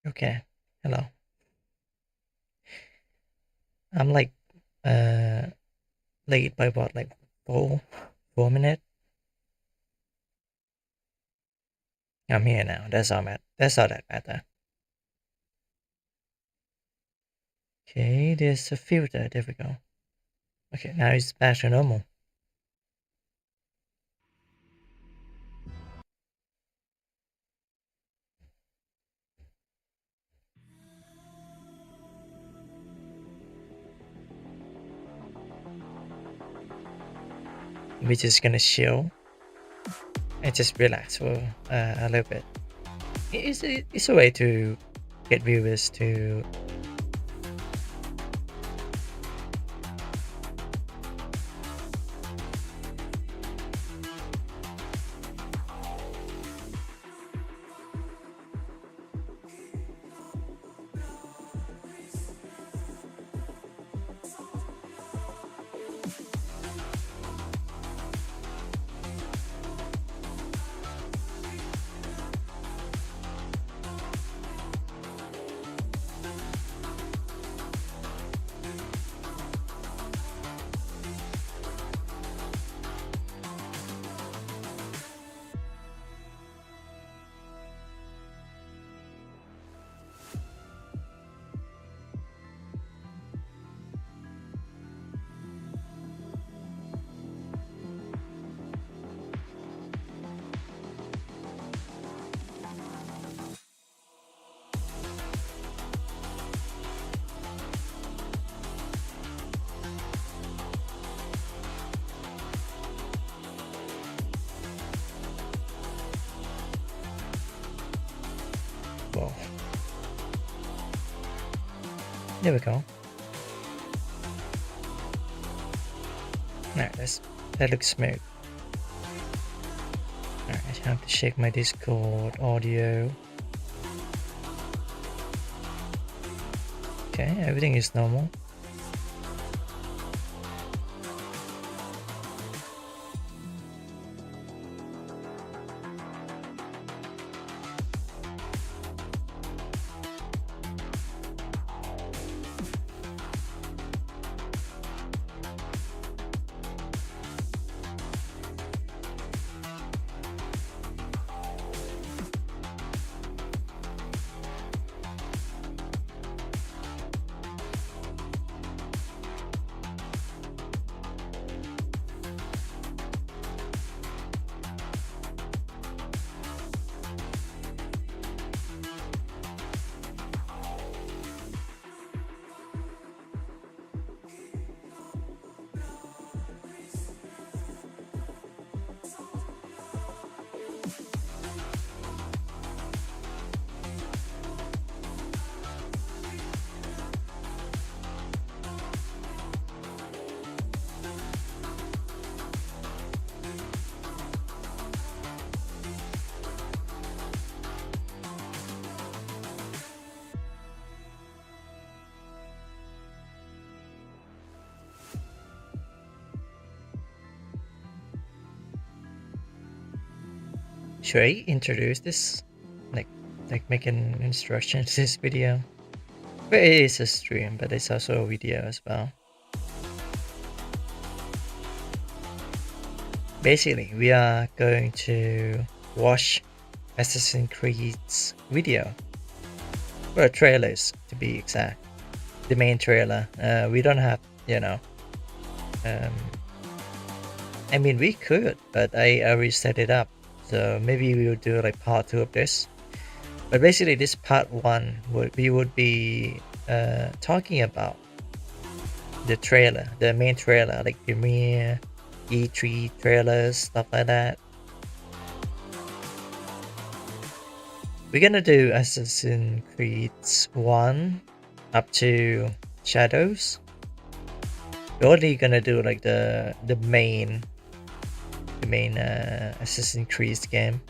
Okay. Hello. I'm like uh late by what, like 4 minutes? I'm here now. That's all that matter. Okay, there's a filter. There we go. Okay, now it's back to normal. We're just gonna chill and just relax for a little bit. It's a way to get viewers to. Well, there we go. Alright, that looks smooth. Alright, I have to check my Discord audio. Okay, everything is normal. Should I introduce this? Like, make an instruction to this video? But it is a stream, but it's also a video as well. Basically, we are going to watch Assassin's Creed's video. Well, trailers, to be exact. The main trailer. We don't have, um, I mean, we could, but I already set it up. So maybe we will do like part 2 of this. But basically, this part 1 we would be talking about the trailer, the main trailer, like premiere, E3 trailers, stuff like that. We're gonna do Assassin's Creed 1 up to Shadows. We're only gonna do like the main Assassin's Creed game,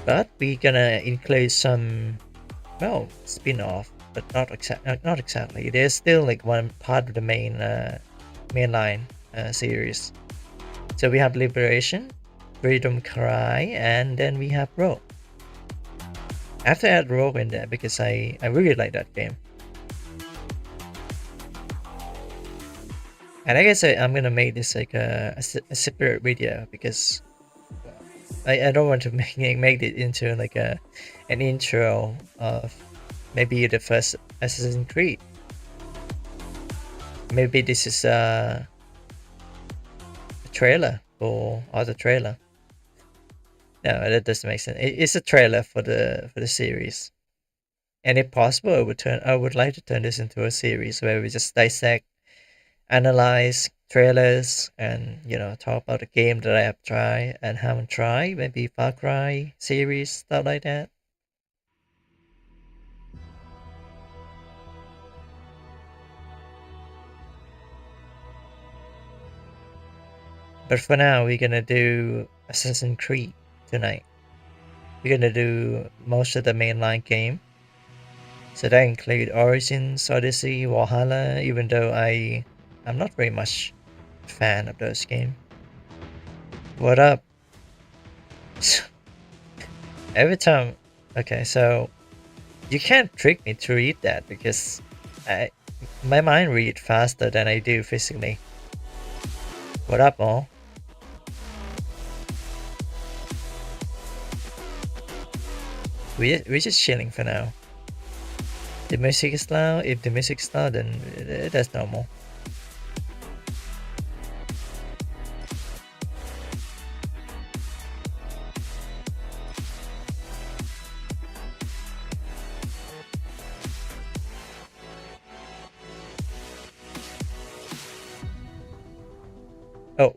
but we're gonna include some spin-off, but not exactly. There's still like one part of the mainline series. So we have Liberation, Freedom Cry, and then we have Rogue. I have to add Rogue in there because I really like that game. And I guess I'm gonna make this like a separate video because I don't want to make it into like an intro of maybe the first Assassin's Creed. Maybe this is a trailer or the trailer. No, that doesn't make sense. It's a trailer for the series. And if possible, I would like to turn this into a series where we just dissect, analyze trailers, and talk about the game that I have tried and haven't tried. Maybe Far Cry series, stuff like that. But for now, we're gonna do Assassin's Creed tonight. We're gonna do most of the mainline game. So that include Origins, Odyssey, Valhalla, even though I'm not very much fan of those games. What up? Every time, okay, so you can't trick me to read that because my mind reads faster than I do physically. What up, all? We're just chilling for now. The music is loud. If the music is loud, then that's normal. Oh,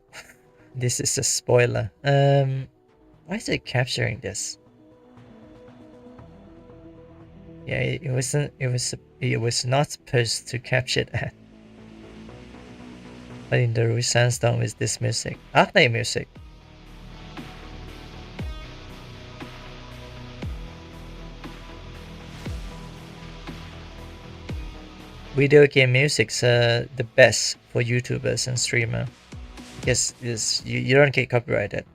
this is a spoiler. Why is it capturing this? Yeah, it wasn't. It was not supposed to capture that. But in the Sandstorm with this music, Arcade music. Video game music's the best for YouTubers and streamer because you don't get copyrighted.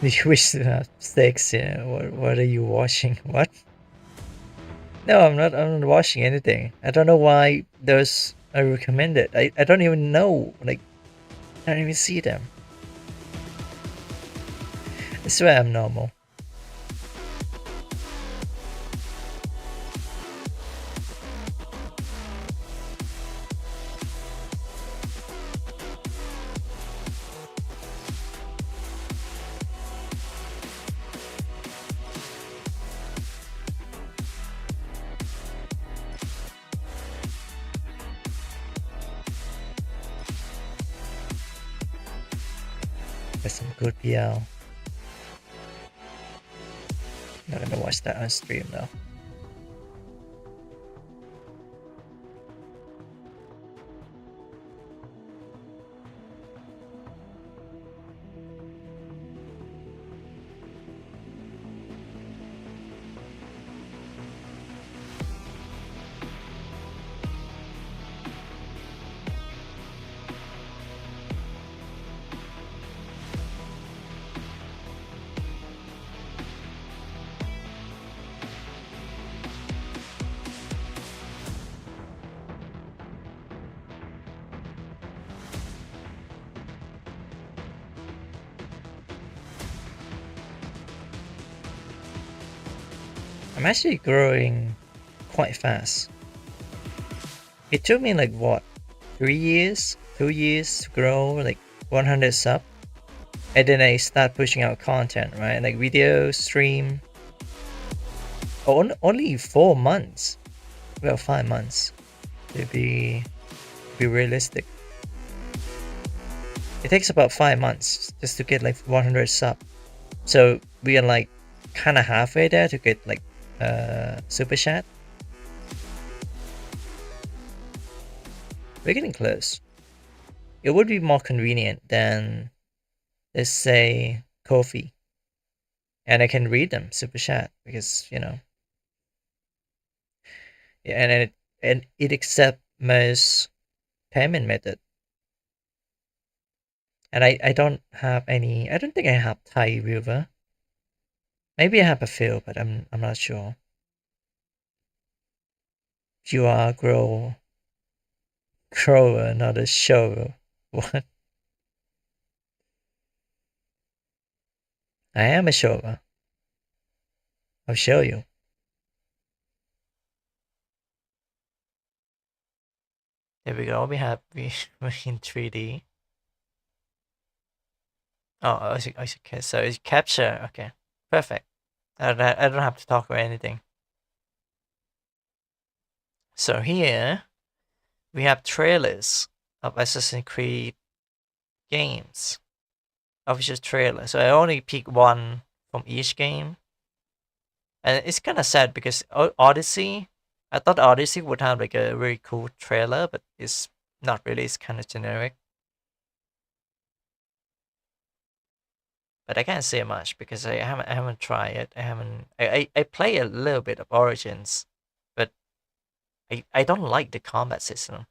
You wish to have sex, yeah. What are you watching? What? No, I'm not watching anything. I don't know why those are recommended. I don't even know. Like, I don't even see them. I swear I'm normal. There's some good PL. Not gonna watch that on stream though. I'm actually growing quite fast. It took me like what, 3 years, 2 years to grow like 100 sub, and then I start pushing out content, right? Like video, stream. Only 4 months, well 5 months to be realistic. It takes about 5 months just to get like 100 sub. So we are like kind of halfway there to get like super chat. We're getting close. It would be more convenient than, let's say, Kofi, and I can read them super chat because and it accepts most payment method. And I don't have any. I don't think I have Thai viewer. Maybe I have a few, but I'm not sure. You are grower, not a shower. What? I am a shower. I'll show you. There we go. We're in 3D. Oh, I see. Okay, so it's capture. Okay, perfect. I don't have to talk about anything. So here we have trailers of Assassin's Creed games, official trailer. So I only pick one from each game, and it's kind of sad because Odyssey. I thought Odyssey would have like a very cool trailer, but it's not really. It's kind of generic. But I can't say much because I haven't tried it. I play a little bit of Origins, but I don't like the combat system.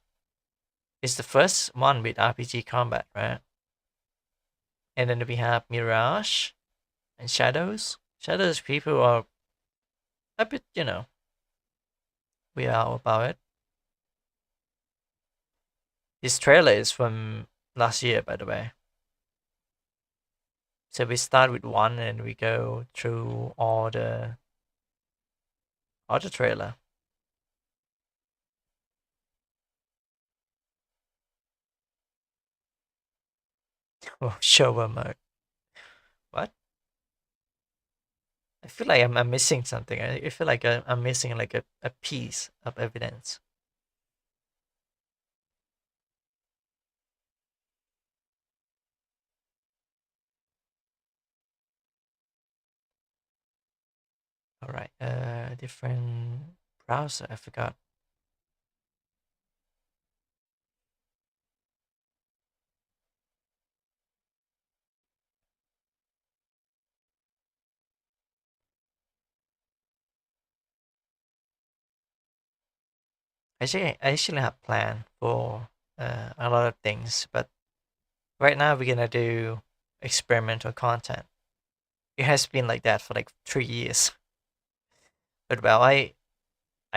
It's the first one with RPG combat, right? And then we have Mirage and Shadows. Shadows people are a bit, we are about it. This trailer is from last year, by the way. So we start with one and we go through all the trailer. Oh, shower mode. What? I feel like I'm missing something. I feel like I'm missing like a piece of evidence. All right. Different browser. I forgot. I actually have planned for a lot of things, but right now we're gonna do experimental content. It has been like that for like 3 years. But well, I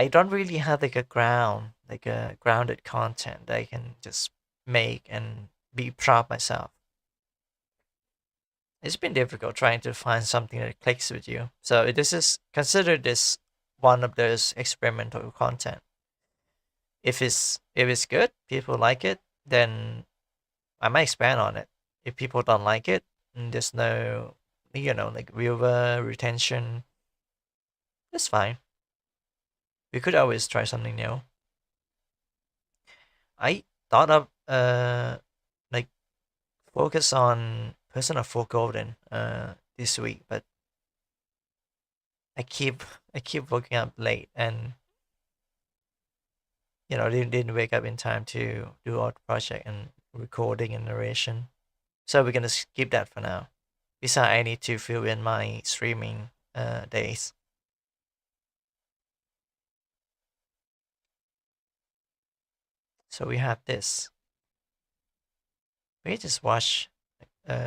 don't really have like a grounded content that I can just make and be proud myself. It's been difficult trying to find something that clicks with you. So this is consider this one of those experimental content. If it's good, people like it, then I might expand on it. If people don't like it, and there's no like viewer retention, that's fine. We could always try something new. I thought of like focus on Persona 4 Golden this week, but I keep I keep waking up late and didn't wake up in time to do all the project and recording and narration. So we're gonna skip that for now. Besides, I need to fill in my streaming days. So we have this. We just watch.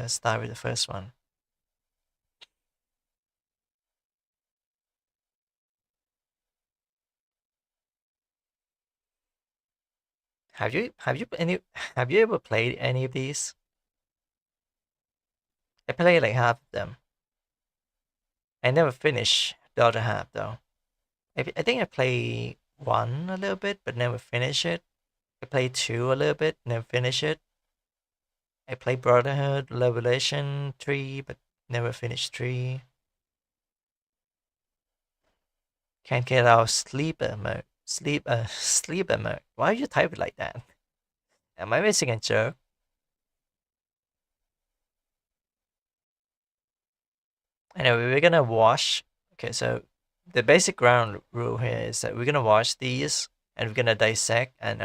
Start with the first one. Have you ever played any of these? I played like half of them. I never finished the other half though. I think I played 1 a little bit, but never finish it. I played 2 a little bit, never finish it. I played Brotherhood, Revelation 3, but never finished 3. Can't get out sleeper mode. Sleeper mode. Why you type it like that? Am I missing a joke? Anyway, we're gonna wash. Okay, so the basic ground rule here is that we're gonna wash these and we're gonna dissect and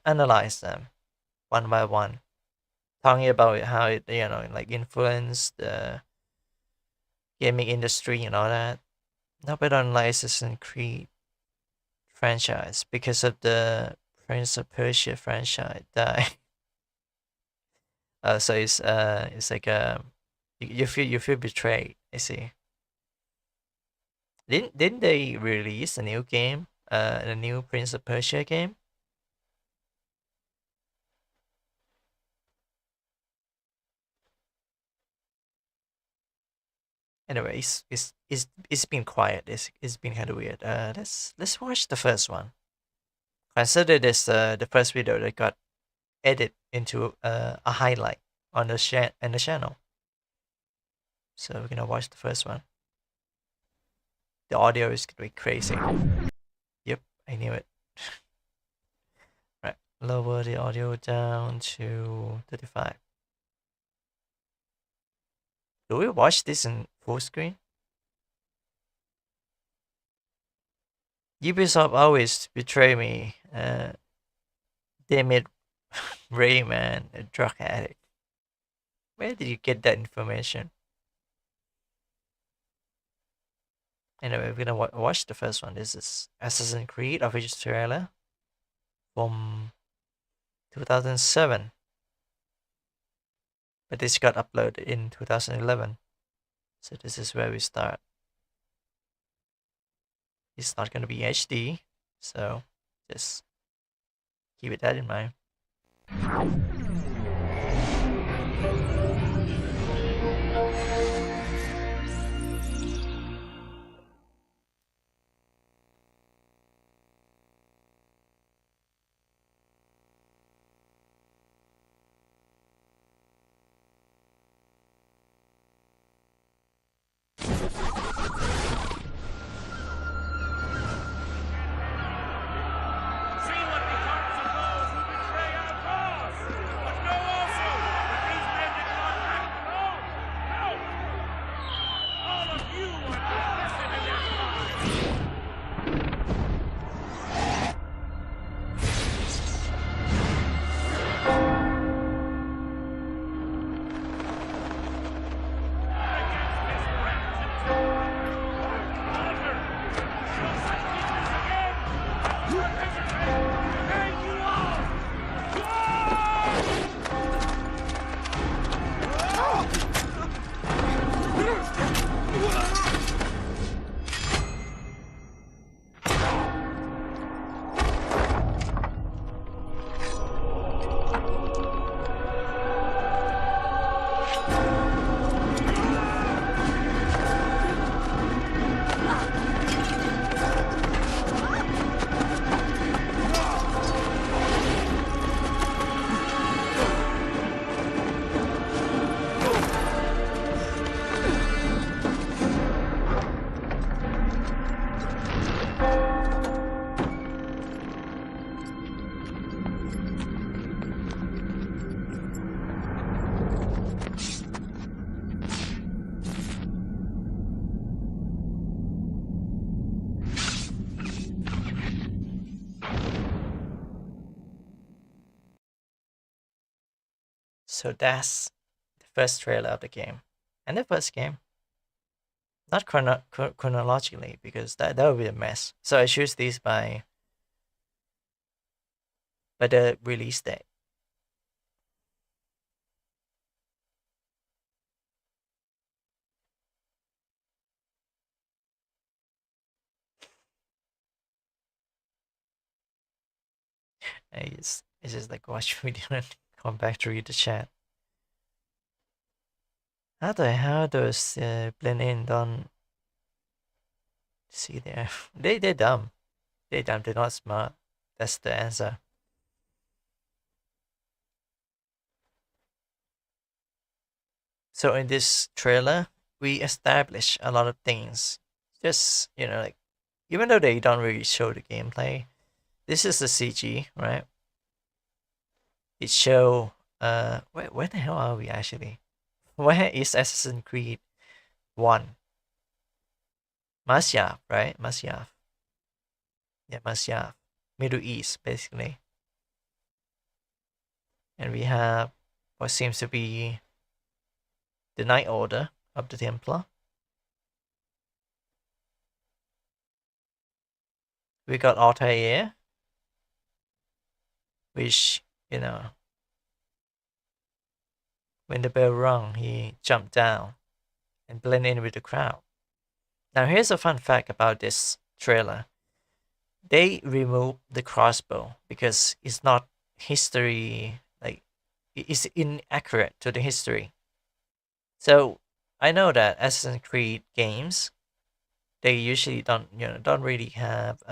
analyze them one by one, talking about how it like influenced the gaming industry and all that. Not bad on Assassin's Creed franchise because of the Prince of Persia franchise die. So it's like you feel betrayed. I see. Didn't they release a new game? A new Prince of Persia game? Anyway, it's been quiet. It's been kind of weird. Let's watch the first one. Consider this the first video that got edited into a highlight on the channel. So we're gonna watch the first one. The audio is gonna be crazy. Yep, I knew it. Right, lower the audio down to 35. Do we watch this in full screen? Ubisoft always betray me. Damn it, Rayman, a drug addict. Where did you get that information? Anyway, we're gonna watch the first one. This is Assassin's Creed official trailer from 2007. But this got uploaded in 2011. So this is where we start. It's not gonna be HD, so just keep that in mind. So that's the first trailer of the game. And the first game. Not chronologically, because that would be a mess. So I choose these by the release date. It's just like watch video and come back to read the chat. How the hell does blend in done? See there, they're dumb. They're dumb. They're not smart. That's the answer. So in this trailer, we establish a lot of things. Just like even though they don't really show the gameplay, this is the CG, right? It show where the hell are we actually? Where is Assassin's Creed 1? Masyaf, right? Masyaf. Yeah, Masyaf. Middle East, basically. And we have what seems to be the Night Order of the Templar. We got Altair, which, when the bell rung, he jumped down and blended in with the crowd. Now, here's a fun fact about this trailer. They removed the crossbow because it's not history, like, it's inaccurate to the history. So, I know that Assassin's Creed games, they usually don't really have,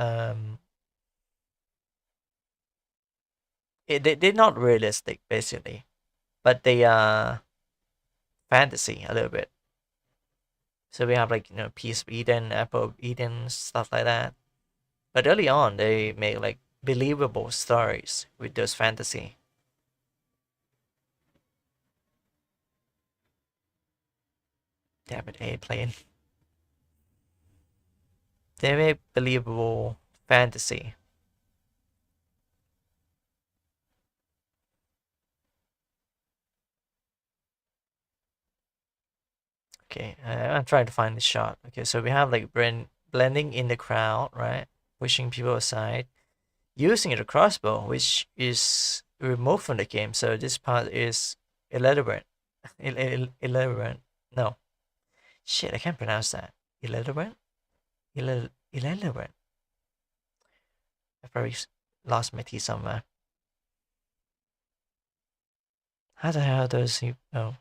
they're not realistic, basically, but they are fantasy a little bit. So we have like Piece of Eden, Apple of Eden, stuff like that. But early on, they make like believable stories with those fantasy. Damn it, A-plane. They make believable fantasy. Okay, I'm trying to find the shot. Okay, so we have like blending in the crowd, right? Pushing people aside. Using the crossbow, which is removed from the game. So this part is irrelevant. Irrelevant. No. Shit, I can't pronounce that. Irrelevant? Irrelevant. I probably lost my teeth somewhere. How the hell does he... Oh.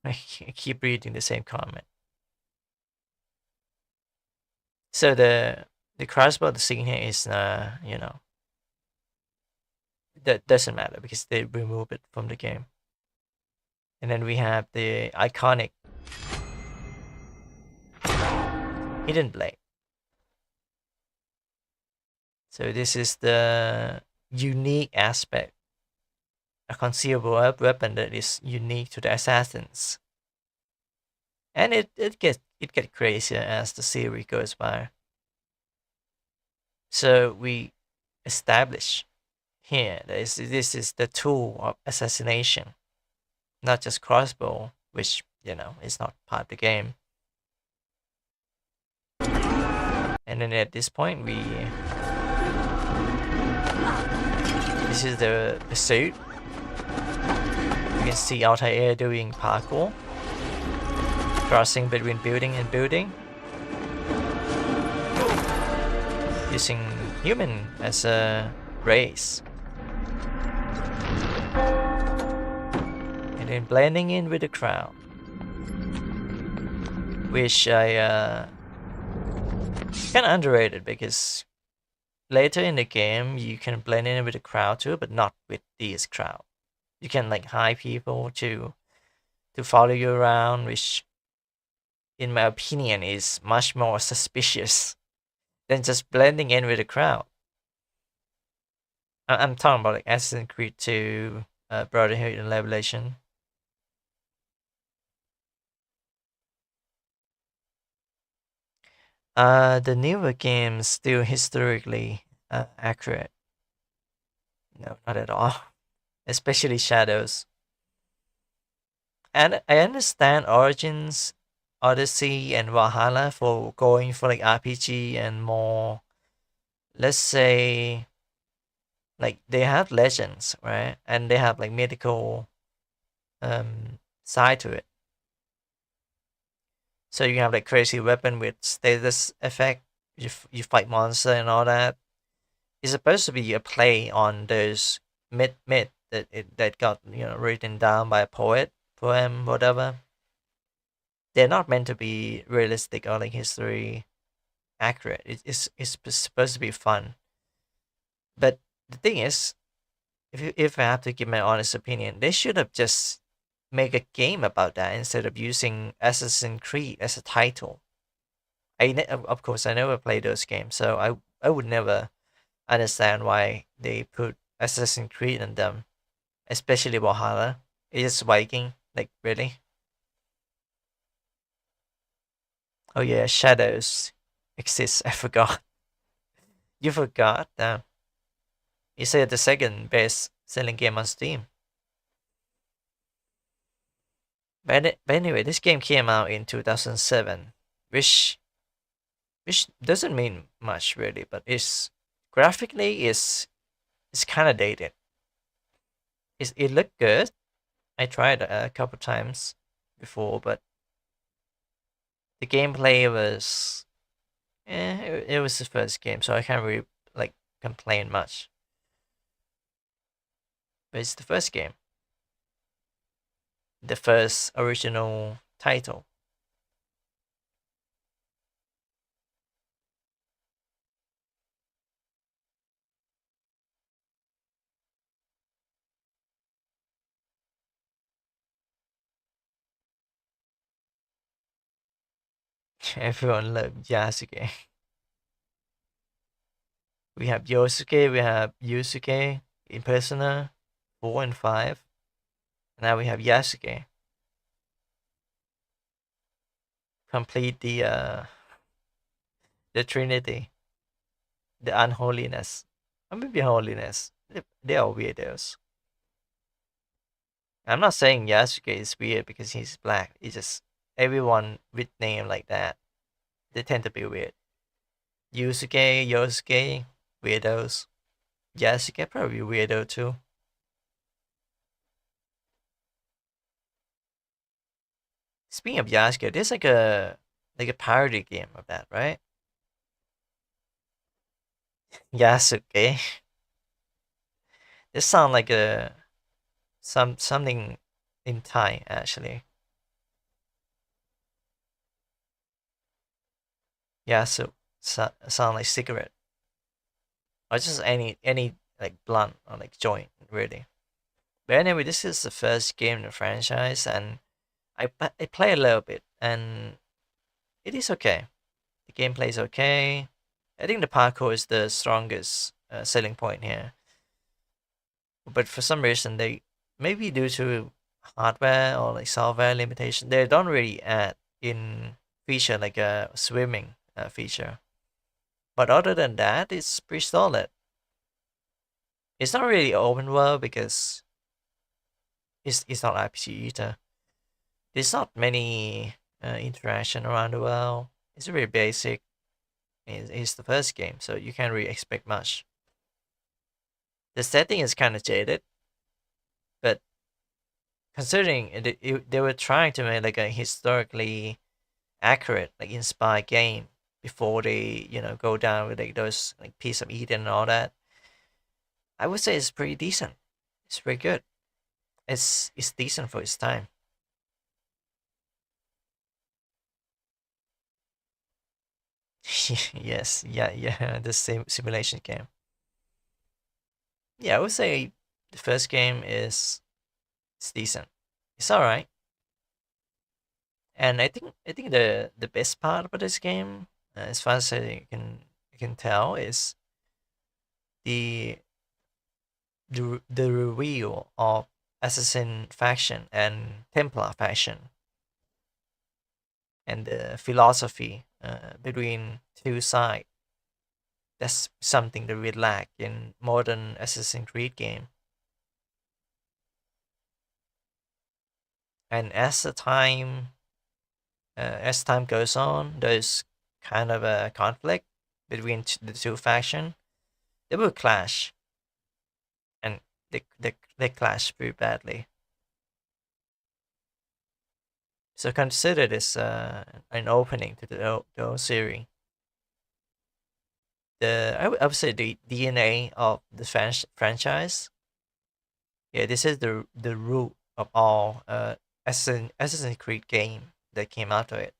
I keep reading the same comment. So the crossbow, the scene here is, that doesn't matter because they remove it from the game. And then we have the iconic hidden blade. So this is the unique aspect, a concealable weapon that is unique to the assassins. And it gets crazier as the series goes by. So we establish here that this is the tool of assassination, not just crossbow, which is not part of the game. And then at this point, this is the suit. You can see Altair doing parkour, crossing between building and building, using human as a race, and then blending in with the crowd, which I kind of underrated because later in the game you can blend in with the crowd too, but not with this crowd. You can like hire people to follow you around, which in my opinion is much more suspicious than just blending in with the crowd. I'm talking about like Assassin's Creed 2, Brotherhood and Revelation. The newer games still historically accurate. No, not at all. Especially Shadows. And I understand Origins, Odyssey, and Valhalla for going for like RPG and more, let's say, like they have legends, right? And they have like mythical side to it. So you have like crazy weapon with status effect. You fight monster and all that. It's supposed to be a play on those myth that got written down by a poem, whatever. They're not meant to be realistic or like history. accurate. It's supposed to be fun. But the thing is, if I have to give my honest opinion, they should have just make a game about that instead of using Assassin's Creed as a title. Of course, I never played those games, so I would never understand why they put Assassin's Creed in them, especially Valhalla. It's Viking, like really. Oh yeah, Shadows exists. I forgot. You forgot? You said the second best selling game on Steam. But anyway, this game came out in 2007, which which doesn't mean much really, but it's graphically is kind of dated. It looked good. I tried a couple times before, but the gameplay was it was the first game, so I can't really like complain much. But it's the first game, the first original title. Everyone loved Yasuke. We have Yosuke, we have Yusuke in Persona 4 and 5. Now we have Yasuke. Complete the Trinity, the unholiness. Or maybe holiness. They are weirdos. I'm not saying Yasuke is weird because he's black. It's just everyone with name like that. They tend to be weird. Yusuke, Yosuke, weirdos. Yasuke probably weirdo too. Speaking of Yasuke, there's like a parody game of that, right? Yasuke. This sound like a something in Thai actually. Yasu sound like cigarette or just any like blunt or like joint really. But anyway, this is the first game in the franchise, and I play a little bit, and it is okay. The gameplay is okay. I think the parkour is the strongest selling point here. But for some reason, they maybe due to hardware or like software limitation, they don't really add in feature like a swimming feature. But other than that, it's pretty solid. It's not really open world because it's not RPG either. There's not many interaction around the world. It's very basic. It's the first game, so you can't really expect much. The setting is kind of jaded, but considering they were trying to make like a historically accurate, like inspired game before they go down with like those like Piece of Eden and all that, I would say it's pretty decent. It's pretty good. It's decent for its time. Yes, yeah, the same simulation game. Yeah, I would say the first game is it's decent. It's all right, and I think the best part about this game, as far as I can tell, is the the reveal of assassin faction and Templar faction and the philosophy between two sides. That's something that we lack in modern Assassin's Creed game. And as time goes on, there's kind of a conflict between the two factions. They will clash, and they clash pretty badly. So consider this an opening to the whole series. I would say the DNA of the franchise. Yeah, this is the root of all Assassin's Creed game that came out of it.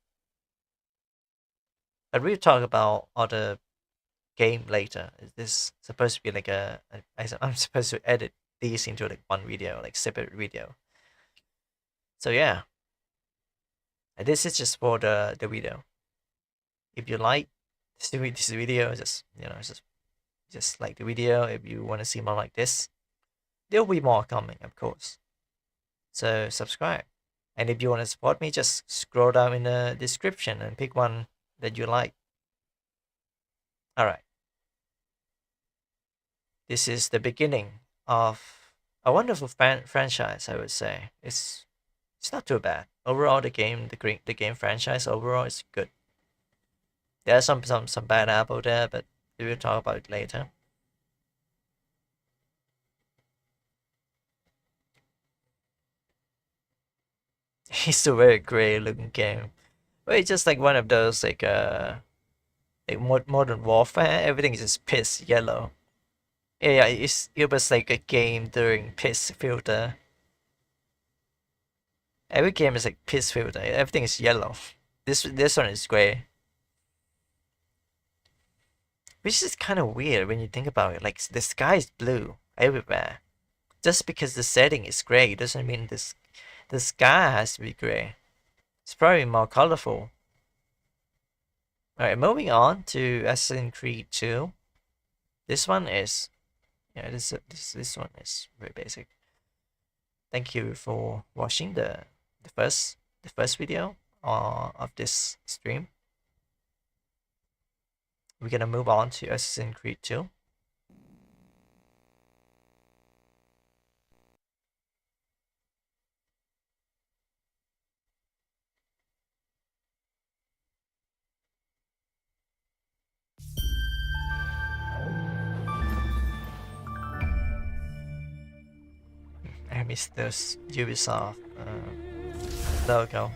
But we'll talk about other game later. This is supposed to be like I'm supposed to edit these into like one video, like separate video. So yeah, and this is just for the video. If you like this video, just like the video. If you want to see more like this, there'll be more coming, of course. So subscribe. And if you want to support me, just scroll down in the description and pick one that you like. Alright. This is the beginning of a wonderful franchise, I would say. It's not too bad. Overall, the game franchise overall is good. There are some bad apple there, but we will talk about it later. It's a very great looking game. But it's just like one of those like modern warfare. Everything is just piss yellow. Yeah, it was like a game during piss filter. Every game is like piss filter. Everything is yellow. This one is gray. Which is kind of weird when you think about it. Like the sky is blue everywhere. Just because the setting is gray doesn't mean the sky has to be gray. It's probably more colorful. Alright, moving on to Assassin's Creed 2. This one is, yeah, this one is very basic. Thank you for watching the first video of this stream. We're gonna move on to Assassin's Creed 2. I missed this Ubisoft logo.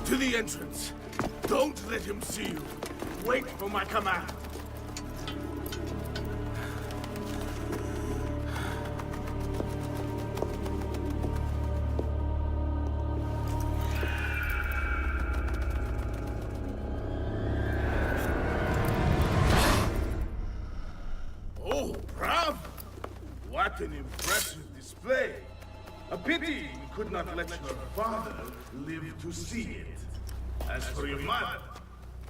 To the entrance. Don't let him see you. Wait for my command. Oh, bravo! What an impressive display. A pity you could not let your father live to see it. As for your mother,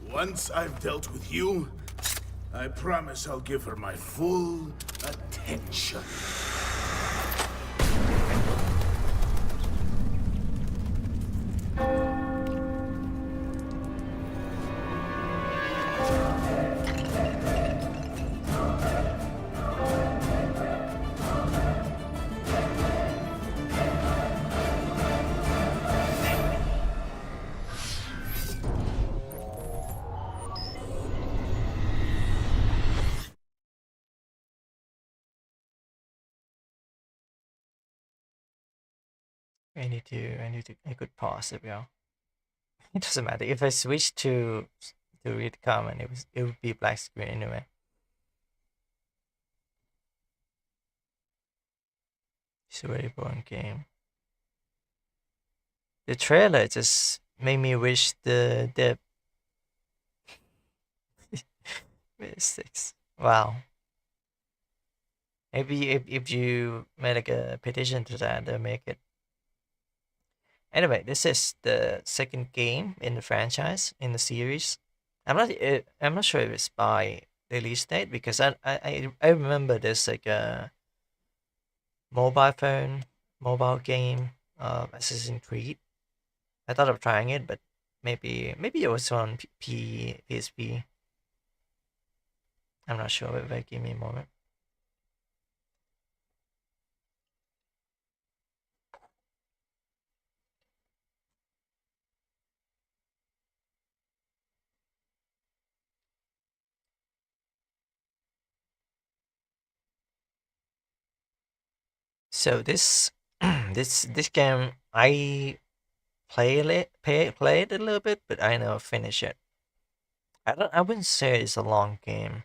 once I've dealt with you, I promise I'll give her my full attention. I could pause it, yeah. It doesn't matter. If I switch to read comment, it would be black screen anyway. It's a very boring game. The trailer just made me wish the six. Wow. Maybe if you made like a petition to that, they'll make it. Anyway, this is the second game in the franchise in the series. I'm not sure if it's by release date because I remember there's like a mobile game of Assassin's Creed. I thought of trying it, but maybe it was on PSP. I'm not sure. Wait, give me a moment. So this this game I played a little bit, but I never finished it. I wouldn't say it's a long game,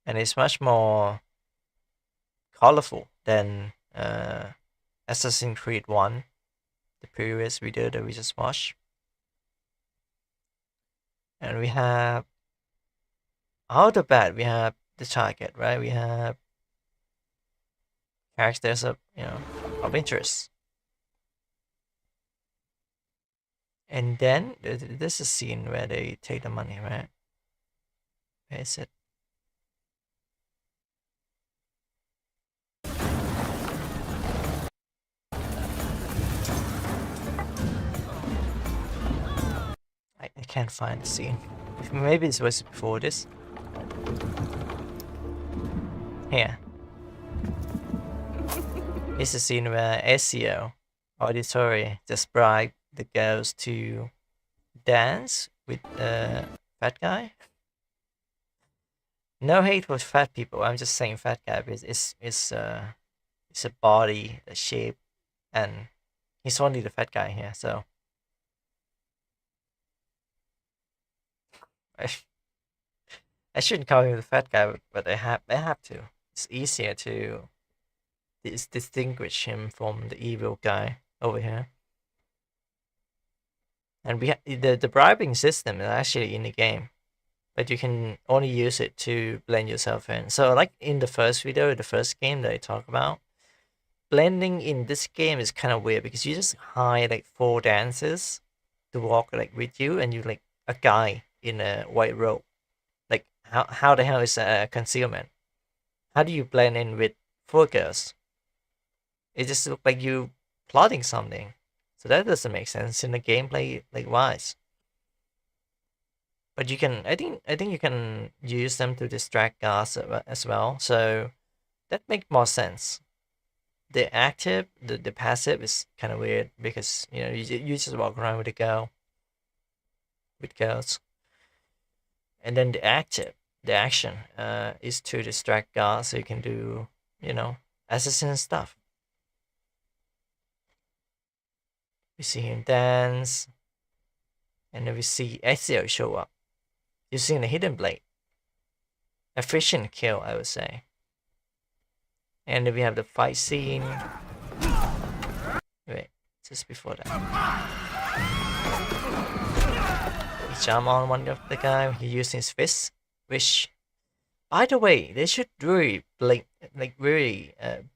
and it's much more colorful than Assassin's Creed 1, the previous video that we just watched. And we have out of that we have the target, right? We have characters of interest. And then this is a scene where they take the money, right? Where is it? I can't find the scene. Maybe it was before this. Here. It's a scene where SEO, auditory, just bribed the girls to dance with a fat guy. No hate for fat people. I'm just saying fat guy because it's a body, a shape, and he's only the fat guy here. So I shouldn't call him the fat guy, but I have to. It's easier to distinguish him from the evil guy over here. And the bribing system is actually in the game, but you can only use it to blend yourself in. So like in the first video, the first game that I talk about, blending in this game is kind of weird because you just hire like 4 dancers to walk like with you, and you like a guy in a white robe. Like how the hell is a concealment? How do you blend in with 4 girls? It just looks like you plotting something. So that doesn't make sense in the gameplay like wise. But you can I think you can use them to distract guards as well. So that makes more sense. The active, the passive is kind of weird because you just walk around with girls, and then the action is to distract guards so you can do assassin stuff. We see him dance, and then we see Ezio show up using the hidden blade. Efficient kill, I would say. And then we have the fight scene. Wait, just before that. He jump on one of the guy. He used his fist, which, by the way, they should really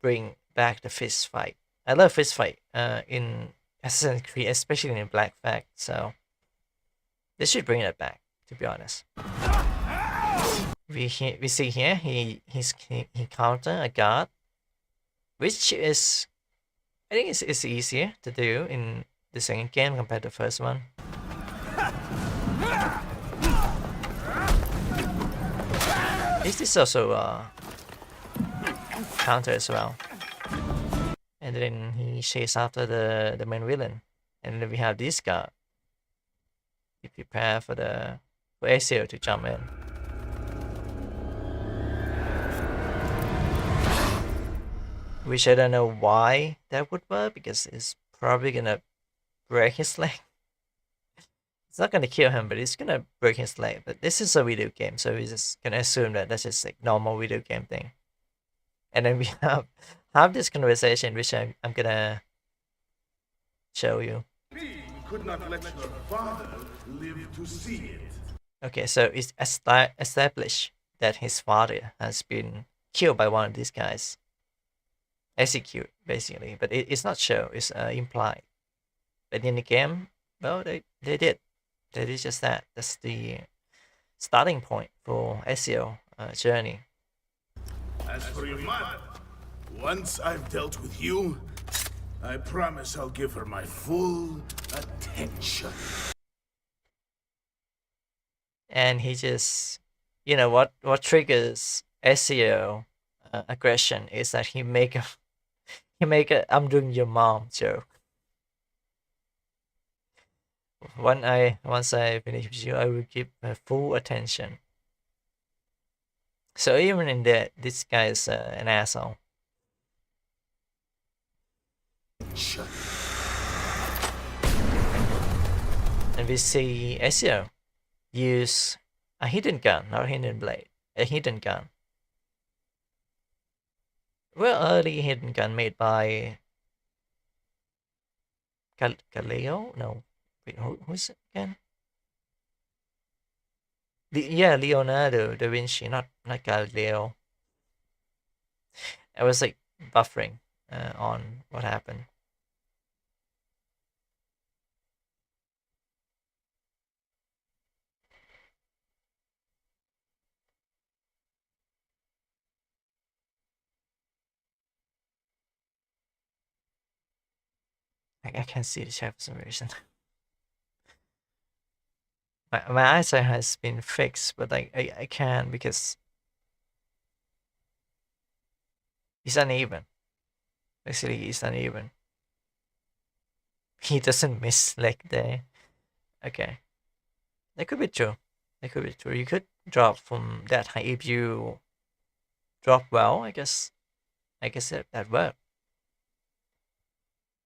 bring back the fist fight I love fist fight in Assassin's Creed, especially in Black Flag. So they should bring that back. To be honest, we see here he counter a guard, which is I think it's easier to do in the second game compared to the first one. This is also counter as well. And then he chases after the main villain. And then we have this guy. He prepare for Ezio to jump in. Which I don't know why that would work, because it's probably gonna break his leg. It's not gonna kill him, but it's gonna break his leg. But this is a video game, so we're just gonna assume that that's just like normal video game thing. And then we have this conversation, which I'm gonna show you. Could not let your father live to see it. Okay, so it's established that his father has been killed by one of these guys. Execute, basically. But it's not shown, it's implied. But in the game, well, they did. They did just that. That's the starting point for Ezio journey. As for your mother, once I've dealt with you, I promise I'll give her my full attention. And he just, you know, what triggers Ezio aggression is that he make a "I'm doing your mom" joke. Once I finish with you, I will give her full attention. So even in that, this guy is an asshole. And we see Ezio use a hidden gun, not a hidden blade, a hidden gun. Well, early hidden gun made by Galileo? No, wait, who's it again? Yeah, Leonardo da Vinci, not Galileo. I was like buffering on what happened. I can't see the Jefferson version. my eyesight has been fixed, but like I can't because it's uneven. Basically, it's uneven. He doesn't miss like there. Okay, that could be true. That could be true. You could drop from that high if you drop well. I guess that worked.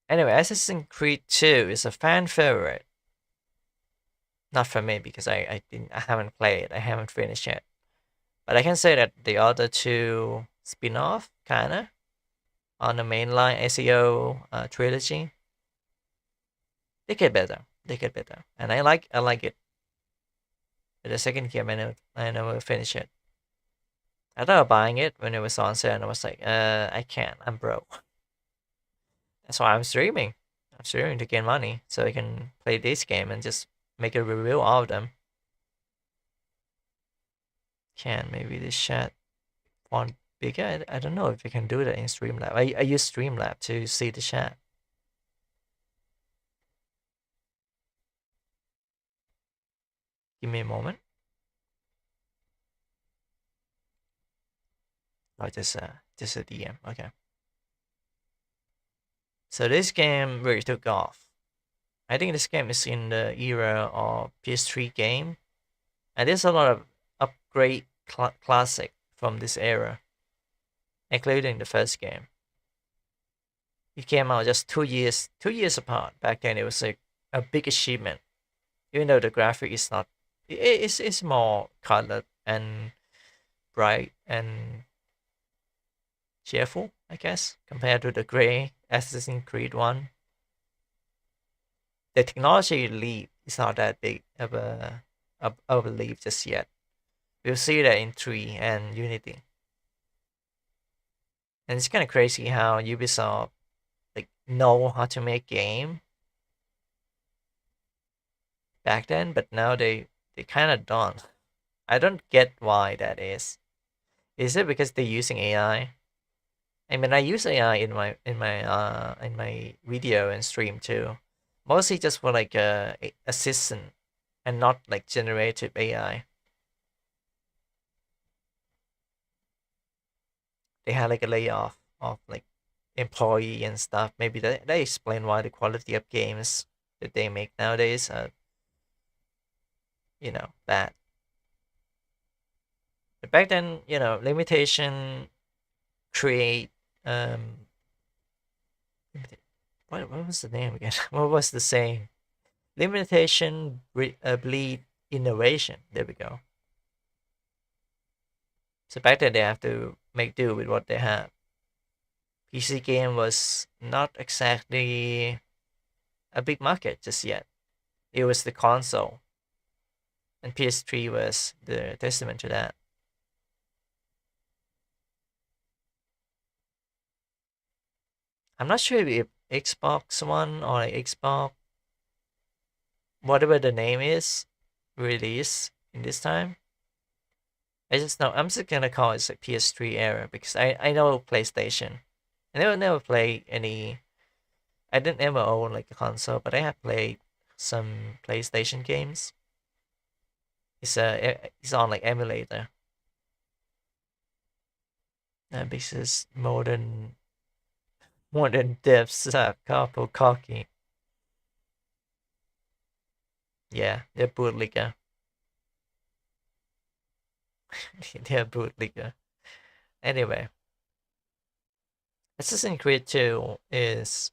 Anyway, Assassin's Creed 2 is a fan favorite. Not for me because I haven't played. I haven't finished yet. But I can say that the other two spin-off kinda on the mainline SEO trilogy, they get better. They get better, and I like it. But the second game, I never finished it. I thought of buying it when it was on sale, and I was like, I can't. I'm broke. That's why I'm streaming. I'm streaming to gain money so I can play this game and just make a review of them. Can maybe this chat font bigger? I don't know if you can do that in Streamlab. I use Streamlab to see the chat. Give me a moment. Oh, just a DM. Okay. So this game really took off. I think this game is in the era of PS3 game, and there's a lot of upgrade classic from this era, including the first game. It came out just 2 years apart. Back then, it was like a big achievement, even though the graphic is not. It's more colored and bright and cheerful, I guess, compared to the gray Assassin's Creed 1. The technology leap is not that big of a leap just yet. We'll see that in 3 and Unity. And it's kind of crazy how Ubisoft like know how to make game back then, but now they kind of don't. I don't get why that is. Is it because they're using AI? I mean, I use AI in my video and stream too, mostly just for like assistant and not like generative AI. They had like a layoff of like employee and stuff. Maybe that explain why the quality of games that they make nowadays are bad. But back then, limitation create um what was the name again? What was the saying? Limitation bleed innovation. There we go. So back then they have to make do with what they have. PC game was not exactly a big market just yet. It was the console, and PS3 was the testament to that. I'm not sure if Xbox One or like Xbox, whatever the name is, release in this time. I just know I'm just gonna call it like PS3 era because I know PlayStation. I never play any. I didn't ever own like a console, but I have played some PlayStation games. It's on like emulator. Because modern devs are couple cocky. Yeah, they're bootlegger. They're bootlegger. Anyway, Assassin's Creed 2 is,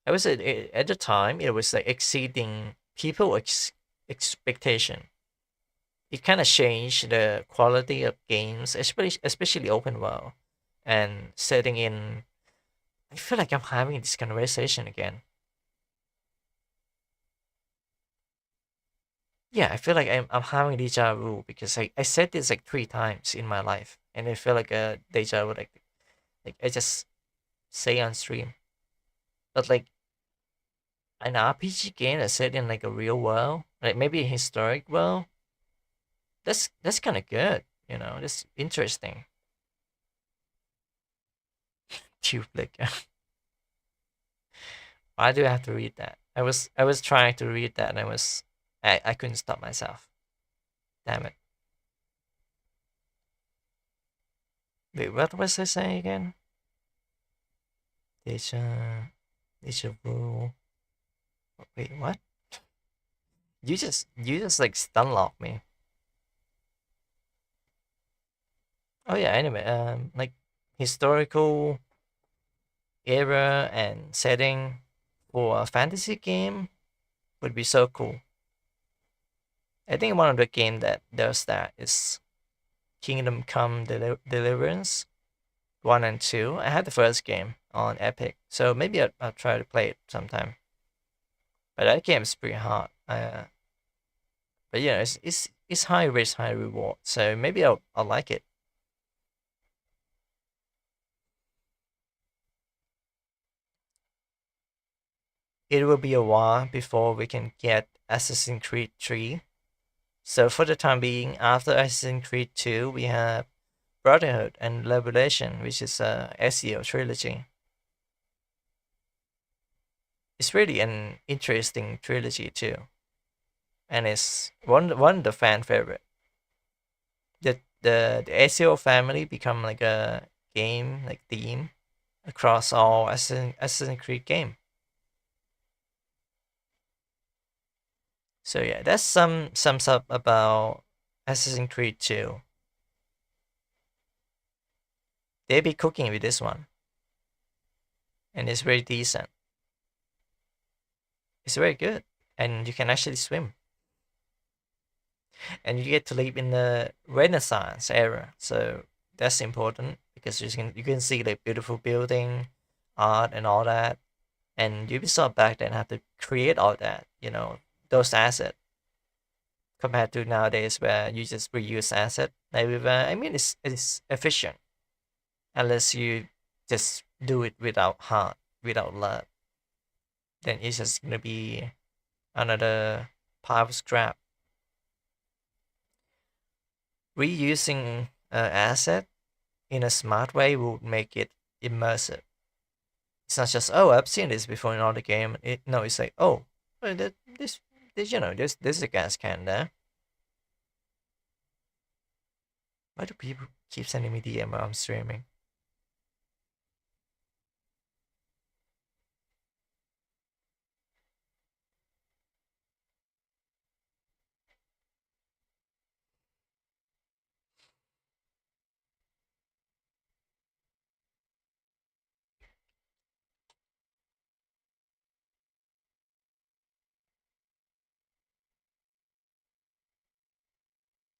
I would say at the time it was like exceeding people expectation. It kind of changed the quality of games, especially open world, and setting in. I feel like I'm having this conversation again. Yeah, I feel like I'm having deja vu because I said this like 3 times in my life, and I feel like a deja vu like I just say on stream. But like an RPG game that's set in like a real world, like maybe a historic world, that's kind of good. That's interesting. Like, why do I have to read that? I was trying to read that and I couldn't stop myself. Damn it. Wait, what was I saying again? Deja, deja vu. Wait, what? You just like stun lock me. Oh yeah. Anyway, like historical era and setting for a fantasy game would be so cool. I think one of the game that does that is Kingdom Come Deliverance 1 and 2. I had the first game on Epic, so maybe I'll try to play it sometime. But that game is pretty hard. But yeah, it's high risk, high reward. So maybe I'll like it. It will be a while before we can get Assassin's Creed 3. So for the time being, after Assassin's Creed 2, we have Brotherhood and Revelation, which is a SEO trilogy. It's really an interesting trilogy too, and it's one of the fan favorite. The SEO family become like a game like theme across all Assassin's Creed game. So yeah, that's sums up about Assassin's Creed 2. They be cooking with this one, and it's very decent. It's very good, and you can actually swim, and you get to live in the Renaissance era. So that's important because you can see the beautiful building, art, and all that. And Ubisoft back then had to create all that, those assets compared to nowadays where you just reuse asset. Like I mean, it's efficient unless you just do it without heart, without love, then it's just gonna be another pile of scrap. Reusing an asset in a smart way would make it immersive. It's not just, oh, I've seen this before in other game. No, it's like, oh, this there's a gas can there. Why do people keep sending me DM while I'm streaming?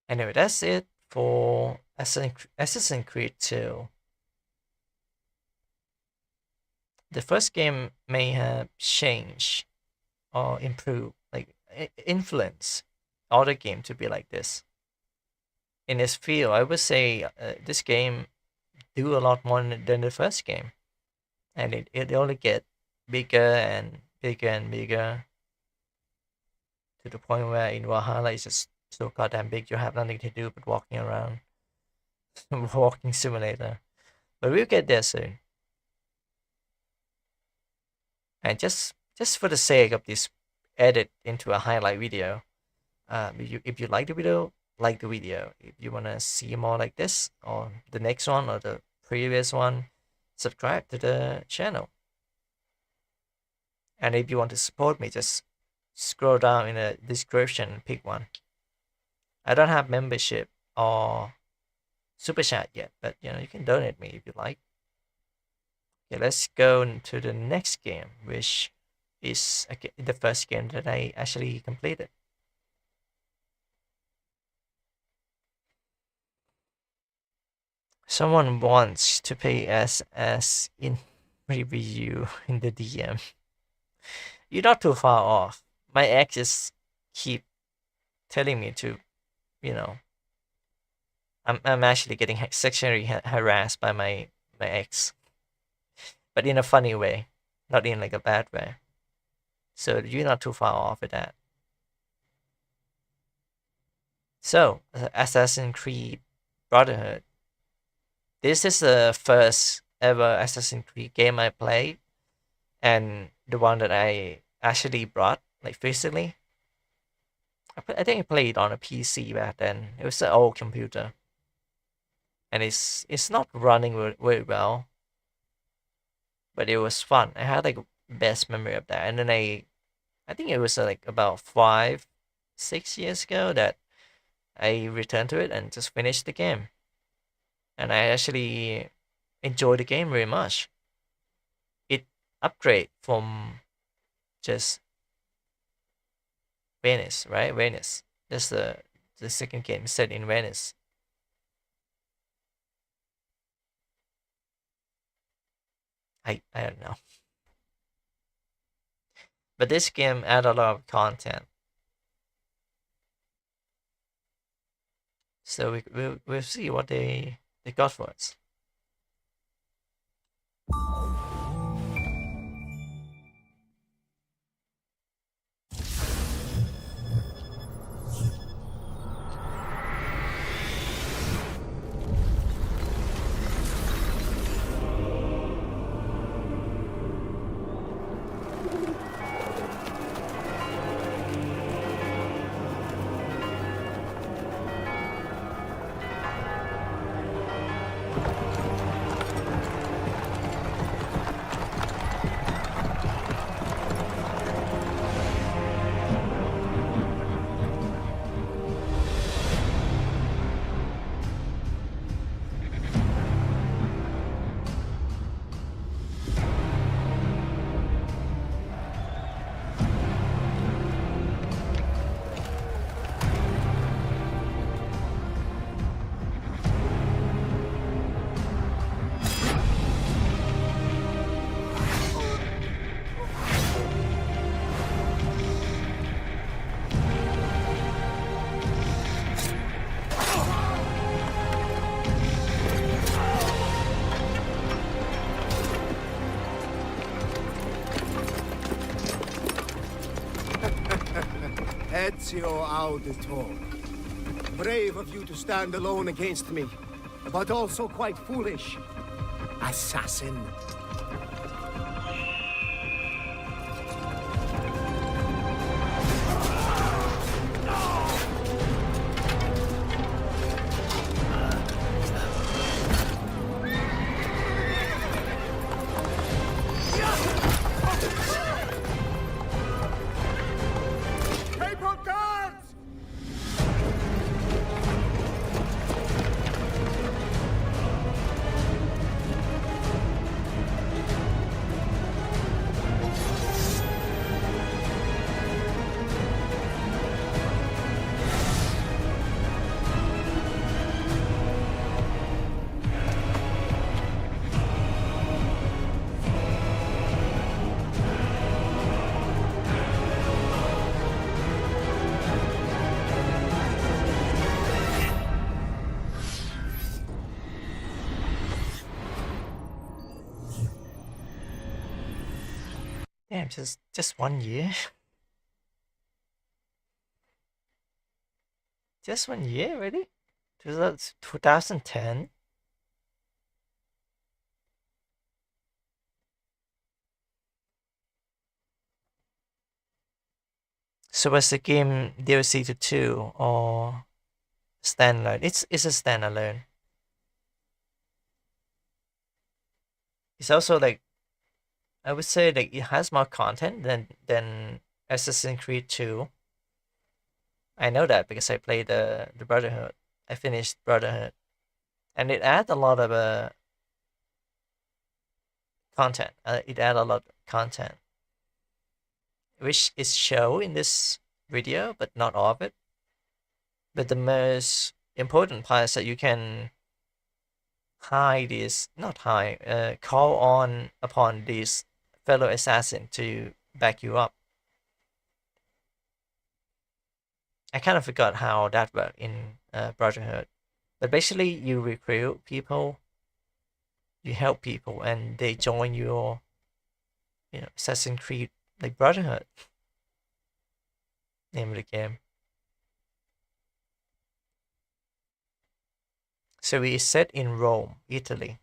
Anyway, that's it for Assassin's Creed 2. The first game may have changed or improved, like influence other game to be like this. In its field, I would say this game do a lot more than the first game, and it only get bigger and bigger and bigger to the point where in Valhalla it's just so goddamn big you have nothing to do but walking around, walking simulator. But we'll get there soon. And just for the sake of this edit into a highlight video, if you like the video, like the video. If you wanna see more like this, or the next one, or the previous one, subscribe to the channel. And if you want to support me, just scroll down in the description and pick one. I don't have membership or super chat yet, but you can donate me if you like. Okay, let's go to the next game, which is the first game that I actually completed. Someone wants to pay us as in review in the DM. You're not too far off. My exes keep telling me to, I'm actually getting sexually harassed by my ex, but in a funny way, not in like a bad way. So you're not too far off with that. So Assassin's Creed Brotherhood. This is the first ever Assassin's Creed game I played, and the one that I actually brought, like physically. I think I played on a PC back then. It was an old computer, and it's not running very well, but it was fun. I had like best memory of that, and then I think it was like about 5-6 years ago that I returned to it and just finished the game, and I actually enjoyed the game very much. It upgrade from just Venice, right? Venice. That's the second game set in Venice. I don't know. But this game add a lot of content. So we'll see what they got for us. Ezio Auditore. Brave of you to stand alone against me, but also quite foolish. Assassin. Papal guards! Damn, just 1 year. Just 1 year already? 2010? So was the game DLC to 2 or standalone? It's a standalone. It's also like, I would say like it has more content than Assassin's Creed 2. I know that because I played the Brotherhood. I finished Brotherhood, and it adds a lot of content. It adds a lot of content, which is shown in this video, but not all of it. But the most important part is that you can call on upon these fellow assassin to back you up. I kind of forgot how that worked in Brotherhood, but basically you recruit people, you help people, and they join your, Assassin's Creed like Brotherhood. Name of the game. So we set in Rome, Italy.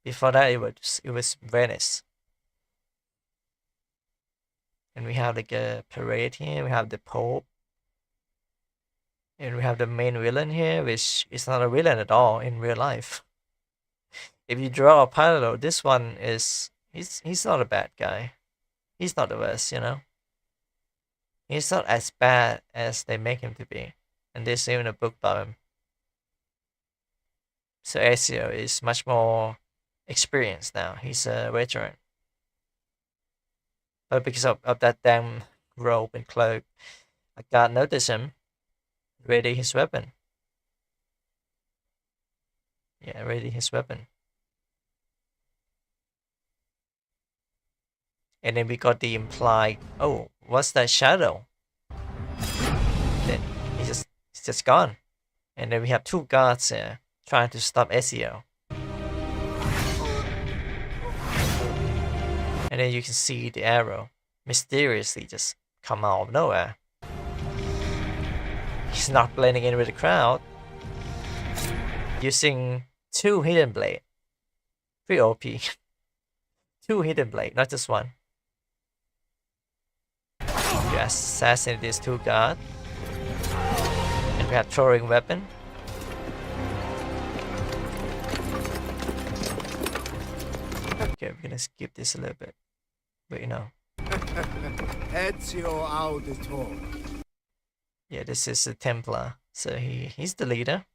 Before that, it was Venice. And we have like a parade here. We have the Pope. And we have the main villain here, which is not a villain at all in real life. If you draw a parallel, this one is he's not a bad guy. He's not the worst, He's not as bad as they make him to be. And there's even a book about him. So Ezio is much more experienced now. He's a veteran. But because of that damn robe and cloak, I can't notice him. Ready his weapon. Yeah, ready his weapon. And then we got the implied, oh, what's that shadow? Then he's just gone. And then we have two guards here trying to stop Ezio. And then you can see the arrow mysteriously just come out of nowhere. He's not blending in with the crowd. Using two hidden blade. 3 OP. 2 hidden blade, not just one. You assassinate these two guards. And we have throwing weapon. Okay, we're gonna skip this a little bit. But Ezio Auditore. Yeah, this is a Templar. So he's the leader.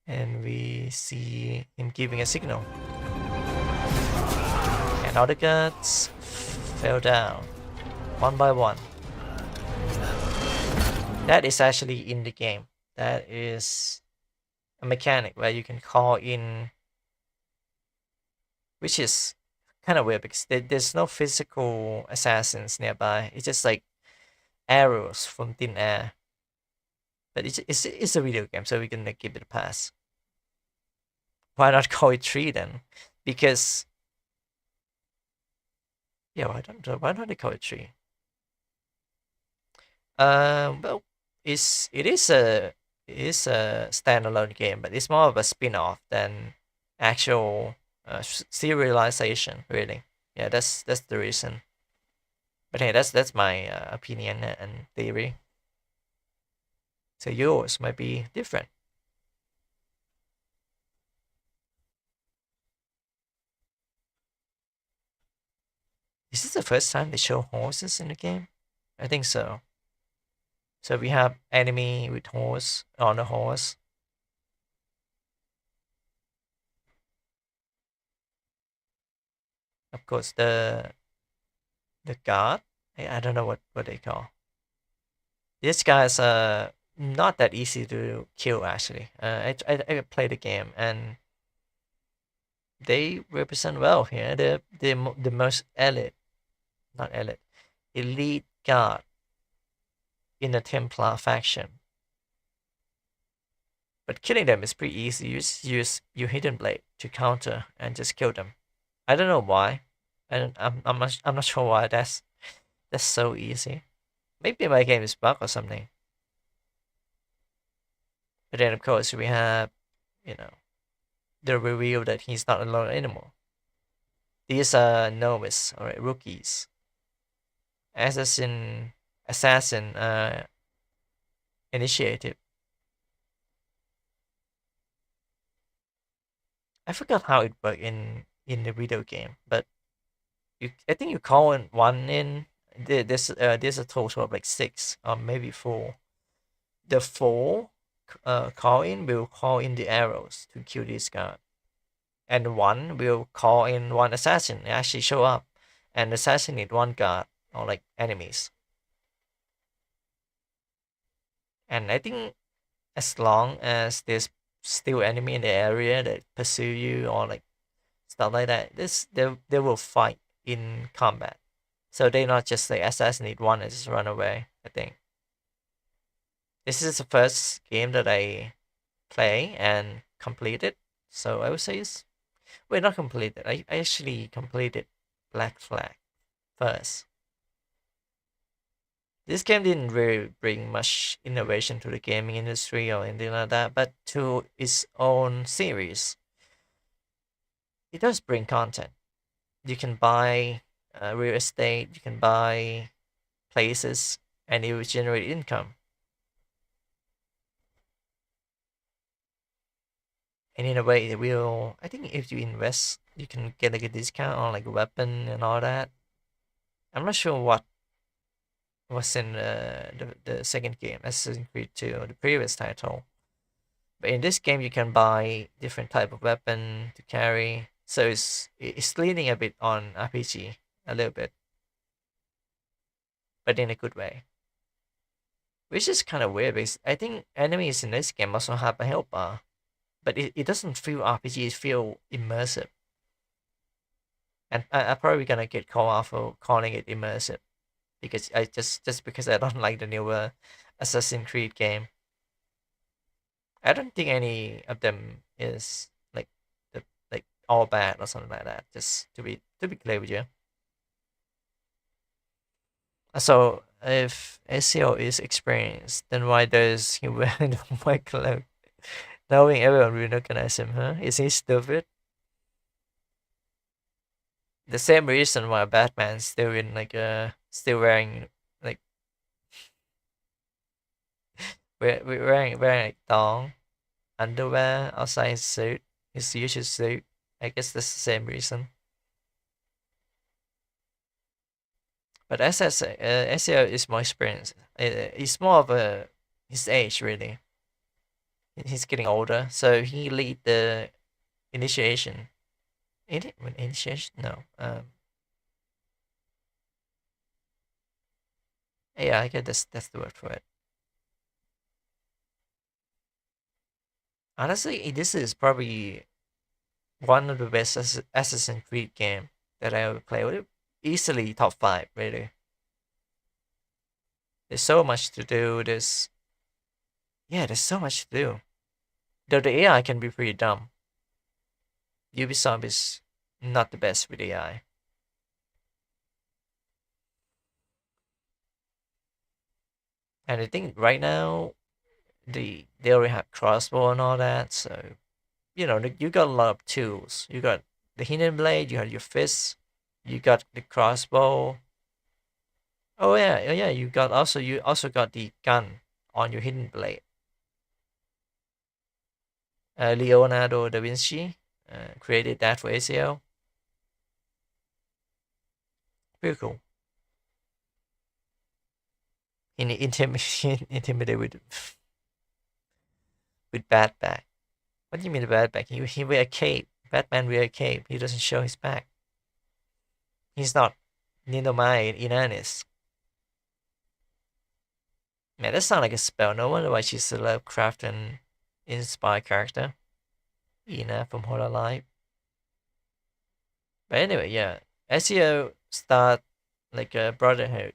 And we see him giving a signal. And all the guards fell down. One by one. That is actually in the game. That is a mechanic where you can call in, which is kind of weird because there's no physical assassins nearby. It's just like arrows from thin air. But it's a video game, so we can give it a pass. Why not call it 3 then? Because, yeah, why don't they call it 3? Well, it is a standalone game, but it's more of a spin-off than actual serialization, really. Yeah, that's the reason. But hey, that's my opinion and theory. So yours might be different. Is this the first time they show horses in the game? I think so. So we have enemy with horse on a horse. Of course, the guard. I don't know what they call. These guys are not that easy to kill actually. I played the game and they represent well here. The most elite, not elite, elite guard in the Templar faction. But killing them is pretty easy. You just use your hidden blade to counter and just kill them. I don't know why. I'm not sure why that's so easy. Maybe my game is bugged or something. But then of course we have, you know, the reveal that he's not alone anymore. These are novice or rookies. Assassin assassin initiative. I forgot how it worked in the video game, but I think you call in one in. There's a total of like six or maybe four. The four call in will call in the arrows to kill this guy, and one will call in one assassin and actually show up and assassinate one guard or like enemies. And I think as long as there's still enemy in the area that pursue you or like stuff like that, they will fight in combat. So they not just like assassinate one and just run away. I think this is the first game that I play and completed. So I would say it's wait, not completed. I actually completed Black Flag first. This game didn't really bring much innovation to the gaming industry or anything like that, but to its own series, it does bring content. You can buy real estate, you can buy places, and it will generate income. And in a way, it will. I think if you invest, you can get like a discount on like a weapon and all that. I'm not sure what was in the second game, Assassin's Creed 2, the previous title. But in this game, you can buy different type of weapon to carry. So it's leaning a bit on RPG a little bit, but in a good way. Which is kind of weird because I think enemies in this game also have a health bar, but it doesn't feel RPG. It feel immersive. And I'm probably gonna get called out for calling it immersive because I just because I don't like the newer Assassin's Creed game. I don't think any of them is like the like all bad or something like that. Just to be clear with you. So if SEO is experienced, then why does he wear the white cloak, knowing everyone will recognize him? Huh? Is he stupid? The same reason why Batman's still in like still wearing like wearing like thong underwear outside his suit, his usual suit. I guess that's the same reason. But SEO is more experienced. It's more of a his age really. He's getting older, so he lead the initiation. Initiation? No. Yeah, I guess that's the word for it. Honestly, this is probably one of the best Assassin's Creed game that I ever played. With. Easily top five, really. There's so much to do. There's so much to do. Though the AI can be pretty dumb. Ubisoft is not the best with AI. And I think right now they already have crossbow and all that, so you know you got a lot of tools. You got the hidden blade, you have your fists, you got the crossbow. Oh yeah, oh yeah. You also got the gun on your hidden blade. Leonardo da Vinci created that for ACO. Pretty cool. Intimidate with bad back. What do you mean bad back? He wear a cape. Batman wear a cape. He doesn't show his back. He's not Ninomai Inanis. Man, that sounds like a spell. No wonder why she's a Lovecraft and inspired character. Ina from Horror Life. But anyway, yeah. SEO start like a brotherhood.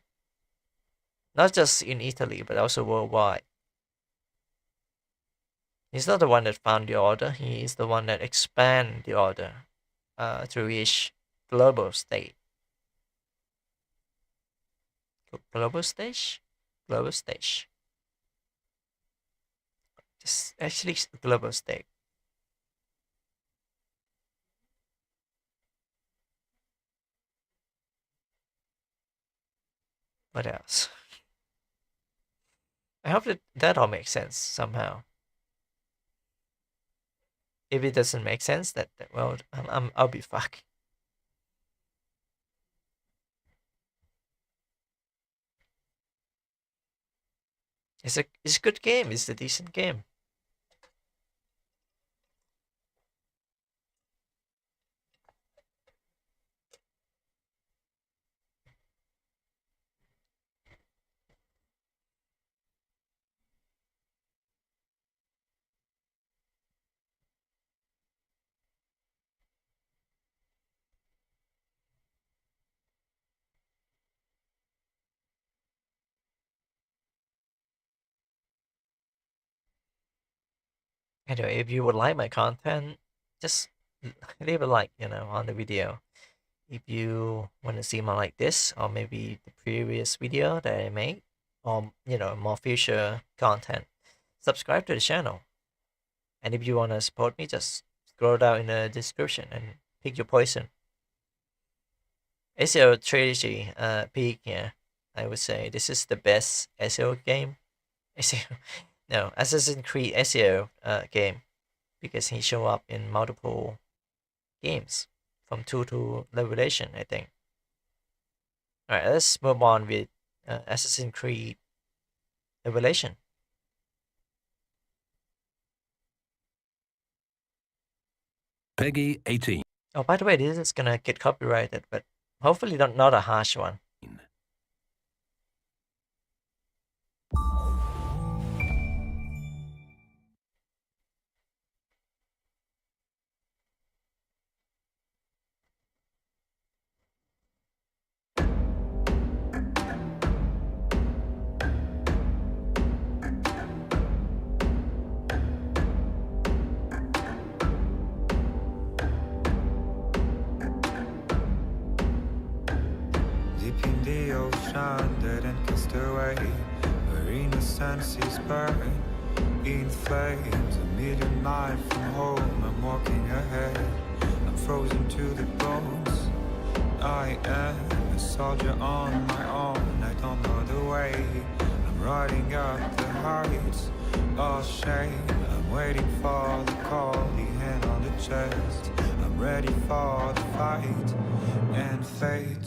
Not just in Italy, but also worldwide. He's not the one that found the order. He is the one that expand the order to reach global state. Global stage? Global stage. It's actually global state. What else? I hope that all makes sense somehow. If it doesn't make sense, well, I'll be fucked. It's a good game. It's a decent game. Anyway, if you would like my content, just leave a like, on the video. If you want to see more like this, or maybe the previous video that I made, or more future content, subscribe to the channel. And if you want to support me, just scroll down in the description and pick your poison. SEO trilogy, peak, yeah. I would say this is the best SEO game. SEO, no, Assassin's Creed SEO game, because he show up in multiple games from 2 to Revelation, I think. Alright, let's move on with Assassin's Creed Revelation. Peggy 18. Oh, by the way, this is gonna get copyrighted, but hopefully not a harsh one. Deep in the ocean, dead and cast away, where innocence is burned in flames. 1,000,000 miles from home, I'm walking ahead. I'm frozen to the bones. I am a soldier on my own. I don't know the way. I'm riding up the heights of shame. I'm waiting for the call, the hand on the chest. I'm ready for the fight and fate.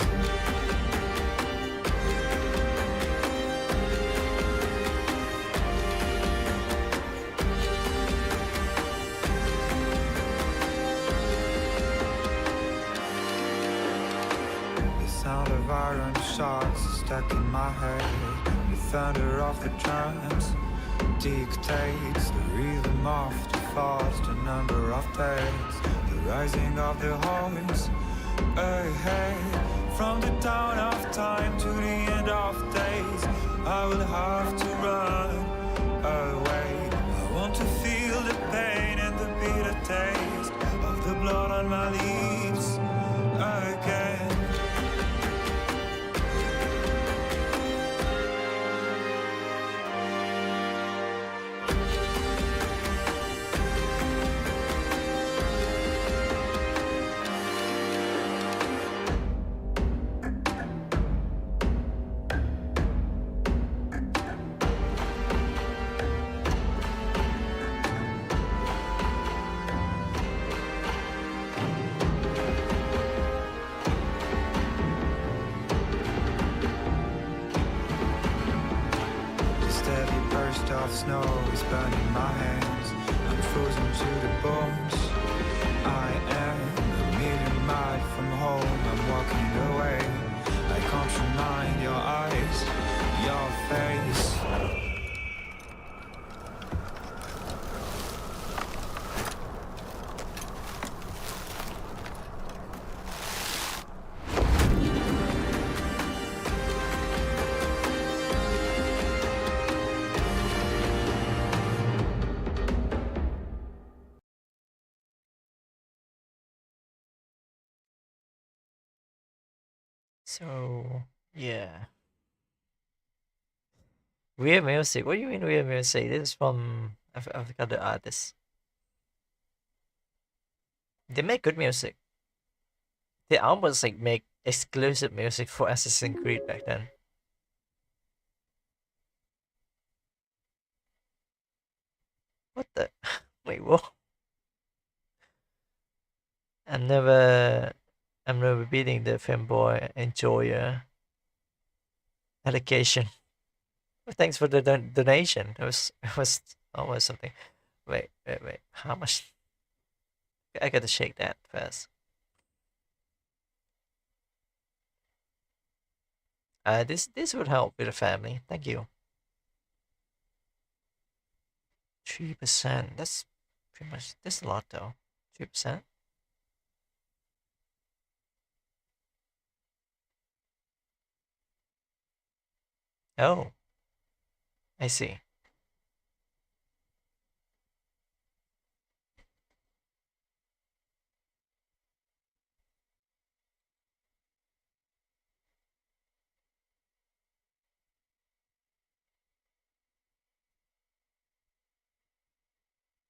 Sound of iron shots stuck in my head. The thunder of the drums dictates the rhythm of the fast, the number of days, the rising of the horns ahead. From the dawn of time to the end of days, I will have to run away. I want to feel the pain and the bitter taste of the blood on my lips again. Burst off snow is burning my hands. I'm frozen to the bones. I am a million miles from home. I'm walking away. I can't remind your eyes, your face. So yeah, weird music. What do you mean weird music? This is from I forgot the artist. They make good music. They almost like make exclusive music for Assassin's Creed back then. What the? Wait, what? I'm never, I'm never beating the fanboy enjoyer allocation. Well, thanks for the donation. It was almost something. Wait. How much? I gotta shake that first. This would help with the family. Thank you. 3%. That's pretty much. That's a lot though. 3%. Oh, I see.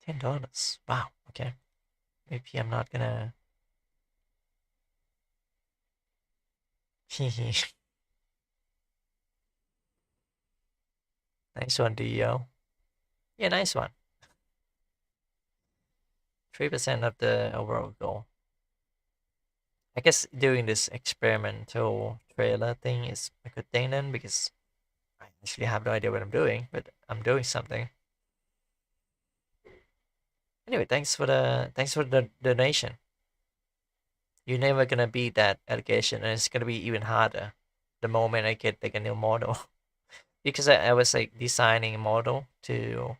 $10. Wow. Okay. Maybe I'm not gonna. Nice one, Dio. Yeah, nice one. 3% of the overall goal. I guess doing this experimental trailer thing is a good thing then, because I actually have no idea what I'm doing, but I'm doing something. Anyway, thanks for the donation. You're never gonna beat that allocation, and it's gonna be even harder the moment I get like a new model. Because I was like designing a model to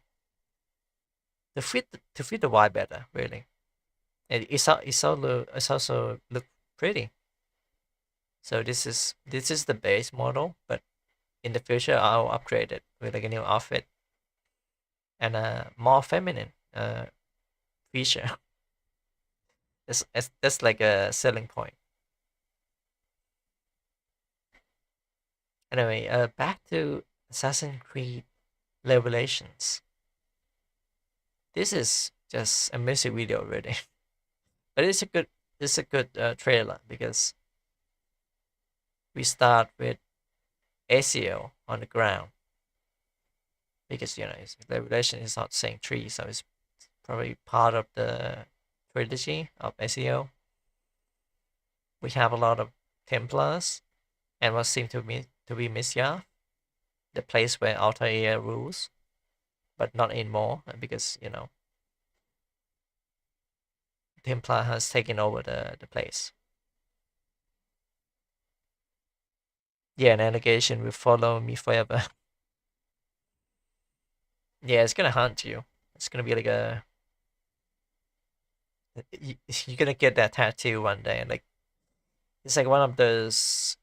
fit the vibe better, really. And it's also look pretty. So this is the base model, but in the future I'll upgrade it with like a new outfit and a more feminine feature. That's like a selling point. Anyway, back to Assassin's Creed Revelations. This is just a music video, really, but it's a good trailer because we start with ACO on the ground because Revelation is not saying tree, so it's probably part of the trilogy of ACO. We have a lot of Templars and what seems to be Misya, the place where Altair rules, but not anymore because Templar has taken over the place. Yeah, an allegation will follow me forever. Yeah, it's gonna haunt you. It's gonna be like you're gonna get that tattoo one day, and like it's like one of those,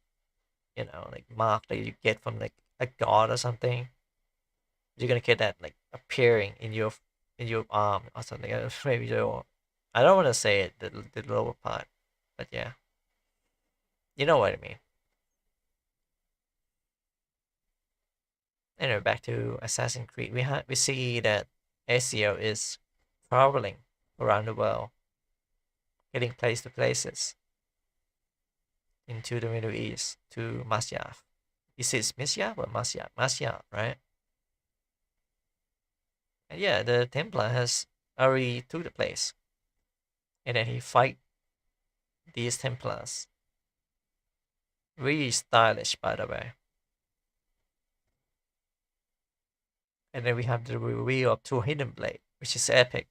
like mark that you get from like a god or something. You're gonna get that like appearing in your arm or something. Maybe your, I don't want to say it the lower part, but yeah, you know what I mean. Anyway, back to Assassin's Creed. We see that Ezio is traveling around the world, getting place to places into the Middle East to Masyaf. Is it Masyaf or Masyaf? Masyaf, right? And yeah, the Templar has already to the place, and then he fight these Templars. Really stylish, by the way. And then we have the reveal of two hidden blade, which is epic.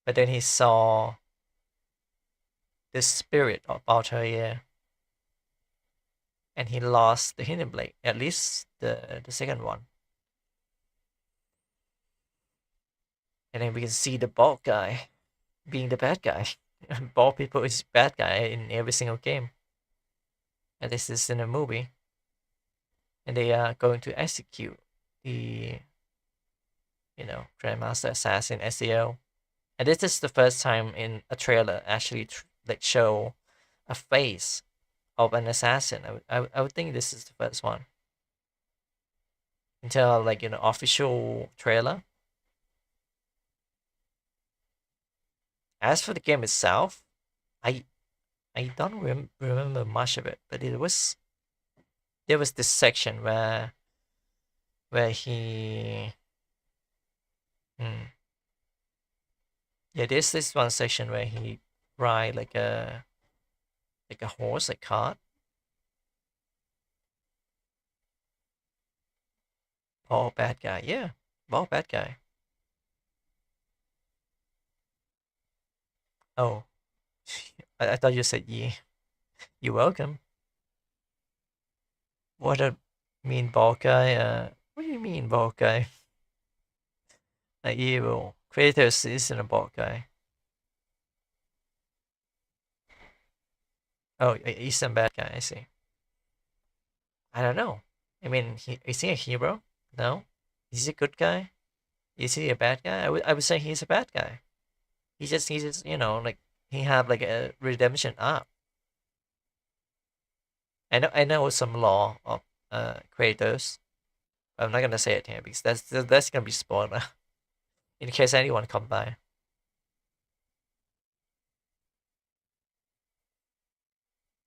But then he saw the spirit of Altair, and he lost the hidden blade, at least the second one. And then we can see the bald guy being the bad guy. Bald people is bad guy in every single game. And this is in a movie. And they are going to execute the, Grandmaster Assassin SEO. And this is the first time in a trailer actually like show a face of an assassin. I would think this is the first one. Until like official trailer. As for the game itself, I don't remember much of it, but there was this section where he there's this one section where he ride like a horse, like cart. Bald bad guy, yeah, bald bad guy. Oh, I thought you said yeah. You're welcome. What a mean bald guy. What do you mean bald guy? Evil. Kratos isn't a bald guy. Oh, he's a bad guy. I see. I don't know. I mean, is he a hero? No. Is he a good guy? Is he a bad guy? I would say he's a bad guy. He's just like he have like a redemption arc. I know some law of Kratos. I'm not gonna say it here because that's gonna be spoiler. In case anyone come by.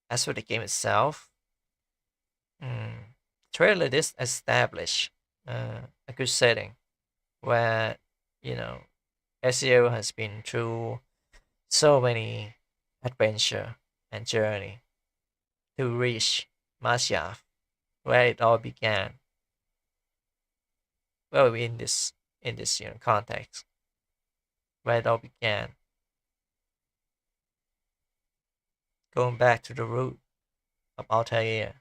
As for the game itself, trailer this establish a good setting where SEO has been through so many adventure and journey to reach Masyaf, where it all began. Well, in this context, where it all began, going back to the root of Altair.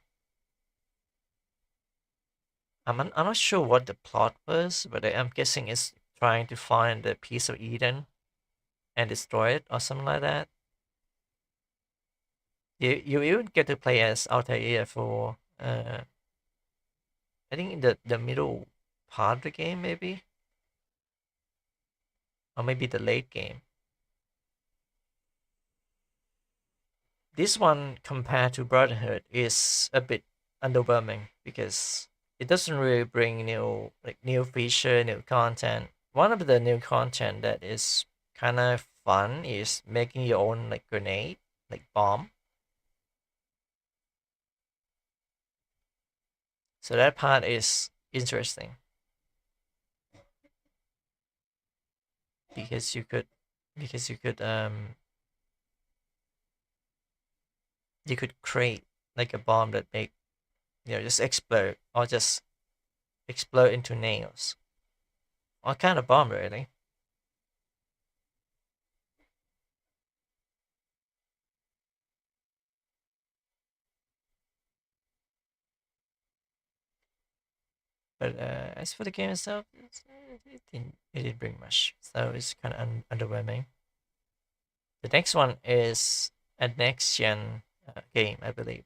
I'm not sure what the plot was, but I'm guessing it's trying to find the piece of Eden and destroy it or something like that. You even get to play as Altair for I think in the middle part of the game, maybe, or maybe the late game. This one compared to Brotherhood is a bit underwhelming because it doesn't really bring new feature, new content. One of the new content that is kind of fun is making your own like grenade, like bomb. So that part is interesting because you could create like a bomb that make just explode or just explode into nails. What kind of bomb really? But as for the game itself, it didn't bring much, so it's kind of underwhelming. The next one is a next gen game, I believe.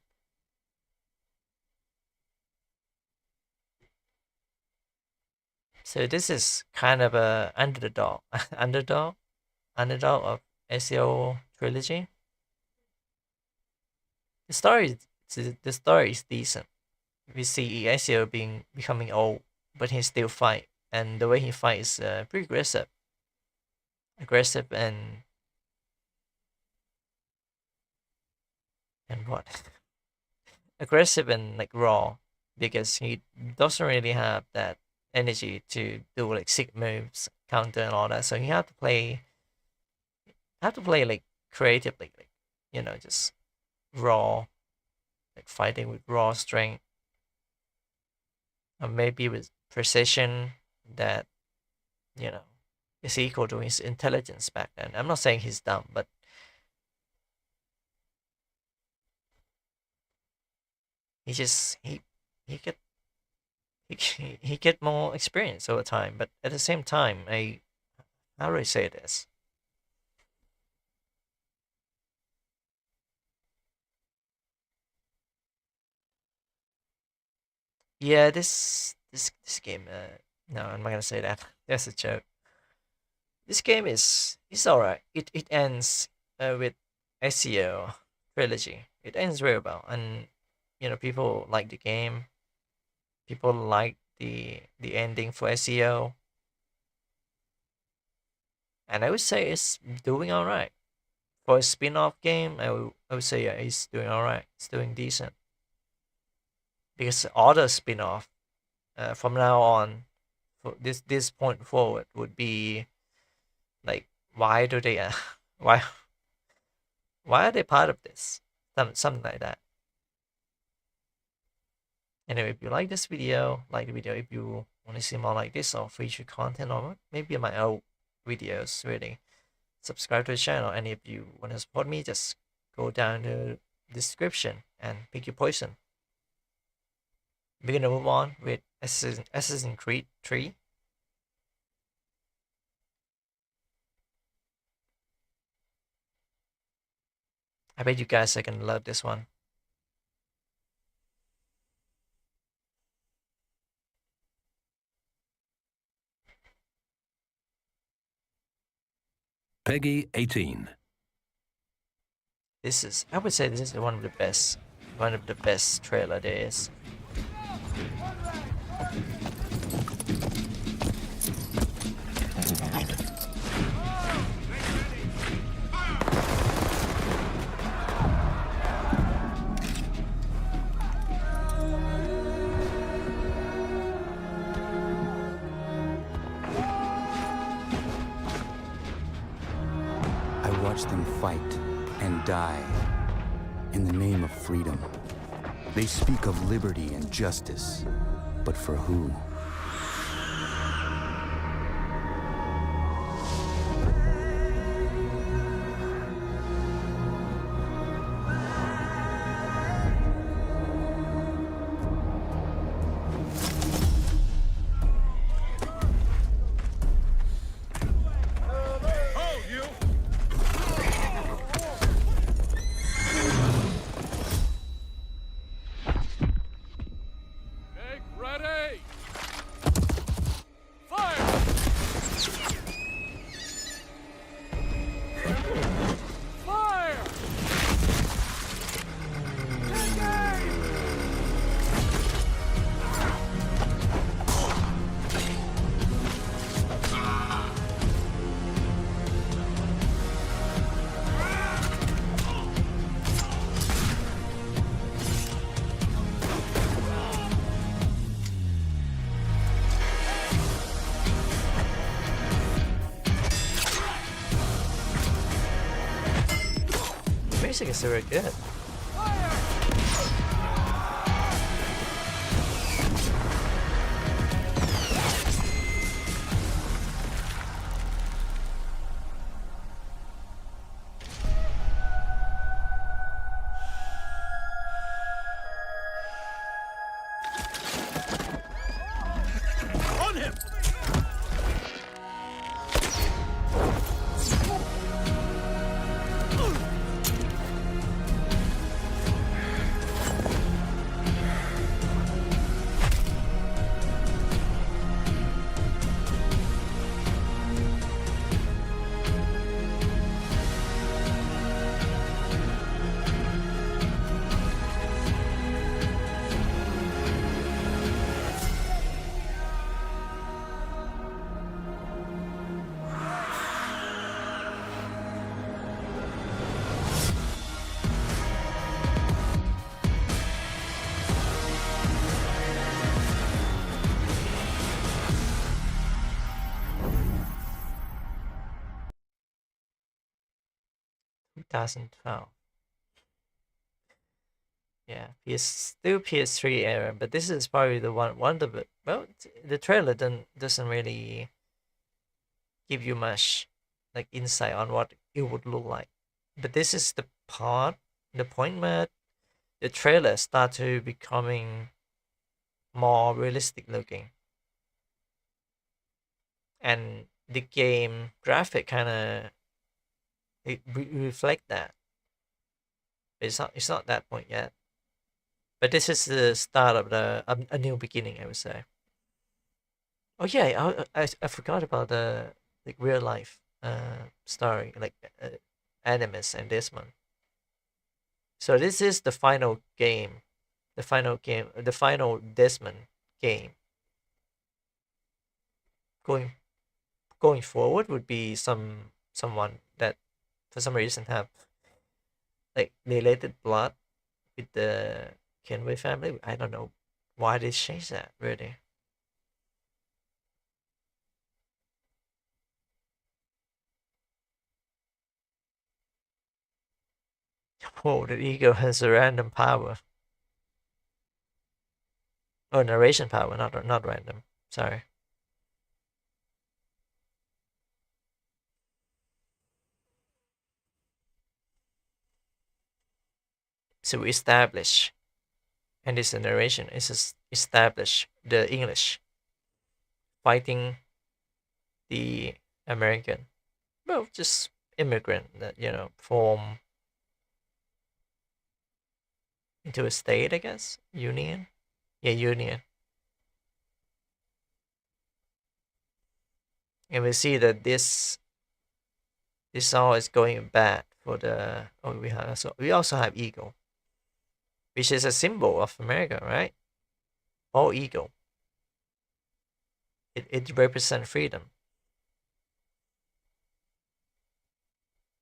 So this is kind of a underdog, underdog of SEO trilogy. The story is decent. We see SEO becoming old, but he still fight, and the way he fights is pretty aggressive and what aggressive and like raw, because he doesn't really have that energy to do like sick moves, counter and all that. So you have to play like creatively, like just raw, like fighting with raw strength. maybe with precision that, you know, is equal to his intelligence back then. I'm not saying he's dumb, but he just he get he get more experience over time. But at the same time, how do I say this? Yeah, this game. No, I'm not gonna say that. That's a joke. This game is alright. It ends with SEO trilogy. It ends very well, and people like the game. People like the ending for SEO, and I would say it's doing alright for a spin-off game. I would say yeah, it's doing alright. It's doing decent because other spin-off from now on, for this point forward, would be like, why do they why why are they part of this? Something like that. Anyway, if you like this video, like the video. If you want to see more like this or feature content or maybe my old videos, really, subscribe to the channel. And if you want to support me, just go down to the description and pick your poison. We're gonna move on with Assassin's Creed 3. I bet you guys are gonna love this one. Peggy 18. I would say this is one of the best trailer there is. I watch them fight and die in the name of freedom. They speak of liberty and justice, but for who? Music is very good. On him! Doesn't. Oh. Yeah, still PS3 era, but this is probably the one of it. Well, the trailer doesn't really give you much like insight on what it would look like. But this is the point where the trailer start to becoming more realistic looking, and the game graphic kind of reflect that. It's not that point yet, but this is the start of a new beginning, I would say. Oh yeah, I forgot about the like real life story, like Animus and Desmond. So this is the final game, the final Desmond game. Going going forward would be someone that for some reason have like related blood with the Kenway family. I don't know why they changed that really. Whoa, the ego has a random power. Oh, narration power, not random. Sorry. So establish, and this narration is establish the English fighting the American, well, just immigrant that form into a state, I guess. Union, yeah, union. And we see that this all is going bad for the. Oh, we also have eagle, which is a symbol of America, right? All eagle. It represents freedom.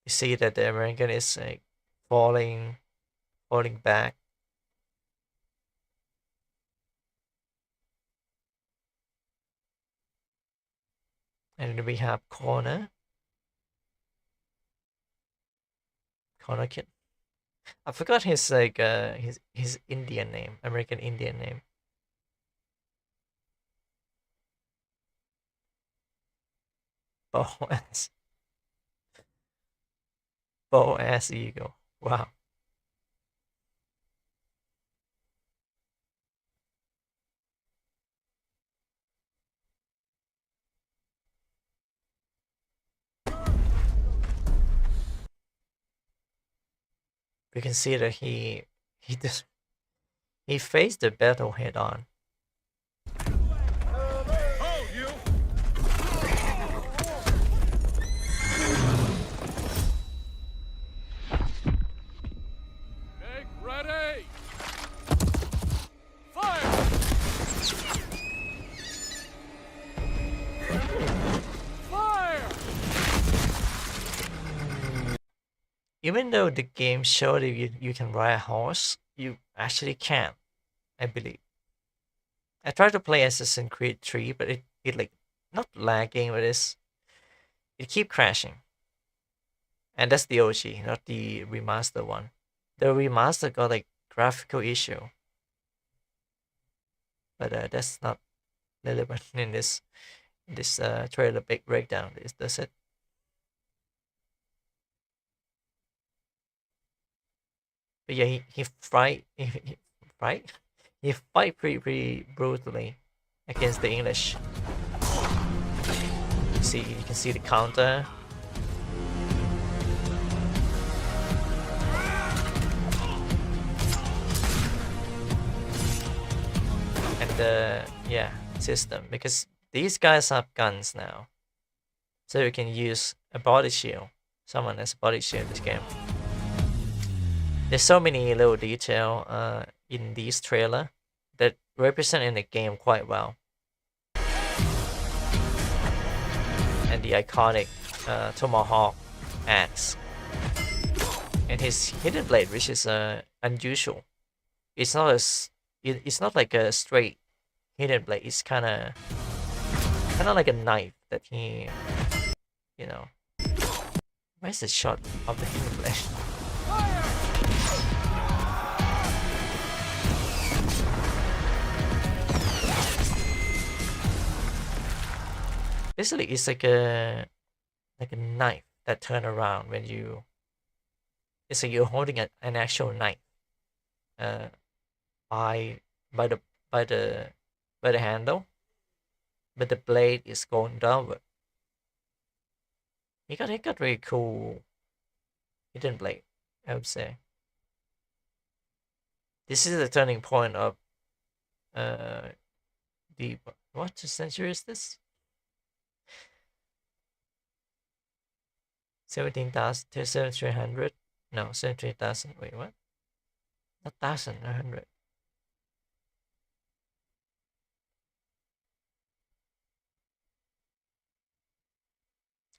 You see that the American is like falling back. And then we have Connor Kid. I forgot his like his Indian name, American Indian name. Boaz. Boaz Eagle. Wow. We can see that he faced the battle head on. Ready! Fire! Fire! Even though the game showed you can ride a horse, you actually can't, I believe. I tried to play Assassin's Creed 3, but it like not lagging, but it keep crashing. And that's the OG, not the remaster one. The remaster got like graphical issue, but that's not relevant in this trailer big breakdown. That's it. But yeah, he fight he fight pretty brutally against the English. You can see the counter. And the system, because these guys have guns now, so you can use a body shield. Someone has a body shield in this game. There's so many little detail in this trailer that represent in the game quite well. And the iconic tomahawk axe and his hidden blade, which is unusual. It's not like a straight hidden blade. It's kind of like a knife that he, Where's the shot of the hidden blade? basically it's like a knife that turn around when you. It's like you're holding an actual knife, uh, by by the by the by the handle, but the blade is going downward. He got really cool hidden blade, I would say. This is the turning point of uh the what century is this? 17,000 to 1700? No, 17,000. Wait, what? Not 1,100.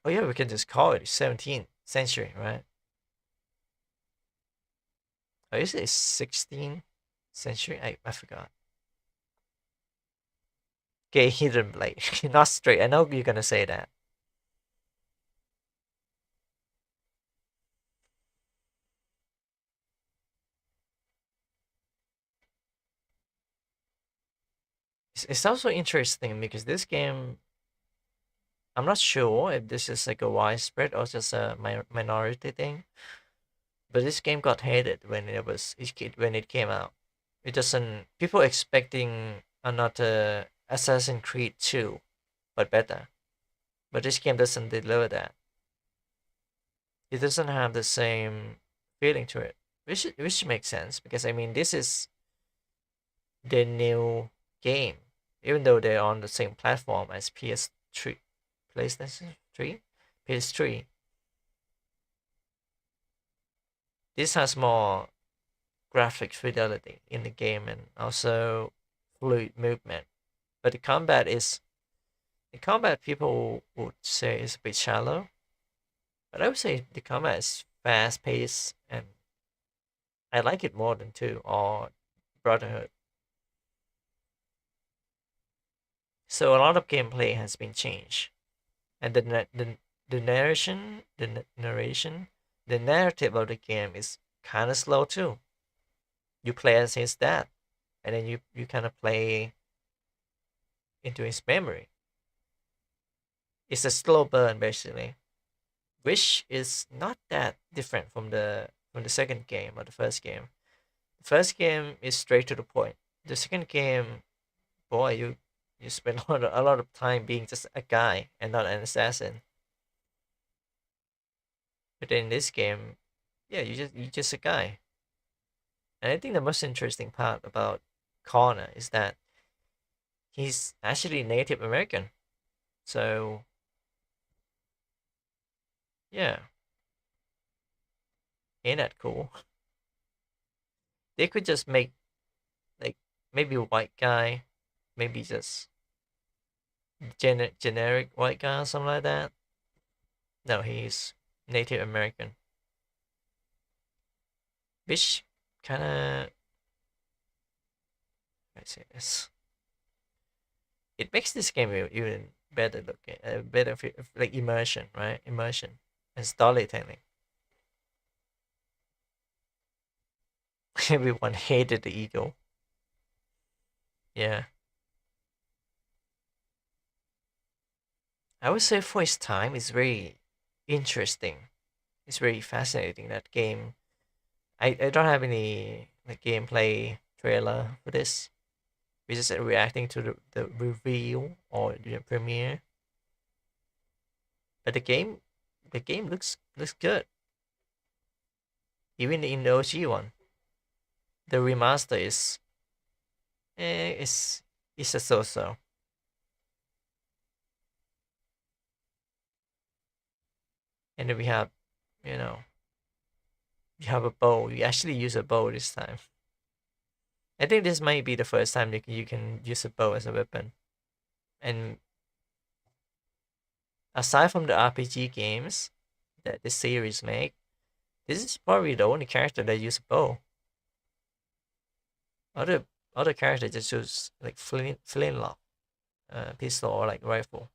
Oh yeah, we can just call it 17th century, right? Oh, is it 16th century? I forgot. Okay, hidden blade. Not straight. I know you're gonna say that. It's also interesting because this game, I'm not sure if this is like a widespread or just a minority thing, but this game got hated when when it came out. It doesn't. People expecting another Assassin's Creed 2, but better. But this game doesn't deliver that. It doesn't have the same feeling to it, which makes sense because I mean this is the new game, even though they're on the same platform as PS3, PlayStation 3, PS3. This has more graphic fidelity in the game and also fluid movement. But the combat people would say is a bit shallow. But I would say the combat is fast paced and I like it more than 2 or Brotherhood. So a lot of gameplay has been changed, and the narration, the narrative of the game is kind of slow too. You play as his dad, and then you kind of play into his memory. It's a slow burn basically, which is not that different from the second game or the first game. The first game is straight to the point. The second game, boy, you spend a lot of time being just a guy and not an assassin. But in this game, yeah, you're just a guy. And I think the most interesting part about Connor is that he's actually Native American. So yeah, ain't that cool? They could just make like maybe a white guy, maybe just generic white guy or something like that. No, he's Native American, which kind of I say this. It makes this game even better looking, better like immersion, right? Immersion and storytelling. Everyone hated the eagle. Yeah, I would say for its time, it's very interesting. It's very fascinating. That game. I don't have any like gameplay trailer for this. We're just reacting to the reveal or the premiere. But the game looks good. Even in the OG one, the remaster is it's a so-so. And then we have, you know, you have a bow. You actually use a bow this time. I think this might be the first time you can use a bow as a weapon. And aside from the RPG games that this series make, this is probably the only character that use a bow. Other other characters just use like flintlock, pistol or like rifle.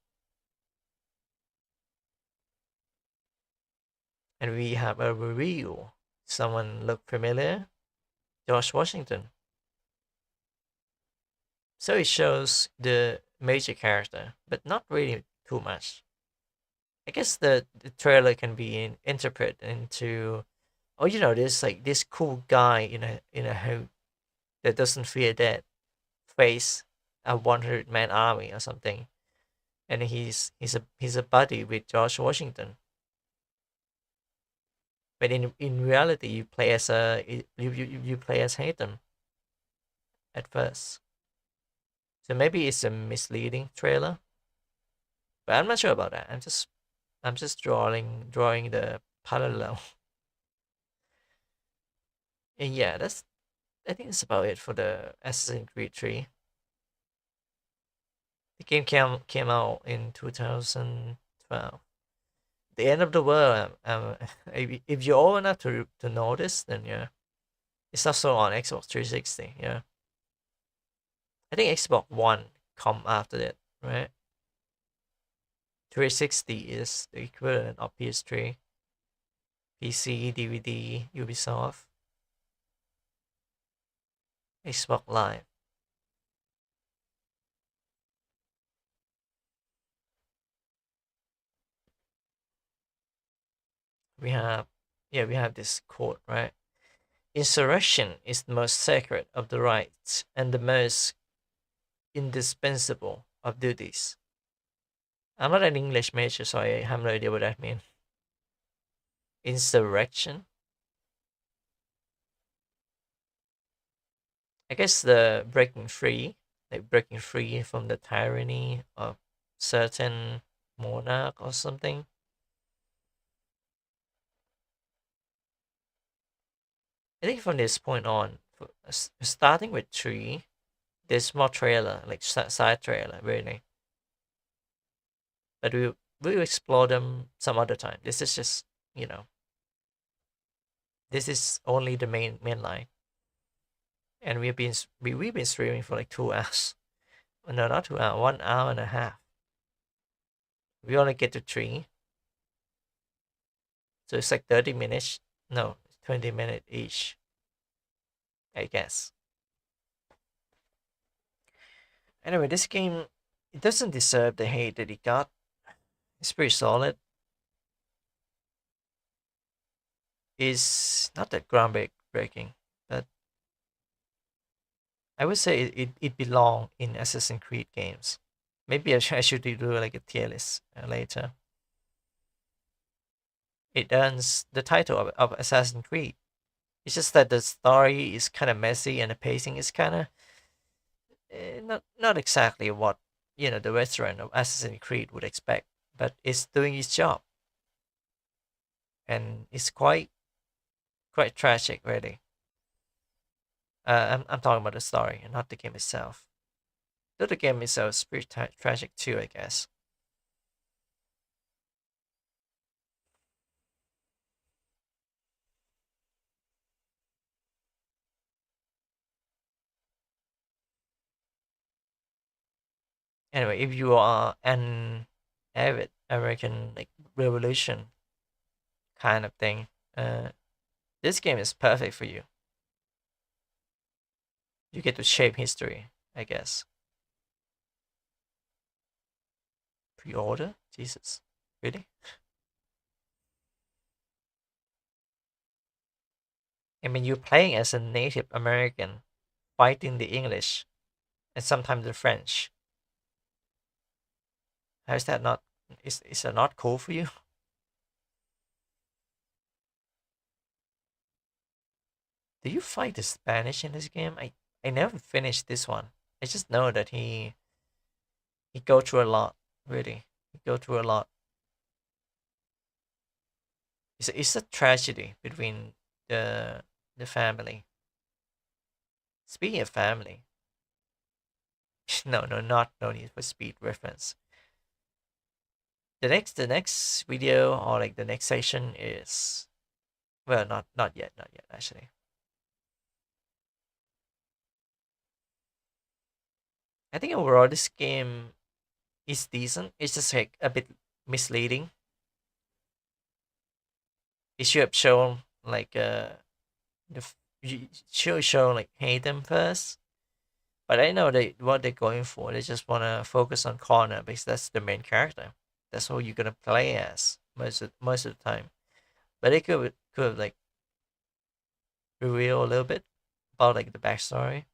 And we have a reveal. Someone look familiar? George Washington. So it shows the major character, but not really too much. I guess the trailer can be interpreted into, oh, there's like this cool guy in a hood that doesn't fear death face a 100-man army or something, and he's a buddy with George Washington. But in reality, you play as you play as Haytham at first. So maybe it's a misleading trailer, but I'm not sure about that. I'm just drawing the parallel. And yeah, I think that's about it for the Assassin's Creed 3. The game came out in 2012. The end of the world. If you're old enough to notice, then yeah, it's also on Xbox 360. Yeah, I think Xbox One come after that, right? 360 is the equivalent of PS3, PC, DVD, Ubisoft, Xbox Live. We have, yeah, we have this quote, right? Insurrection is the most sacred of the rights and the most indispensable of duties. I'm not an English major, so I have no idea what that means. Insurrection? I guess the breaking free, like breaking free from the tyranny of certain monarch or something. I think from this point on, starting with 3, there's more trailer, like side trailer, really. But we'll explore them some other time. This is just, this is only the main line. And we've been streaming for like 2 hours. No, not 2 hours, 1 hour and a half. We only get to 3. So it's like 30 minutes. No, 20 minutes each, I guess. Anyway, this game, it doesn't deserve the hate that it got. It's pretty solid. It's not that groundbreaking, but I would say it belongs in Assassin's Creed games. Maybe I should do like a tier list later. It earns the title of Assassin's Creed. It's just that the story is kind of messy and the pacing is kind of not exactly what the veteran of Assassin's Creed would expect, but it's doing its job, and it's quite tragic, really. I'm talking about the story and not the game itself. Though the game itself is pretty tragic too, I guess. Anyway, if you are an avid American like Revolution kind of thing, this game is perfect for you. You get to shape history, I guess. Pre-order? Jesus, really? I mean, you're playing as a Native American, fighting the English, and sometimes the French. How is that not? Is that not cool for you? Do you fight the Spanish in this game? I never finished this one. I just know that he go through a lot. Really, he go through a lot. It's a tragedy between the family. Speaking of family, no, no need for speed reference. The next video or like the next section is, well, not yet actually. I think overall this game is decent. It's just like a bit misleading. It should have shown like you should show like Hayden first, But I know what they're going for. They just want to focus on Connor because that's the main character. That's who you're gonna play as most of the time. But they could like reveal a little bit about like the backstory.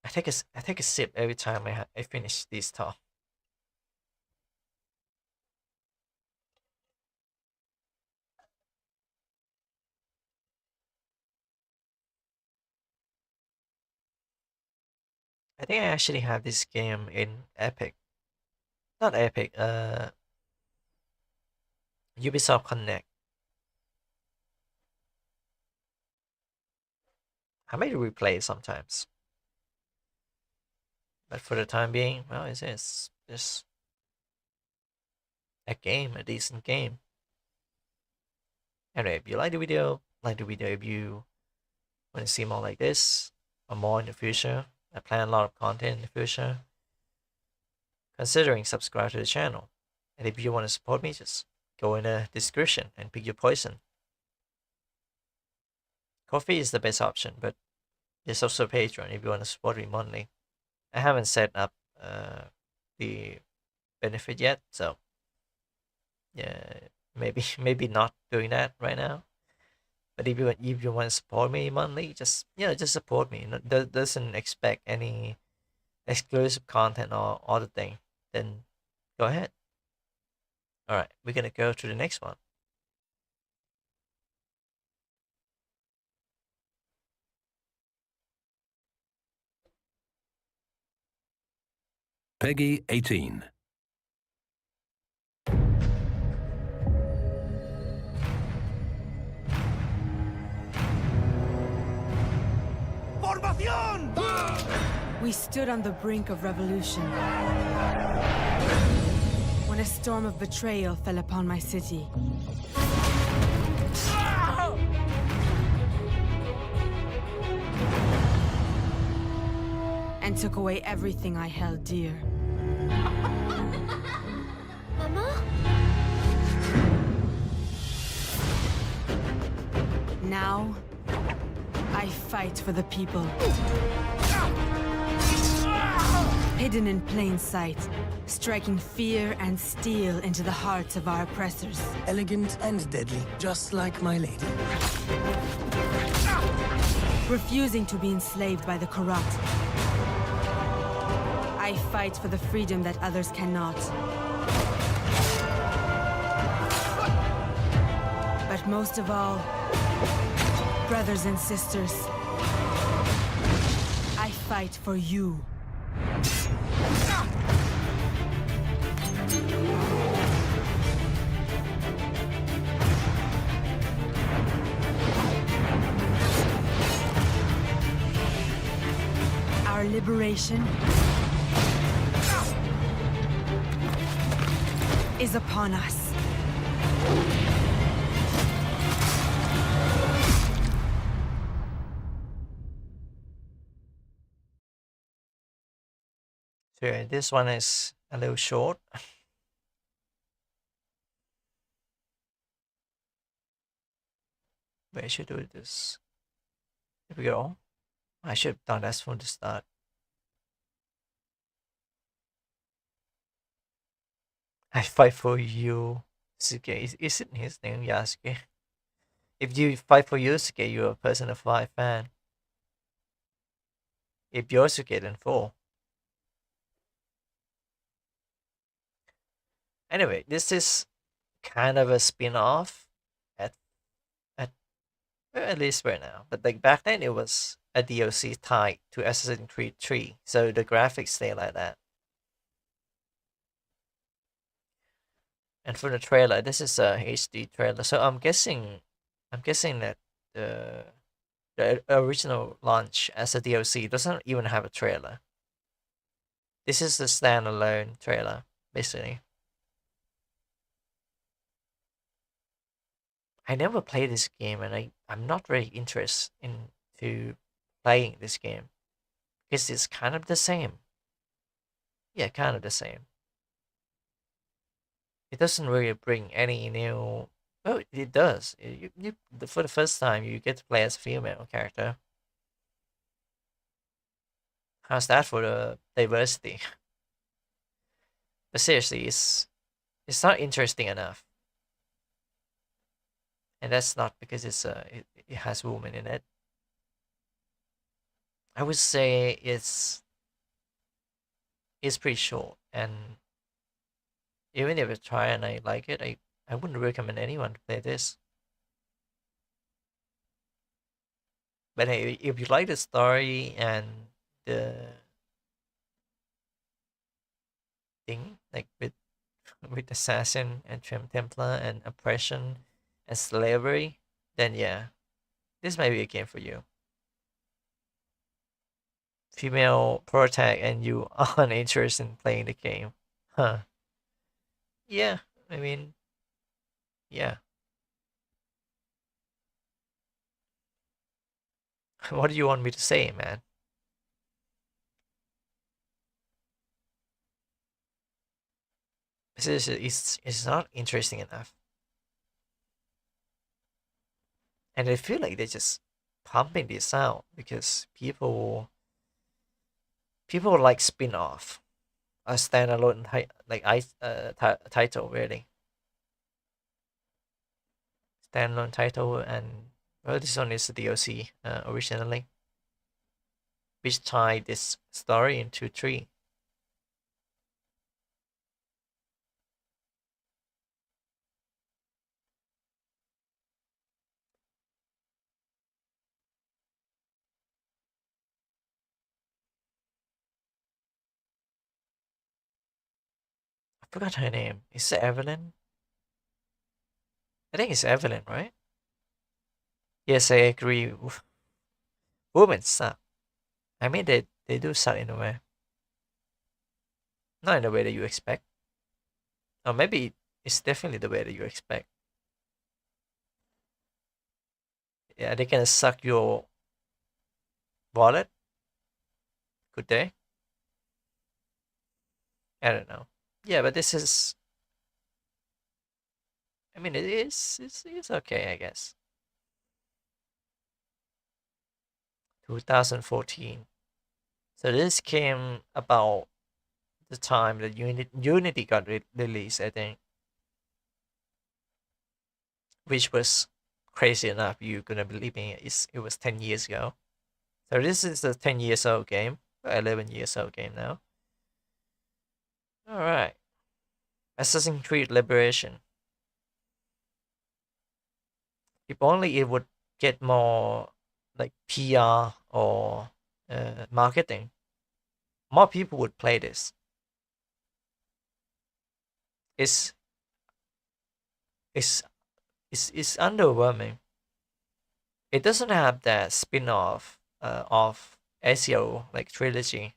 I take a sip every time I finish this talk. I think I actually have this game in Epic. Not Epic, Ubisoft Connect. I may replay it sometimes. But for the time being, well, it's just a game, a decent game. Anyway, if you like the video, like the video. If you want to see more like this or more in the future, I plan a lot of content in the future. Considering subscribe to the channel. And if you want to support me, just go in the description and pick your poison. Coffee is the best option, but there's also Patreon if you want to support me monthly. I haven't set up the benefit yet, so yeah, maybe not doing that right now. But if you want to support me monthly, just just support me. Doesn't expect any exclusive content or other thing. Then go ahead. All right, we're gonna go to the next one. Peggy 18. We stood on the brink of revolution when a storm of betrayal fell upon my city. And took away everything I held dear. Mama? Now, I fight for the people. Hidden in plain sight, striking fear and steel into the hearts of our oppressors. Elegant and deadly, just like my lady. Refusing to be enslaved by the corrupt. I fight for the freedom that others cannot. But most of all, brothers and sisters, I fight for you. Our liberation is upon us. So yeah, this one is a little short. But I should do this. Here we go. I should have done that from the start. I fight for you, Yusuke. Isn't his name Yasuke? If you fight for Yusuke, you're a Persona 5 fan. If Yosuke, then 4. Anyway, this is kind of a spin-off at least right now. But like back then, it was a DLC tied to Assassin's Creed 3, so the graphics stay like that. And for the trailer, this is a HD trailer, so I'm guessing that the original launch as a DLC doesn't even have a trailer. This is the standalone trailer, basically. I never played this game, and I'm not really interested into playing this game because it's kind of the same. Yeah, kind of the same. It doesn't really bring any new Well, it does. For the first time, you get to play as a female character. How's that for the diversity? But seriously, it's not interesting enough, and that's not because it has women in it. I would say it's pretty short, and even if I try and I like it, I wouldn't recommend anyone to play this. But hey, if you like the story and the thing, like with assassin and Templar and oppression and slavery, then yeah, this might be a game for you. Female protag and you aren't interested in playing the game, huh? Yeah, I mean, yeah. What do you want me to say, man? It's not interesting enough, and I feel like they're just pumping this out because people like spin off a standalone title really standalone title, and well, this one is the DLC originally, which tied this story into three. I forgot her name. Is it Evelyn? I think it's Evelyn, right? Yes, I agree. Women suck. I mean, they do suck in a way, not in the way that you expect. Or maybe it's definitely the way that you expect. Yeah, they can suck your wallet. Could they? I don't know. Yeah, but this is. I mean, it is. It's okay, I guess. 2014. So this came about the time that Unity got released, I think, which was crazy enough. You're gonna believe me? It was 10 years ago. So this is a 10 years old game, 11 years old game now. All right, Assassin's Creed Liberation. If only it would get more like PR or marketing, more people would play this. It's it's it's underwhelming. It doesn't have that spin-off of SEO like trilogy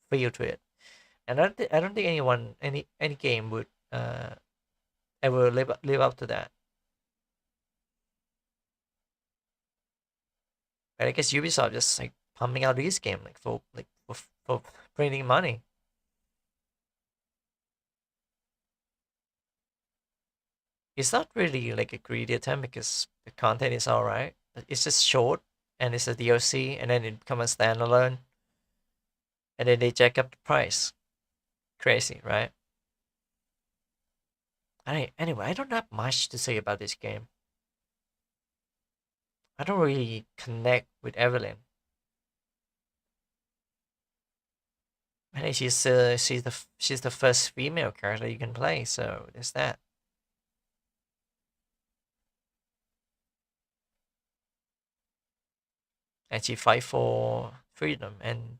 feel to it, and I don't think any game would ever live up to that. But I guess Ubisoft just like pumping out this game like for printing money. It's not really like a greedy attempt because the content is alright. It's just short and it's a DLC and then it becomes a standalone and then they jack up the price. Crazy, right? Anyway, I don't have much to say about this game. I don't really connect with Evelyn. And she's the first female character you can play, so there's that. And she fight for freedom and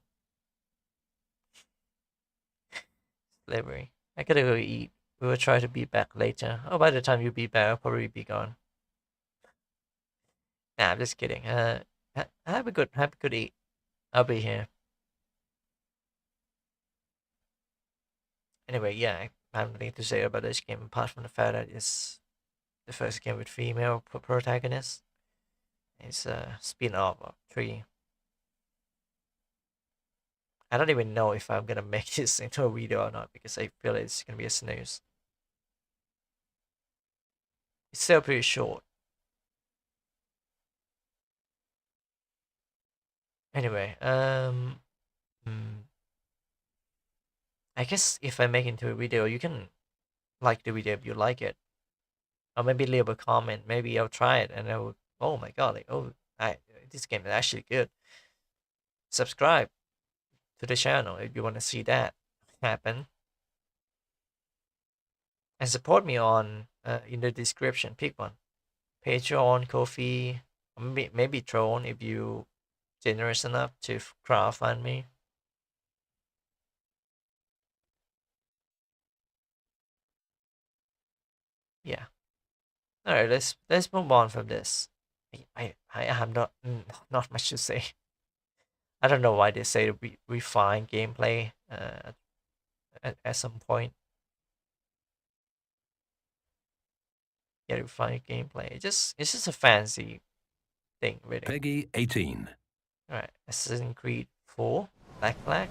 slavery. I gotta go eat. We will try to be back later. Oh, by the time you be back, I'll probably be gone. Nah, I'm just kidding. Have a good eat. I'll be here. Anyway, yeah, I have nothing to say about this game apart from the fact that it's the first game with female protagonist. It's a spin-off of three. I don't even know if I'm gonna make this into a video or not because I feel it's gonna be a snooze. it's still pretty short. Anyway, I guess if I make into a video, you can like the video if you like it, or maybe leave a comment. Maybe I'll try it and I will. Oh my god! Like, oh, this game is actually good. Subscribe to the channel if you want to see that happen, and support me on in the description. Pick one: Patreon, Ko-fi, or maybe Throne if you generous enough to crowdfund me. Yeah. All right, let's move on from this. I have not much to say. I don't know why they say we refine gameplay at some point. Yeah, refine gameplay. It's just a fancy thing, really. Peggy 18. All right, Assassin's Creed 4, Black Flag.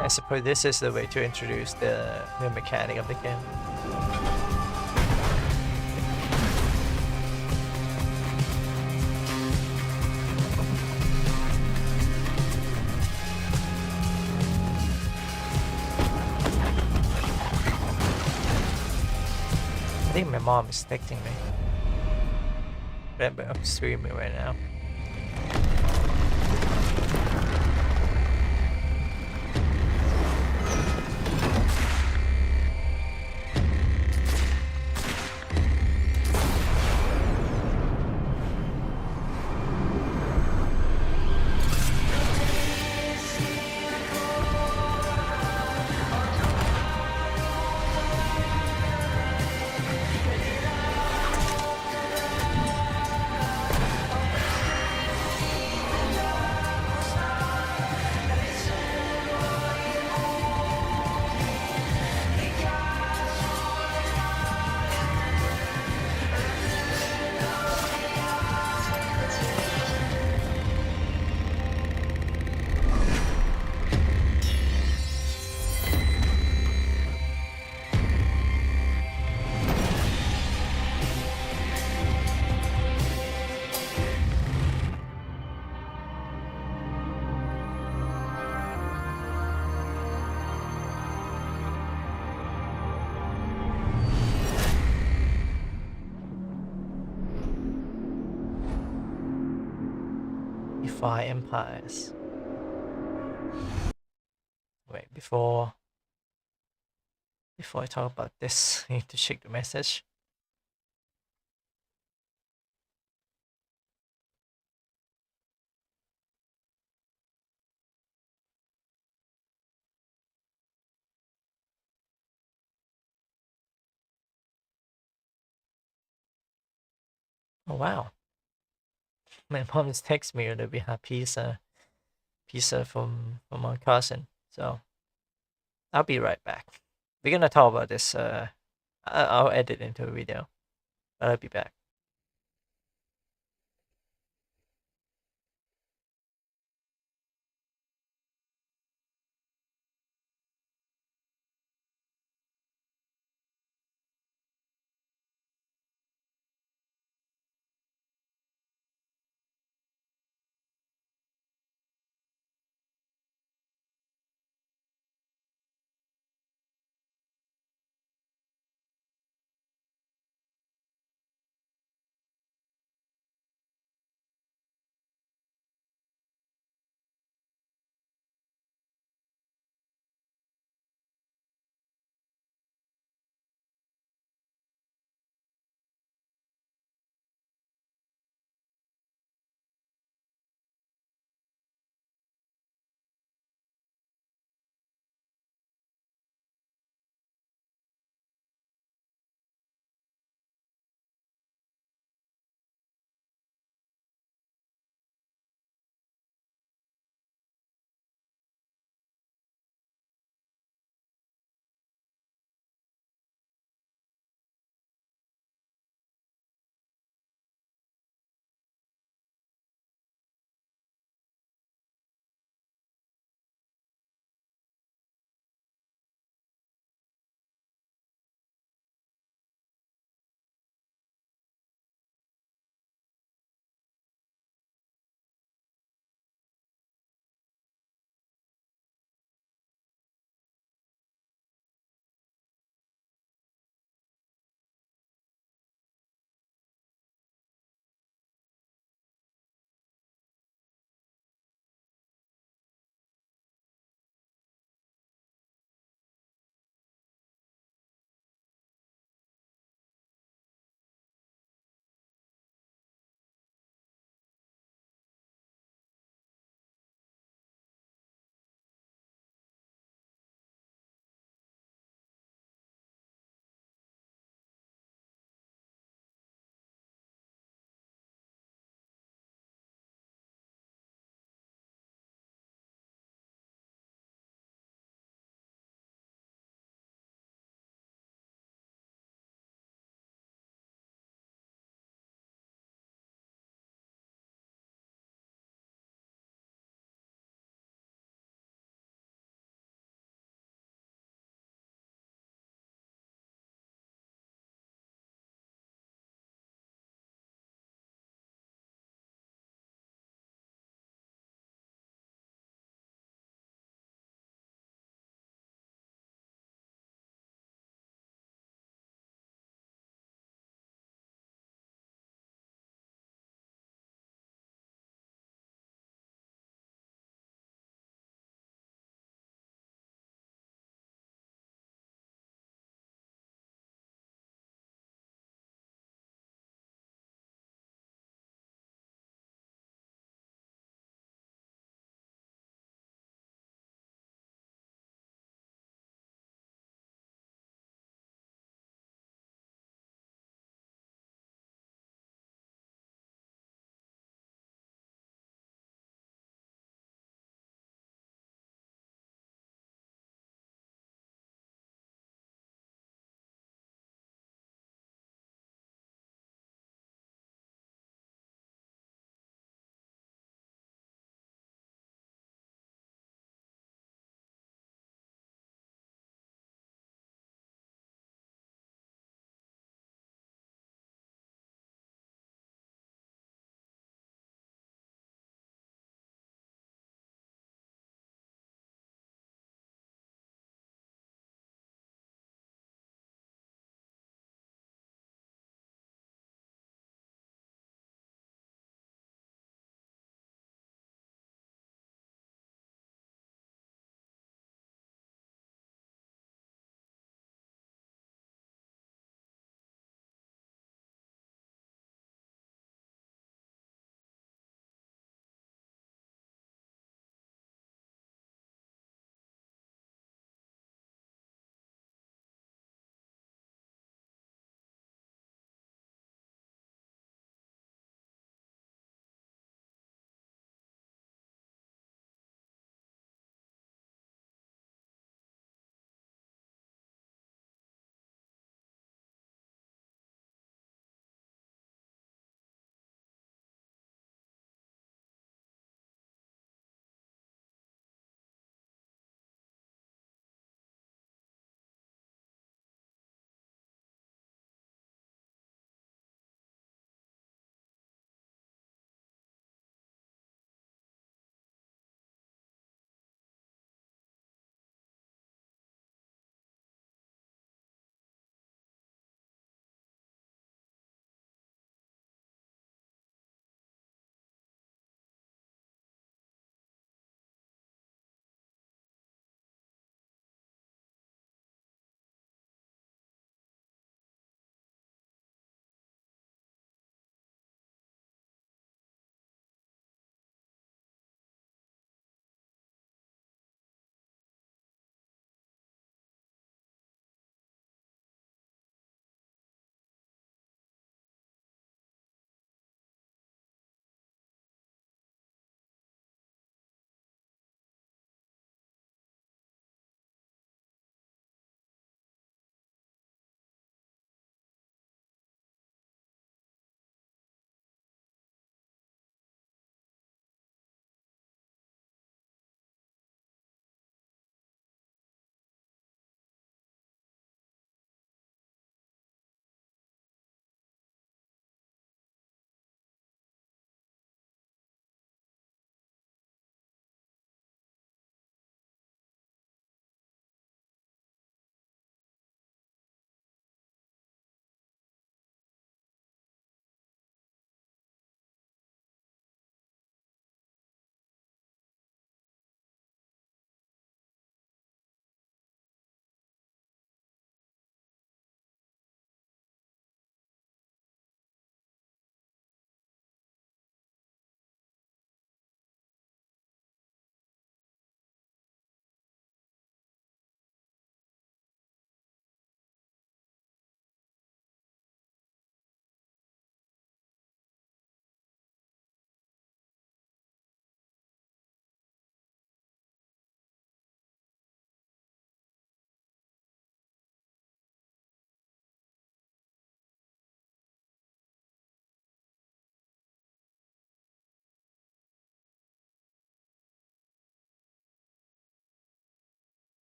I suppose this is the way to introduce the new mechanic of the game. I think my mom is texting me. Remember, I'm streaming right now. Defy empires. Wait, before I talk about this, I need to check the message. Oh wow. My mom just texted me that we have pizza from my cousin. So I'll be right back. We're gonna talk about this. I'll edit into a video, but I'll be back.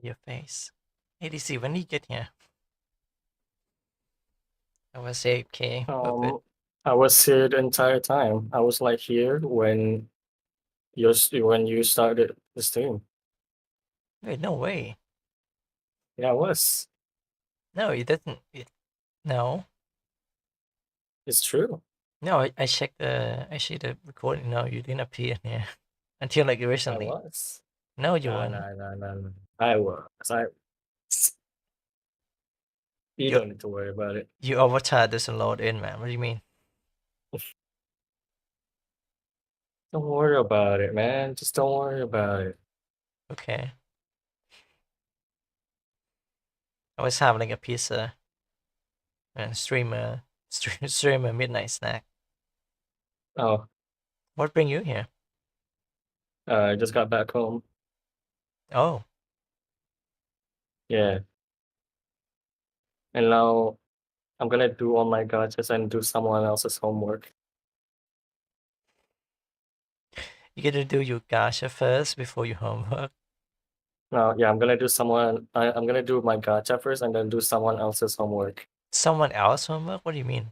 Your face. ADC, when did you get here? I was AFK for a bit. I was here the entire time. I was like here when you started the stream. Wait, no way. Yeah, I was. No, you didn't. No. It's true. No, I checked the recording. No, you didn't appear here until like I recently. was. No, you No, weren't. no. I was. You Your don't need to worry about it. your avatar doesn't load in, man. What do you mean? Don't worry about it, man. Just don't worry about it. Okay. I was having a pizza and stream a midnight snack. Oh, What bring you here? I just got back home. Oh, Yeah. And now I'm gonna do all my gotchas and do someone else's homework. you get to do your gacha first before your homework. No, yeah, I'm gonna do my gacha first and then do someone else's homework. Someone else homework? What do you mean?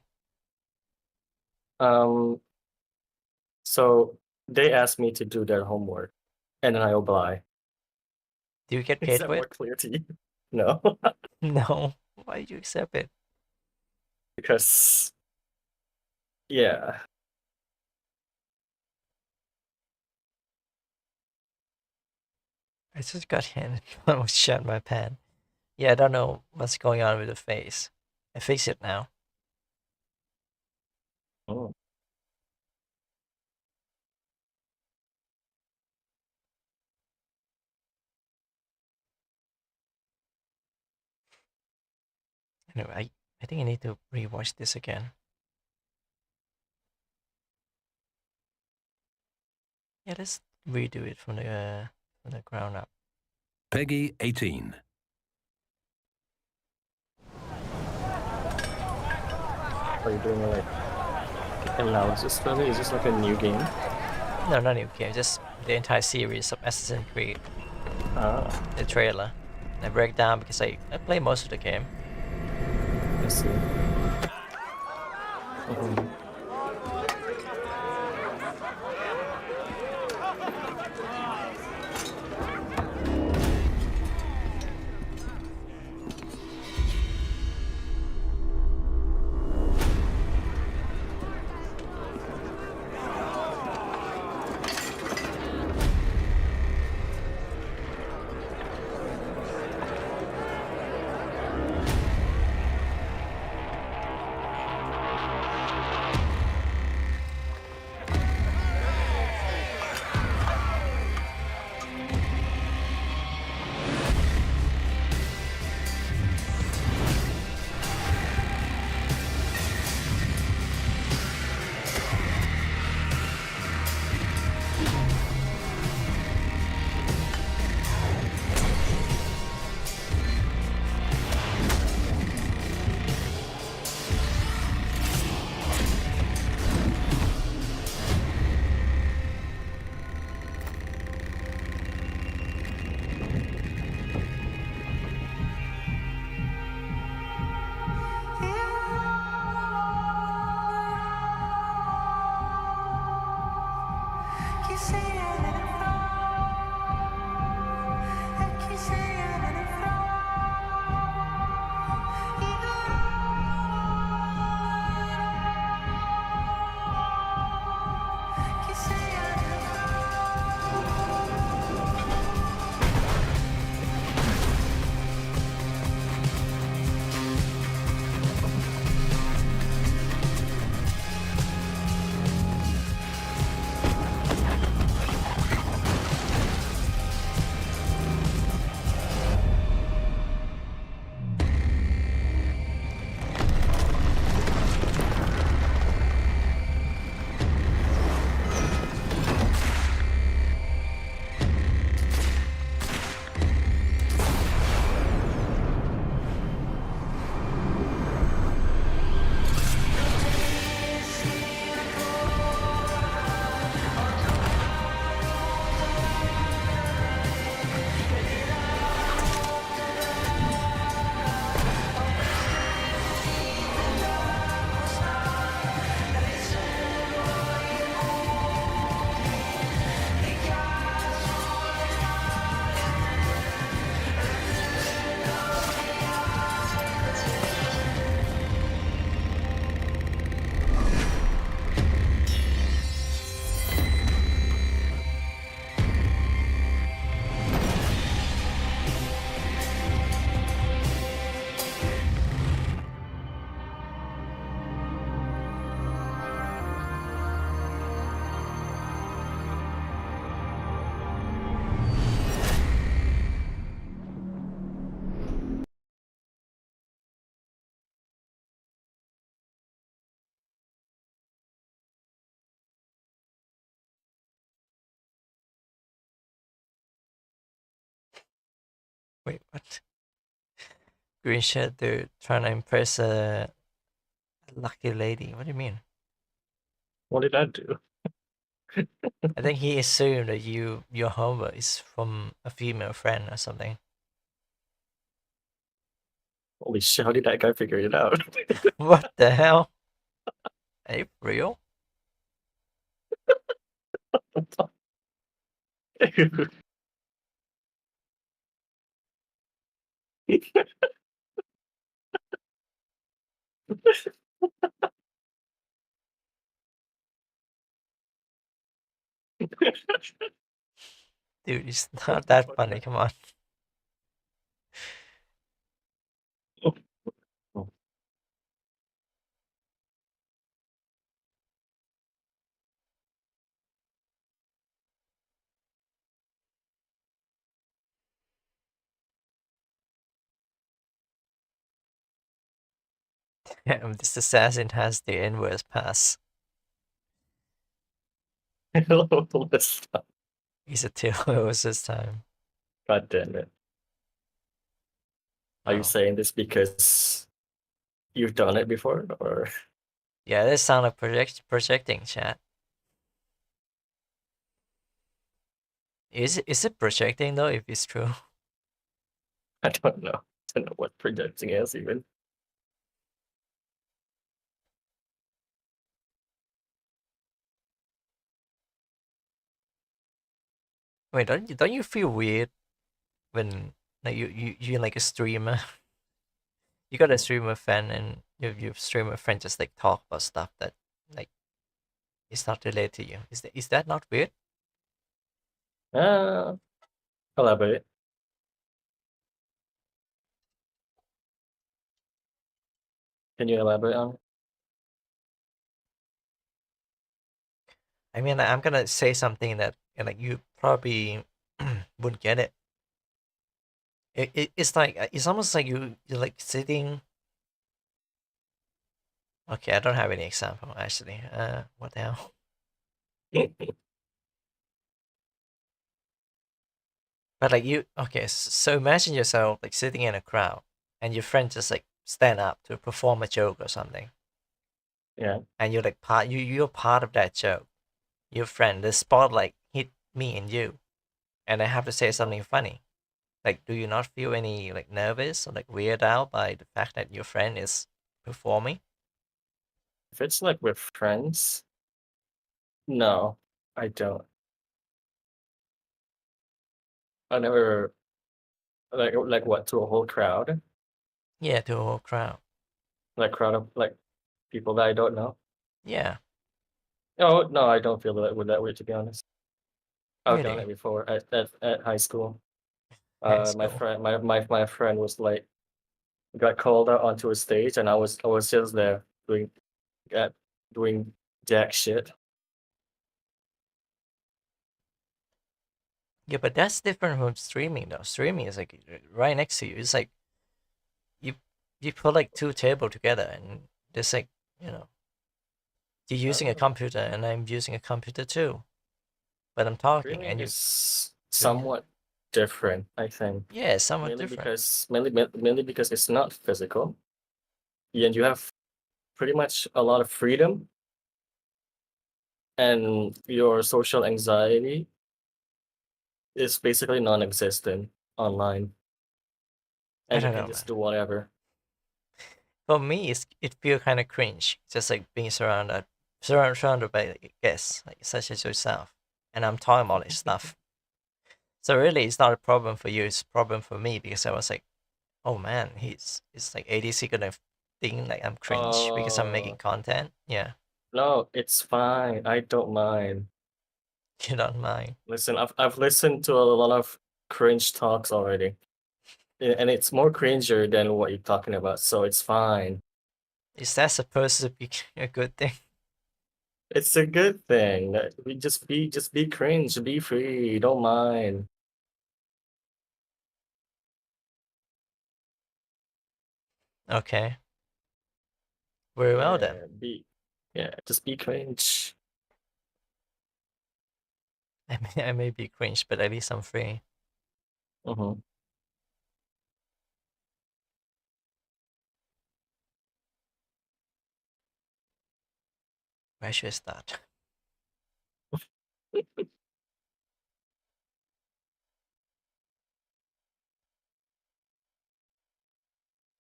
So they asked me to do their homework, and then I obey. Do you get Is paid that for more it? clear to you? No, No. Why did you accept it? because yeah, I just got hit and almost shot my pan. Yeah, I don't know what's going on with the face. I fix it now. oh, Anyway, I think I need to rewatch this again. Yeah, let's redo it from the ground up. Peggy 18. are you doing like analysis for me? Is this like a new game? No, not new game, just the entire series of Assassin's Creed, Ah, the trailer. And I break down because I play most of the game. I see. Mhm. Wait, what? Green shirt dude trying to impress a lucky lady. What do you mean? What did I do? I think he assumed that your homework is from a female friend or something. Holy shit, how did that guy figure it out? What the hell? Are you real? Dude, it's not that funny. Come on. Damn, this assassin has the inverse pass. Let's stop. He's a two hours this time. God damn it. Are you Oh. saying this because you've done it before, or Yeah, this sound like projecting, chat. Is it projecting though? If it's true. I don't know. I don't know what projecting is even. Wait, don't you feel weird when like you like a streamer? You got a streamer friend and your streamer friend just like talk about stuff that like is not related to you. Is that not weird? Uh, elaborate. Can you elaborate on it? I mean, I'm gonna say something that like you probably wouldn't get it. It's like it's almost like you're like sitting. Okay, I don't have any example actually. What the hell? But like okay, so imagine yourself like sitting in a crowd, and your friend just like stand up to perform a joke or something, Yeah. and you're like you're part of that joke. Your friend, the spotlight hit me and you, and I have to say something funny. Like, do you not feel any like nervous or like weirded out by the fact that your friend is performing? If it's like with friends, no, I don't. I never like what to a whole crowd, Yeah, to a whole crowd. like crowd of like people that I don't know. Yeah, Oh no, I don't feel that way to be honest. I've done it really. before at high school. High My school. friend, my friend was like got called out onto a stage, and I was just there uh, doing jack shit. Yeah, but that's different from streaming though. Streaming is like right next to you. It's like you you put like two table together and there's like you know you're I using don't a know. computer and I'm using a computer too. But I'm talking Streaming and you is doing it. somewhat different, I think, Yeah, it's somewhat different. mainly because it's not physical, and you have pretty much a lot of freedom, and your social anxiety is basically non-existent online, I and you don't can know, just man. do whatever. For me, it feel kind of cringe, just like being surrounded by like, guests, like such as yourself, and I'm talking about this stuff. So really, it's not a problem for you. It's a problem for me because I was like, oh man, it's like ADC gonna think like I'm cringe because I'm making Uh, content. Yeah, no, it's fine. I don't mind. you don't mind. Listen, I've listened to a lot of cringe talks already, and it's more cringer than what you're talking about, so it's fine. Is that supposed to be a good thing? It's a good thing that we just be cringe, be free, don't mind. Okay, very well then. Yeah, just be cringe. I may be cringe, but at least I'm free. Mm-hmm. Where should I start?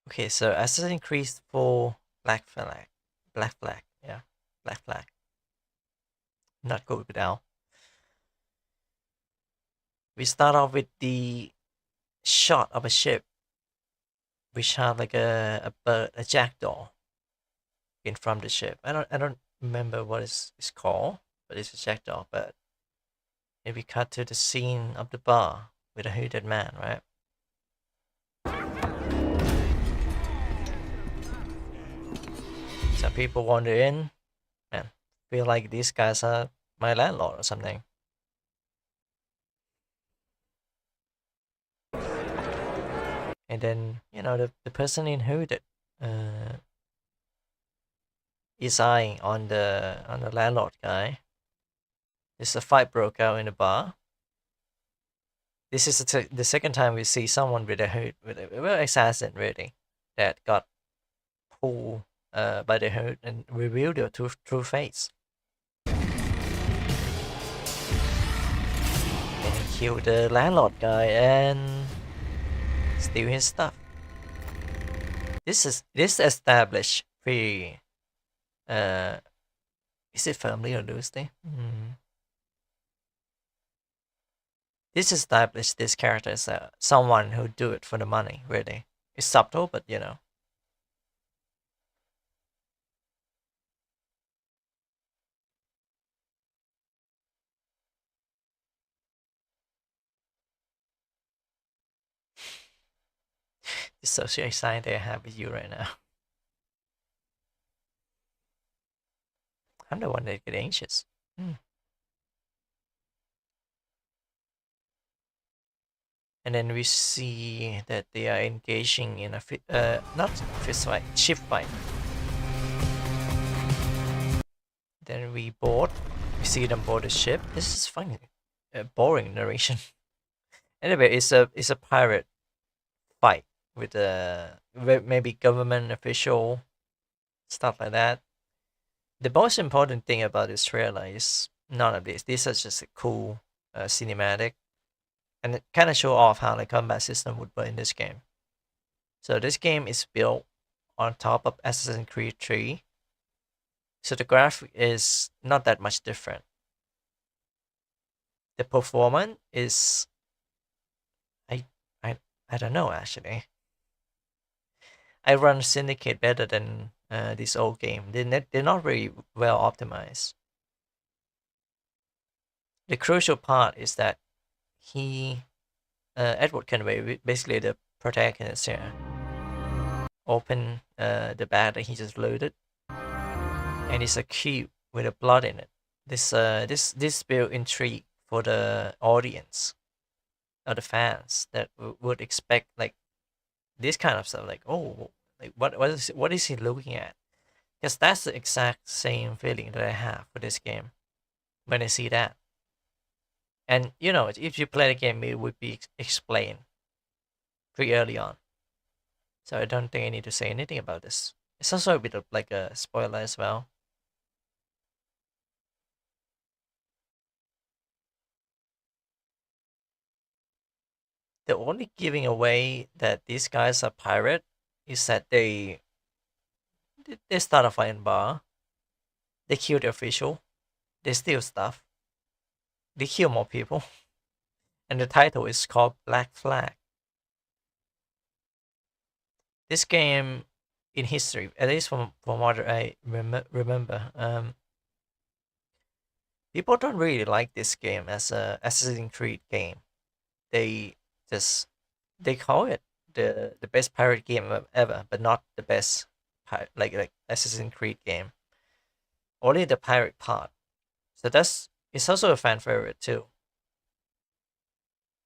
Okay, so Assassin's Creed 4 Black Flag. Black Flag, yeah. Black Flag. Not good without. We start off with the shot of a ship, which have like a bird, a jackdaw in front of the ship. I don't remember what it's called, but it's a jackdaw. But if we cut to the scene of the bar with a hooded man, right? Some people wander in and feel like these guys are my landlord or something. And then, you know, the person in hooded is eyeing on the landlord guy. There's a fight broke out in the bar. This is the second time we see someone with a hood, with a well, assassin really, that got pulled by the hood and revealed their true face. And he killed the landlord guy and steal his stuff. This established pretty is it firmly or loosely? This established this character as someone who do it for the money, really. It's subtle, but you know. The social anxiety I have with you right now. I'm the one that get anxious. And then we see that they are engaging in a not fist fight, ship fight. Then we see them board the ship. This is funny, boring narration. Anyway, it's a pirate fight with maybe government official stuff like that. The most important thing about this trailer is none of this. This is just a cool cinematic, and it kind of show off how the combat system would work in this game. So this game is built on top of Assassin's Creed 3. So the graphic is not that much different. The performance is I don't know actually. I run Syndicate better than this old game. They're not very well optimized. The crucial part is that Edward Kenway, basically the protagonist here, open the bag that he just loaded, and it's a cube with a blood in it. This built intrigue for the audience or the fans that would expect like this kind of stuff, like, oh, like what is he looking at? Because that's the exact same feeling that I have for this game when I see that. And you know, if you play the game, it would be explained pretty early on. So I don't think I need to say anything about this. It's also a bit of like a spoiler as well. The only giving away that these guys are pirate is that they start a fight in bar, they kill the official, they steal stuff, they kill more people, and the title is called Black Flag. This game, in history, at least from what I remember, people don't really like this game as a Assassin's Creed game. They call it the best pirate game ever, but not the best like Assassin's Creed game. Only the pirate part. So it's also a fan favorite too.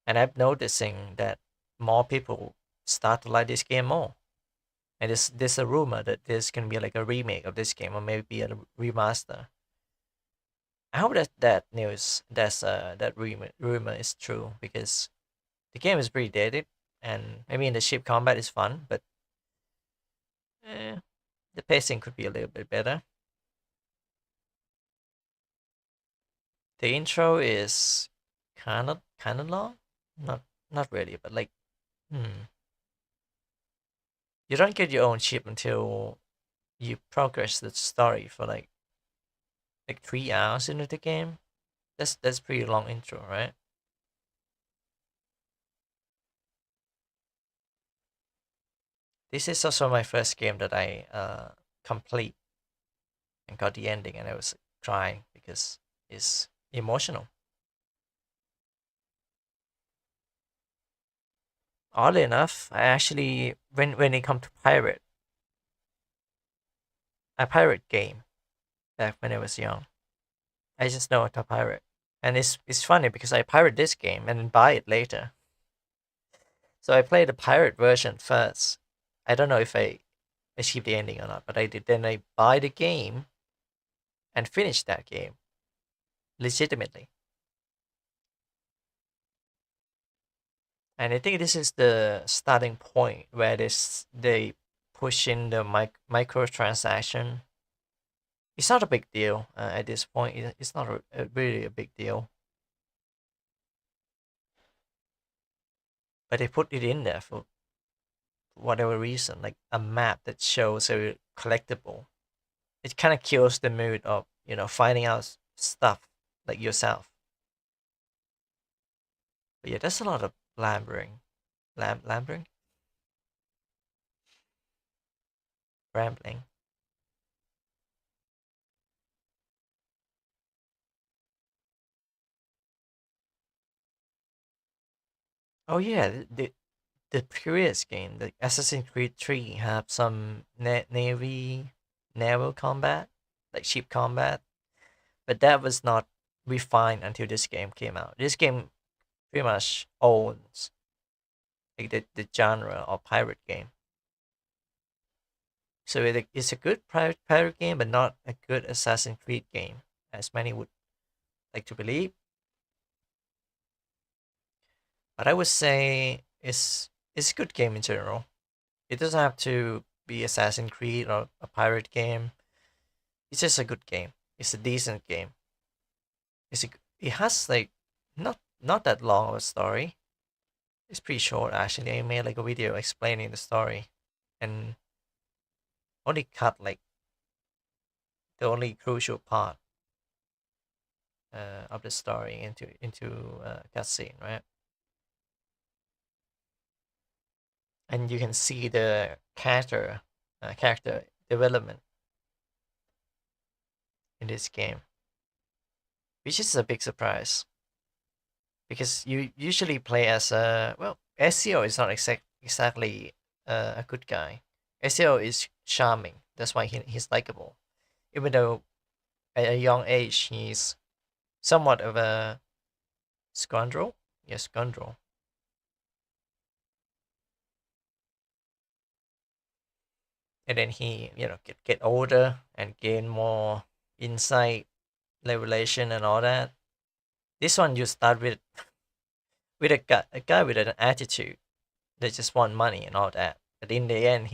And I'm noticing that more people start to like this game more. And there's a rumor that there's gonna be like a remake of this game or maybe a remaster. I hope that rumor is true, because the game is pretty dated, and I mean the ship combat is fun, but the pacing could be a little bit better. The intro is kind of long. Not really, but like, you don't get your own ship until you progress the story for like 3 hours into the game. That's pretty long intro, right? This is also my first game that I complete and got the ending, and I was crying because it's emotional. Oddly enough, I actually when it come to pirate, I pirate game back when I was young. I just know how to pirate, and it's funny because I pirate this game and then buy it later. So I played the pirate version first. I don't know if I achieved the ending or not, but I did. Then I buy the game and finish that game legitimately. And I think this is the starting point where they push in the microtransaction. It's not a big deal at this point. It's not really a big deal, but they put it in there for whatever reason, like a map that shows a collectible. It kind of kills the mood of finding out stuff like yourself. But yeah, there's a lot of lambering, lambering, rambling. Oh yeah, the previous game, the Assassin's Creed 3, have some naval combat, like ship combat, but that was not refined until this game came out. This game pretty much owns like the genre of pirate game. So it's a good pirate game, but not a good Assassin's Creed game, as many would like to believe. But I would say it's a good game in general. It doesn't have to be Assassin's Creed or a pirate game. It's just a good game. It's a decent game. It has like not that long of a story. It's pretty short actually. I made like a video explaining the story, and only cut like the only crucial part of the story into cutscene, right? And you can see the character development in this game, which is a big surprise because you usually play as a SEO is not exactly a good guy. SEO is charming. That's why he's likable, even though at a young age he's somewhat of a scoundrel. Yes, scoundrel. And then he get older and gain more insight, revelation, and all that. This one you start with a guy with an attitude. They just want money and all that. But in the end,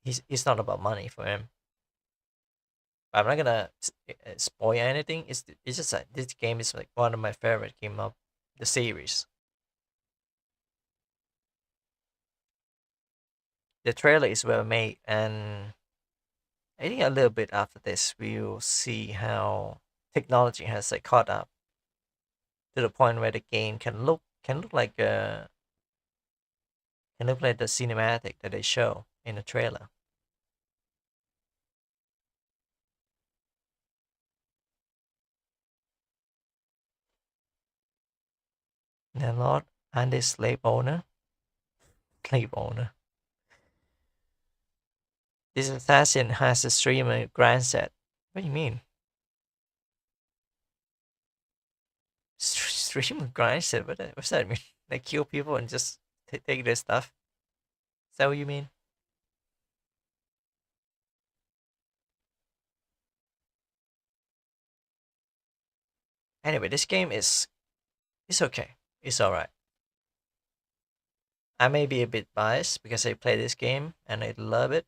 it's not about money for him. I'm not gonna spoil anything. It's just that this game is like one of my favorite game of the series. The trailer is well made, and I think a little bit after this, we'll see how technology has like caught up to the point where the game can look like the cinematic that they show in the trailer. Landlord and the slave owner. Slave owner. This assassin has a streamer grandson. What do you mean? Streamer grandson? What's that mean? They kill people and just take their stuff? Is that what you mean? Anyway, this game is okay. It's alright. I may be a bit biased because I play this game and I love it.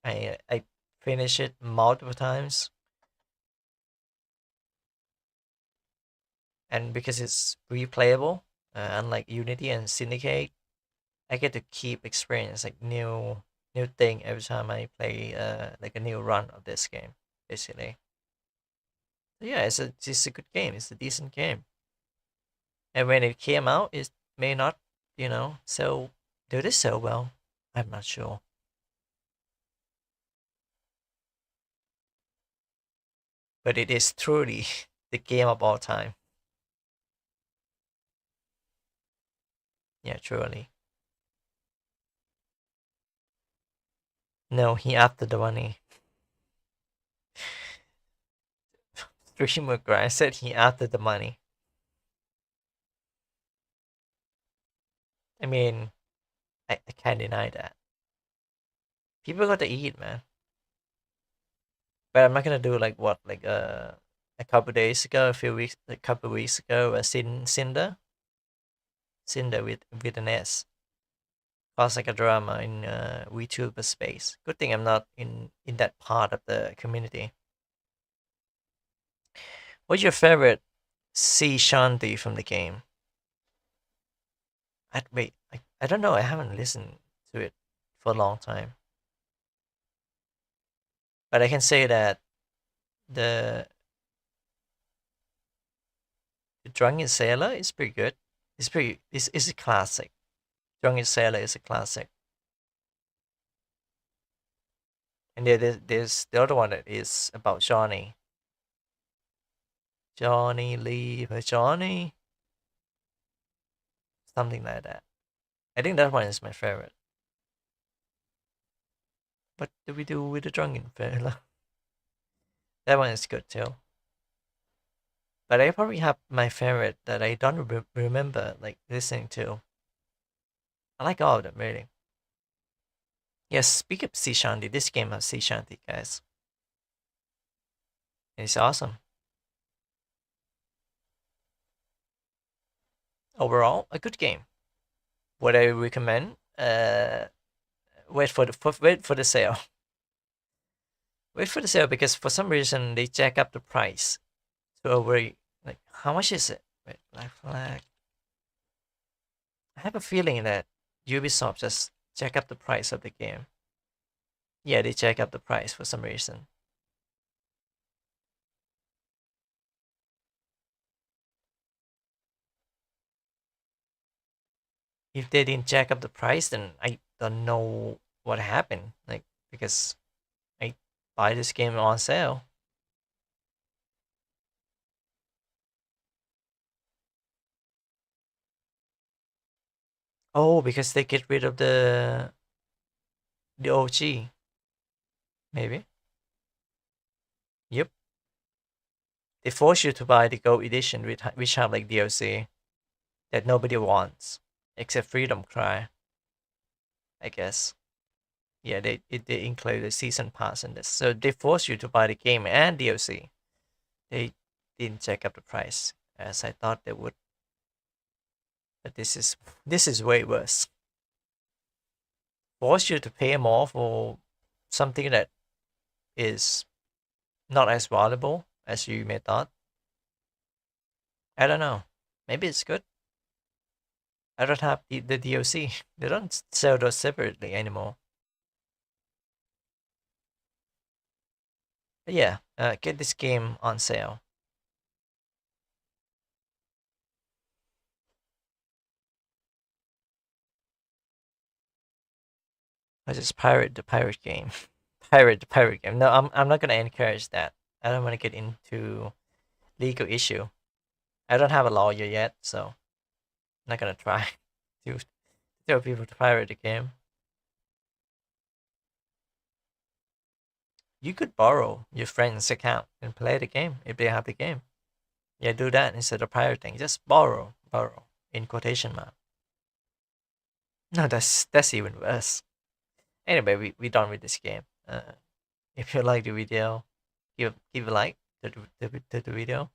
I finish it multiple times. and because it's replayable, unlike Unity and Syndicate, I get to keep experience like new thing every time I play like a new run of this game, basically. So yeah, it's a good game. It's a decent game. And when it came out, it may not, so do this so well. I'm not sure. But it is truly the game of all time. Yeah, truly. No, he after the money. Streamer Grind said he after the money. I mean, I can't deny that. People got to eat, man. But I'm not gonna do like what, like a couple days ago, a couple weeks ago, Cinder with an S, caused like a drama in VTuber space. Good thing I'm not in that part of the community. What's your favorite sea shanty from the game? I don't know. I haven't listened to it for a long time, but I can say that the the Drunken Sailor is pretty good. It's a classic. Drunken Sailor is a classic. And there's the other one that is about Johnny. Johnny leave Johnny. Something like that. I think that one is my favorite. What do we do with the Drunken Sailor? That one is good too. But I probably have my favorite that I don't remember like listening to. I like all of them really. Yes, speak of Sea Shanty. This game has Sea Shanty, guys. It's awesome. Overall, a good game. Would I recommend? Wait for the sale. Wait for the sale because for some reason they jack up the price to over like how much is it? Wait, Black Flag. I have a feeling that Ubisoft just jack up the price of the game. Yeah, they jack up the price for some reason. If they didn't jack up the price, then I don't know what happened. Like because I buy this game on sale. Oh, because they get rid of the OG. Maybe. Yep. They force you to buy the Gold Edition, which have like DLC that nobody wants except Freedom Cry. I guess. Yeah, they include the season pass in this, so they force you to buy the game and DLC. They didn't check up the price as I thought they would, but this is way worse. Force you to pay more for something that is not as valuable as you may thought. I don't know. Maybe it's good. I don't have the DLC. They don't sell those separately anymore. But yeah, get this game on sale. I just pirate the pirate game. Pirate the pirate game. No, I'm not gonna encourage that. I don't want to get into legal issue. I don't have a lawyer yet, so I'm not gonna try to tell people to pirate the game. You could borrow your friend's account and play the game if they have the game. Yeah, do that instead of pirating. Just borrow in quotation mark. No, that's even worse. Anyway, we done with this game. If you like the video, give a like to the video.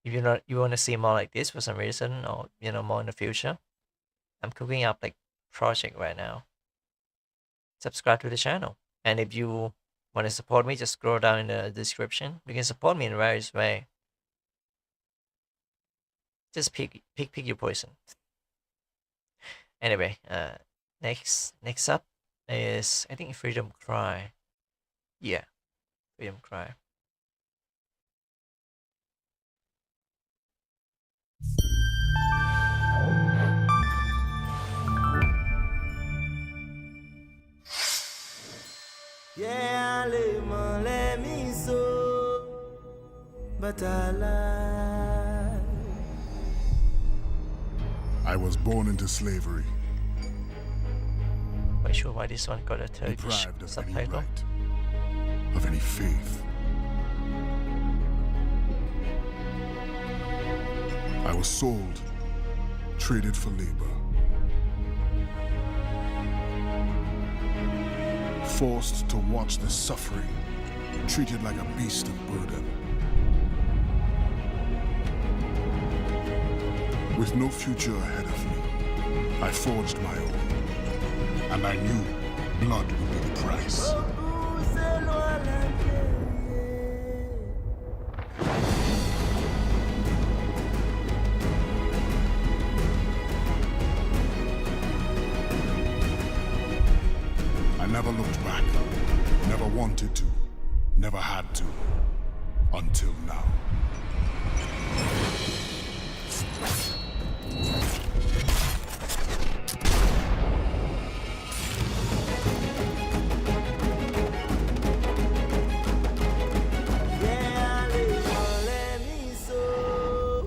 If you want to see more like this for some reason, or more in the future, I'm cooking up like project right now. Subscribe to the channel, and if you want to support me, just scroll down in the description. You can support me in various way. Just pick your poison. Anyway, next up is, I think, Freedom Cry. Yeah, Freedom Cry. Yeah, let me so, but I was born into slavery, Quite sure why this one got a Turkish deprived of any subtitle. right, of any faith. I was sold, traded for labor. Forced to watch the suffering, treated like a beast of burden. With no future ahead of me, I forged my own. And I knew blood would be the price. I never looked back, never wanted to, never had to, until now.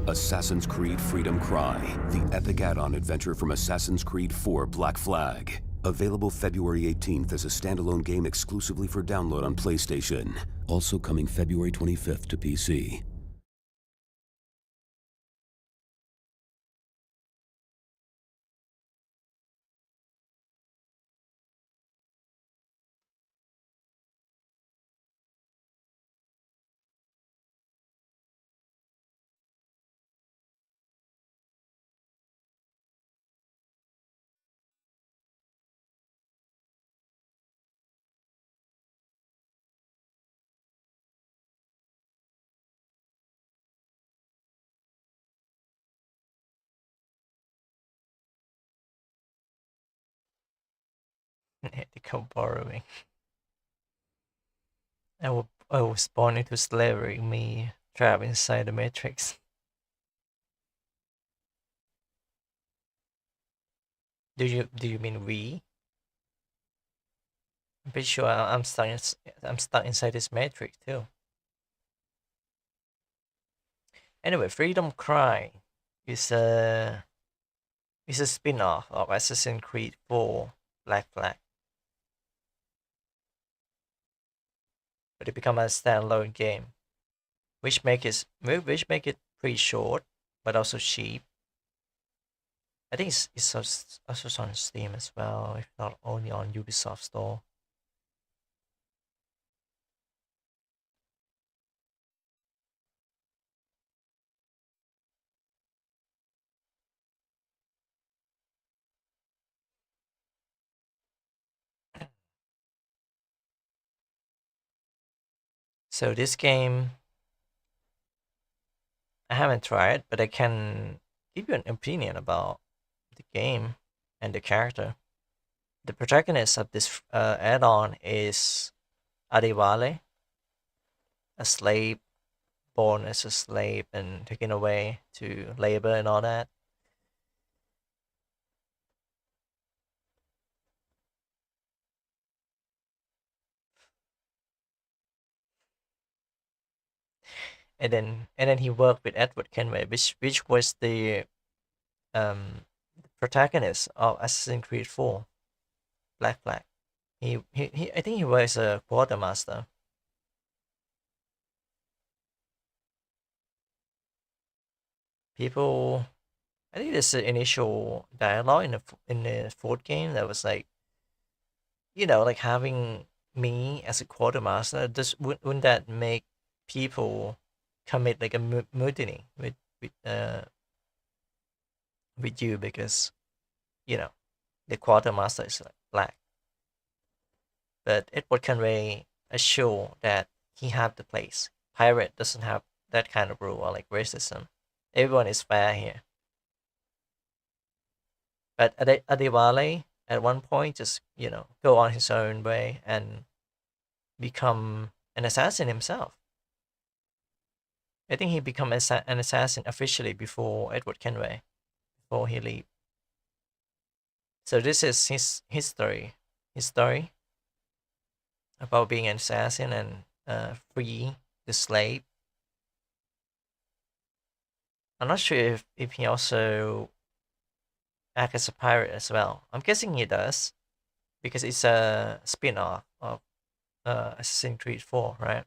Assassin's Creed Freedom Cry, the epic add-on adventure from Assassin's Creed 4 Black Flag. Available February 18th as a standalone game exclusively for download on PlayStation. Also coming February 25th to PC. Ethical borrowing. I was born into slavery, me trapped inside the Matrix. Do you mean we? I'm pretty sure I'm stuck inside this Matrix too. Anyway, Freedom Cry is a spin-off of Assassin's Creed 4 Black Flag, but it become a standalone game, which make it pretty short, but also cheap. I think it's also on Steam as well, if not only on Ubisoft Store. So this game, I haven't tried, but I can give you an opinion about the game and the character. The protagonist of this add-on is Adewale, a slave born as a slave and taken away to labor and all that. And then he worked with Edward Kenway, which was the protagonist of Assassin's Creed 4 Black Flag. He I think he was a quartermaster. People, I think there's an initial dialogue in the fourth game that was like, like having me as a quartermaster. Wouldn't that make people commit like a mutiny with you, because the quartermaster is like black. But Edward Conway assure that he have the place. Pirate doesn't have that kind of rule, or like racism. Everyone is fair here. But Adewale, at one point, just, go on his own way and become an assassin himself. I think he became an assassin officially before Edward Kenway, before he leave. So this is his story about being an assassin and free the slave. I'm not sure if he also acts as a pirate as well. I'm guessing he does, because it's a spin-off of Assassin's Creed 4, right?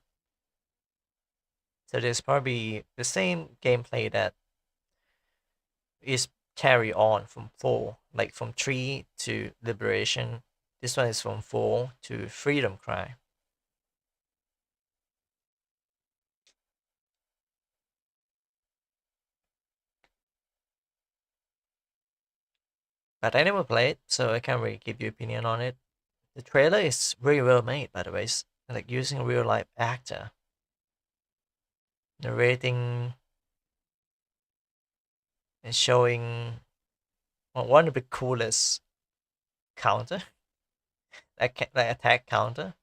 So there's probably the same gameplay that is carry on from 4, like from 3 to Liberation. This one is from 4 to Freedom Cry. But I never played, so I can't really give you opinion on it. The trailer is very well made, by the way. It's like using a real life actor narrating and showing one of the coolest counter, like attack counter.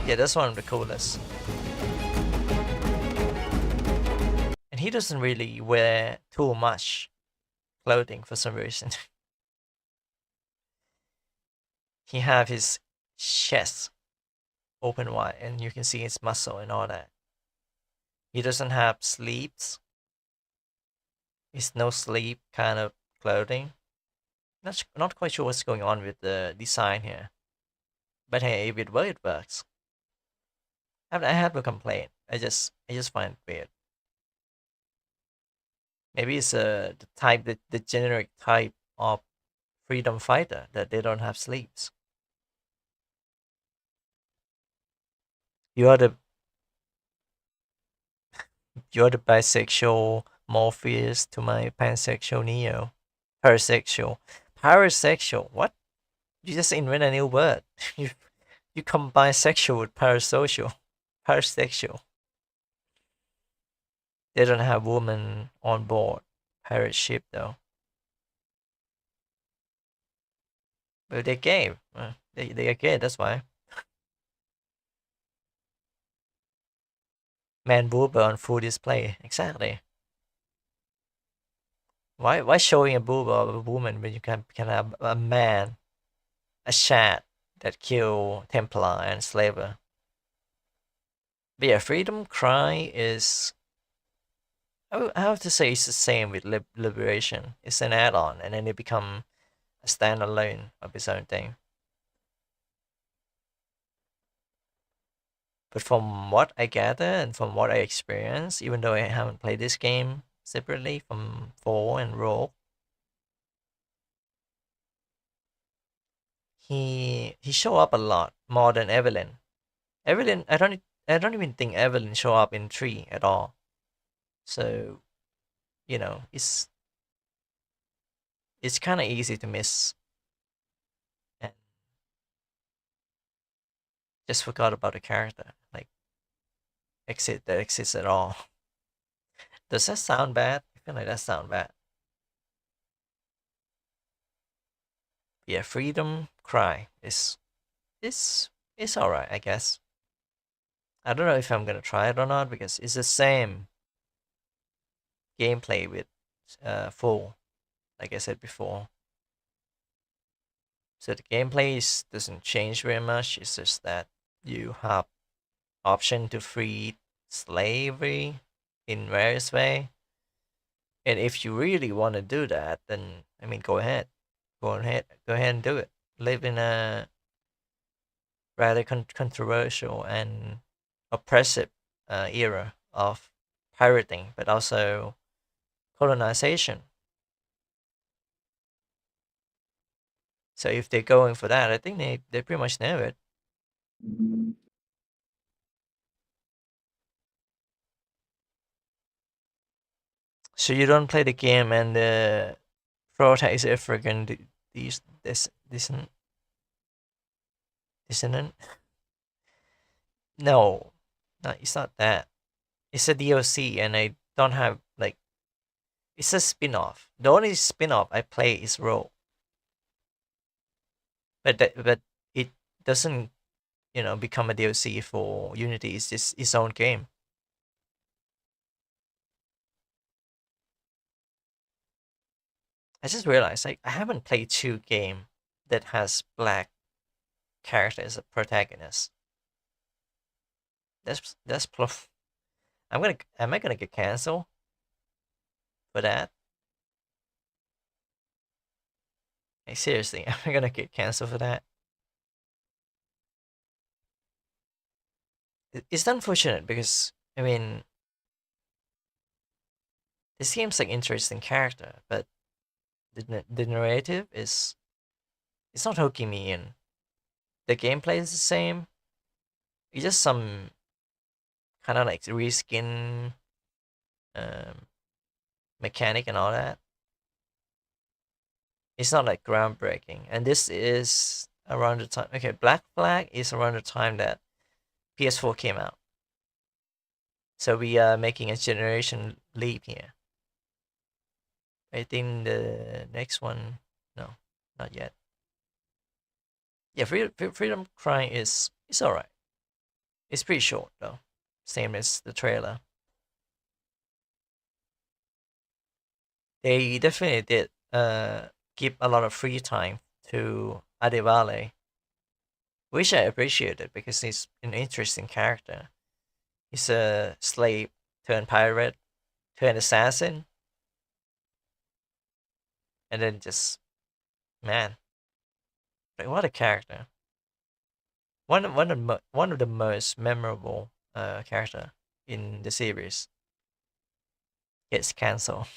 Yeah, that's one of the coolest. And he doesn't really wear too much clothing for some reason. He have his chest open wide, and you can see his muscle and all that. He doesn't have sleeves. It's no sleeve kind of clothing. Not quite sure what's going on with the design here. But hey, if it works. I have no complaint. I just find it weird. Maybe it's the type, the generic type of freedom fighter, that they don't have sleeves. You're the bisexual Morpheus to my pansexual Neo. Parasexual. What? You just invent a new word. you combine sexual with parasocial. Parasexual. They don't have women on board pirate ship though. But they're gay. They are gay, that's why. Man boob on full display. Exactly. Why showing a boob of a woman when you can have a man, a Shad that kill Templar and Slaver? But yeah, Freedom Cry is, I have to say, it's the same with Liberation. It's an add-on, and then it become a standalone of its own thing. But from what I gather and from what I experience, even though I haven't played this game separately from 4 and Rogue, he show up a lot more than Evelyn. Evelyn, I don't even think Evelyn show up in 3 at all. So, it's kind of easy to miss, and just forgot about the character, like that exists at all. Does that sound bad? I feel like that sound bad. Yeah, Freedom Cry is alright, I guess. I don't know if I'm gonna try it or not, because it's the same gameplay with 4, like I said before. So the gameplay doesn't change very much. It's just that you have option to free slavery in various way. And if you really want to do that, then I mean, go ahead and do it. Live in a rather controversial and oppressive era of pirating, but also colonization. So if they're going for that, I think they pretty much know it. So you don't play the game, and the protagonist is African, dissonant. No, it's not that. It's a DLC, and I don't have like. It's a spin-off. The only spin-off I play is Row, but it doesn't become a DLC for Unity. It's just its own game. I just realized I haven't played 2 game that has black character as a protagonist. That's plus. Am I gonna get canceled for that? Like, seriously, am I gonna get canceled for that? It's unfortunate because I mean this seems like interesting character, but the narrative is it's not hooking me in. The gameplay is the same. It's just some kind of like reskin um, mechanic and all that. It's not like groundbreaking. And this is around the time. Okay, Black Flag is around the time that PS4 came out. So we are making a generation leap here. I think the next one, no, not yet. Yeah, Freedom Cry is alright. It's pretty short though, same as the trailer. They definitely did give a lot of free time to Adewale, which I appreciated because he's an interesting character. He's a slave turned pirate turned assassin, and then just man, like what a character! One of the most memorable character in the series gets cancelled.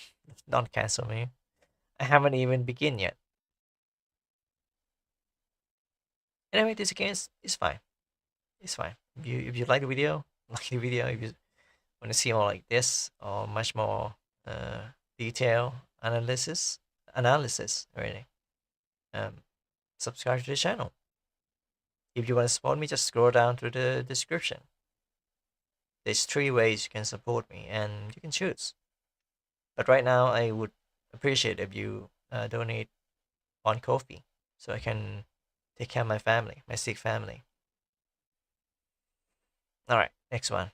Don't cancel me. I haven't even begun yet. Anyway, this game is fine. It's fine. If you like the video, like the video. If you want to see more like this or much more detail analysis already, subscribe to the channel. If you want to support me, just scroll down to the description. There's 3 ways you can support me, and you can choose. But right now, I would appreciate if you donate on Ko-fi, so I can take care of my family, my sick family. All right, next one.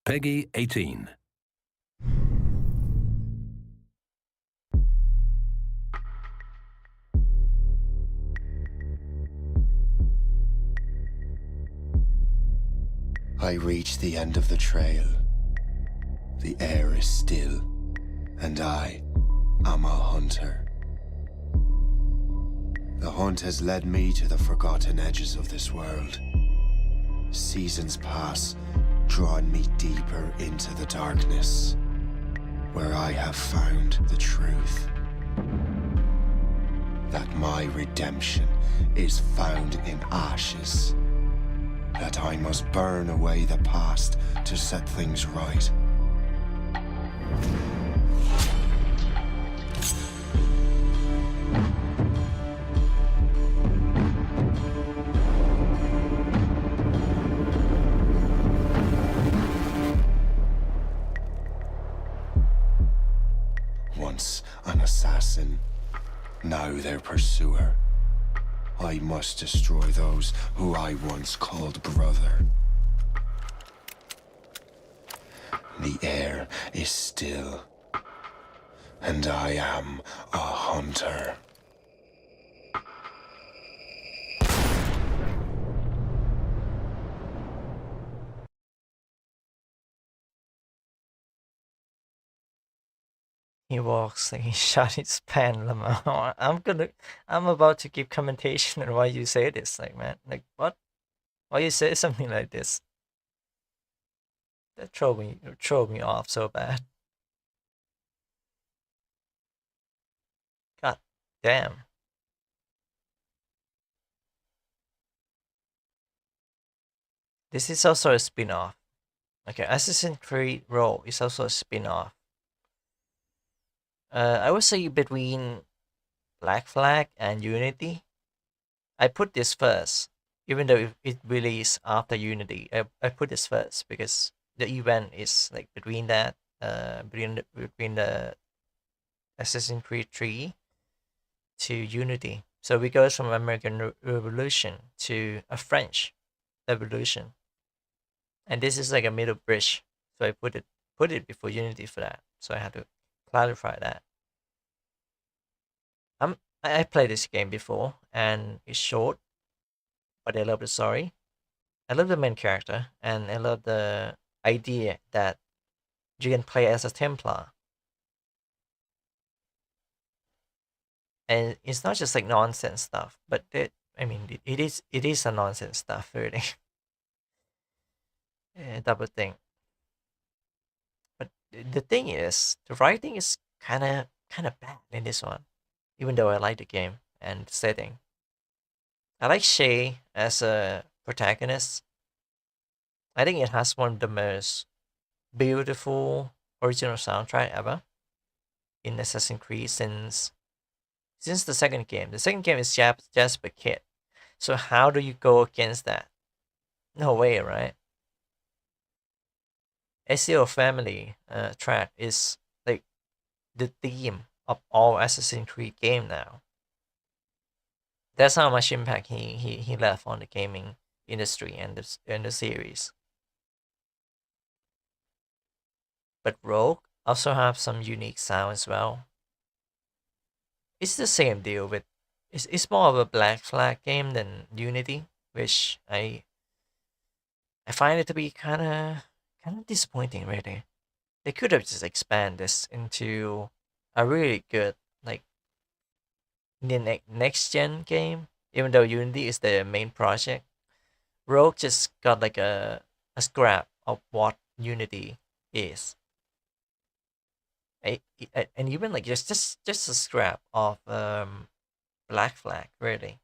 Peggy 18. I reach the end of the trail. The air is still, and I am a hunter. The hunt has led me to the forgotten edges of this world. Seasons pass, drawing me deeper into the darkness, where I have found the truth. That my redemption is found in ashes. That I must burn away the past to set things right. Once an assassin, now their pursuer. I must destroy those who I once called brother. The air is still, and I am a hunter. He walks like he shot his pen, Lamar. I'm about to give commentation on why you say this, like man, like what? Why you say something like this? That throw me off so bad. God damn. This is also a spin-off. Okay, Assassin's Creed Row is also a spin-off. I would say between Black Flag and Unity. I put this first even though it released after Unity. I put this first because the event is like between that, between the Assassin's Creed 3 to Unity. So we go from American Revolution to a French Revolution, and this is like a middle bridge. So I put it before Unity for that. So I had to clarify that. I played this game before, and it's short, but I love the story. I love the main character, and I love the idea that you can play as a Templar. And it's not just like nonsense stuff, but it is a nonsense stuff, really. Double thing. But the thing is, the writing is kind of bad in this one, even though I like the game and the setting. I like C.A.A. as a protagonist. I think it has one of the most beautiful original soundtrack ever in Assassin's Creed since the second game. The second game is Jasper Kid. So how do you go against that? No way, right? SEO Family track is like the theme of all Assassin's Creed game now. That's how much impact he left on the gaming industry and the series. But Rogue also have some unique sound as well. It's the same deal with it's more of a Black Flag game than Unity, which I find it to be kind of disappointing, really. They could have just expand this into a really good like next gen game. Even though Unity is the main project, Rogue just got like a scrap of what Unity is. And even like just a scrap of Black Flag, really,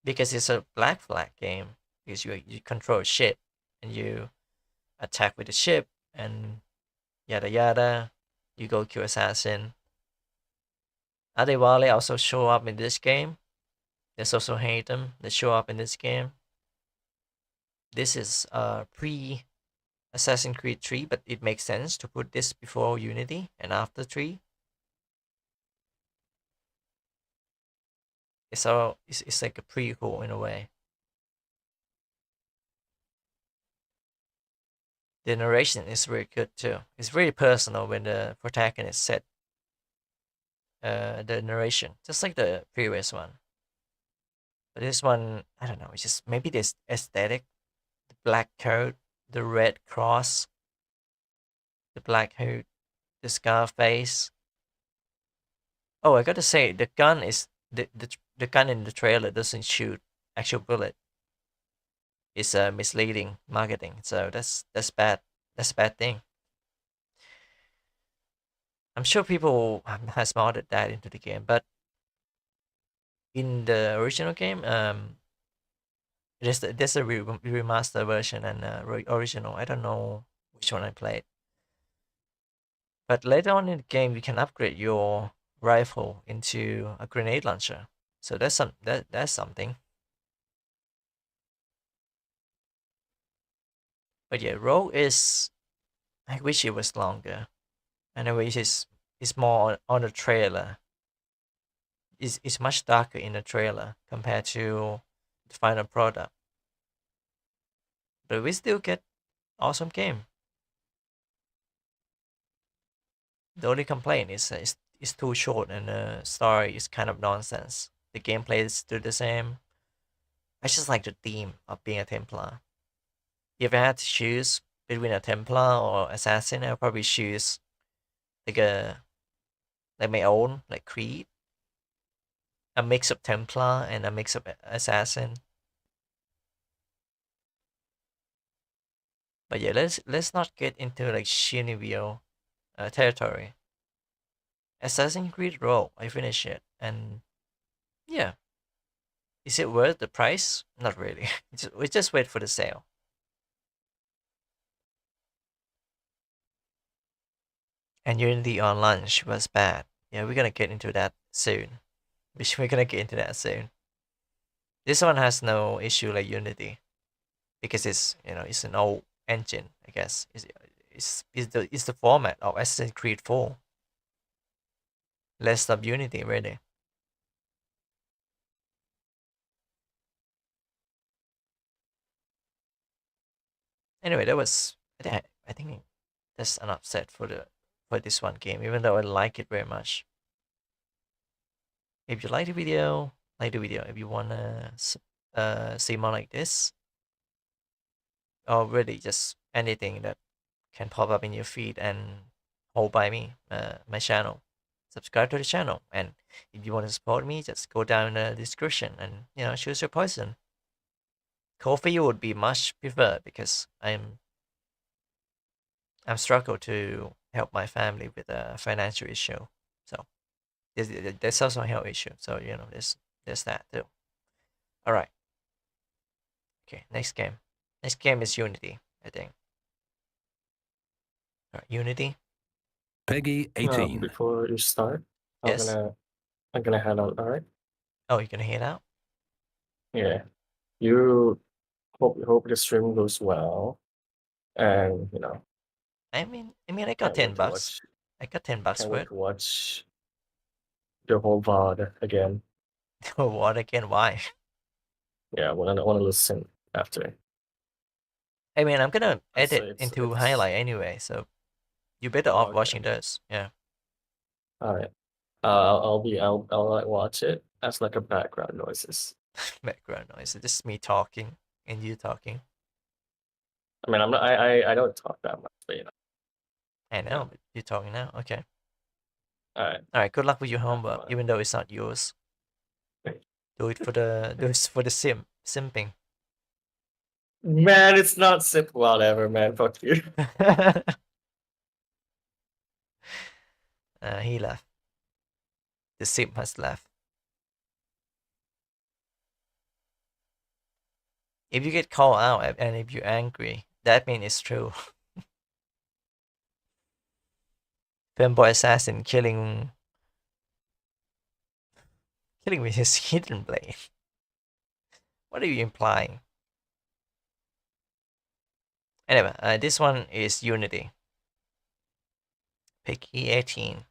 because it's a Black Flag game because you control a ship and you attack with the ship and yada yada. You go kill assassin. Adewale also show up in this game. There's also Haytham that show up in this game. This is pre Assassin's Creed 3, but it makes sense to put this before Unity and after 3. It's like a prequel in a way. The narration is very good too. It's very personal when the protagonist said the narration, just like the previous one. But this one, I don't know. It's just maybe this aesthetic, the black coat, the red cross, the black hood, the scar face. Oh, I gotta say, the gun is the gun in the trailer doesn't shoot actual bullet. It's misleading marketing. So that's bad. That's a bad thing. I'm sure people has modded that into the game, but in the original game, there's a remaster version and original. I don't know which one I played, but later on in the game, you can upgrade your rifle into a grenade launcher. So that's something. But yeah, Rogue is. I wish it was longer, and I wish it's more on the trailer. It's much darker in the trailer compared to the final product. But we still get awesome game. The only complaint is it's too short and the story is kind of nonsense. The gameplay is still the same. I just like the theme of being a Templar. If I had to choose between a Templar or assassin, I'll probably choose like my own like Creed, a mix of Templar and a mix of assassin. But yeah, let's not get into like Shinibyo territory. Assassin's Creed Rogue, I finished it, and yeah, is it worth the price? Not really. We just wait for the sale. And Unity on launch was bad. Yeah, we're gonna get into that soon. We're gonna get into that soon. This one has no issue like Unity because it's it's an old engine. I guess is the format of Assassin's Creed 4. Less of Unity really. Anyway, that was I think that's an upset for this one game, even though I like it very much. If you like the video, like the video. If you wanna see more like this, or really just anything that can pop up in your feed and hold by me, my channel, subscribe to the channel. And if you want to support me, just go down in the description and choose your poison. Coffee would be much preferred because I'm struggle to help my family with a financial issue. So there's also a health issue. So there's that too. All right. Okay, next game. Next game is Unity, I think. All right, Unity. Peggy 18. Before you start, Yes. I'm gonna head out. All right. Oh, you're gonna head out? Yeah. You hope the stream goes well, and I mean, I got $10. I got $10 can't for wait it. to watch the whole VOD again. What again? Why? Yeah, I wanna listen after. I mean, I'm gonna I'd say edit into highlight anyway, so you better Oh, off okay. watching this. Yeah. All right. I'll like watch it as like a background noises. Background noise. It's just me talking and you talking. I mean, I don't talk that much, but I know, but you're talking now. Okay. All right. All right. Good luck with your homework, even though it's not yours. Do it for the simping. Man, it's not simple. Whatever, man. Fuck you. He left. The simp has left. If you get called out and if you're angry, that means it's true. Fanboy assassin killing with his hidden blade. What are you implying? Anyway, this one is Unity. Pick E18.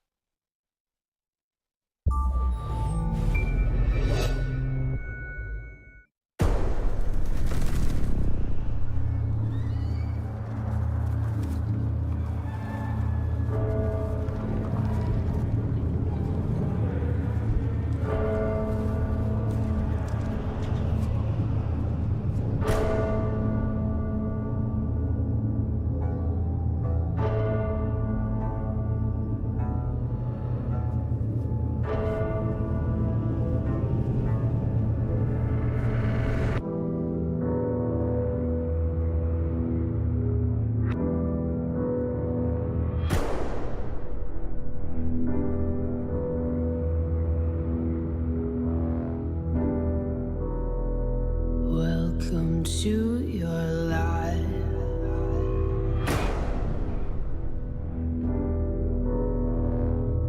Welcome to your life.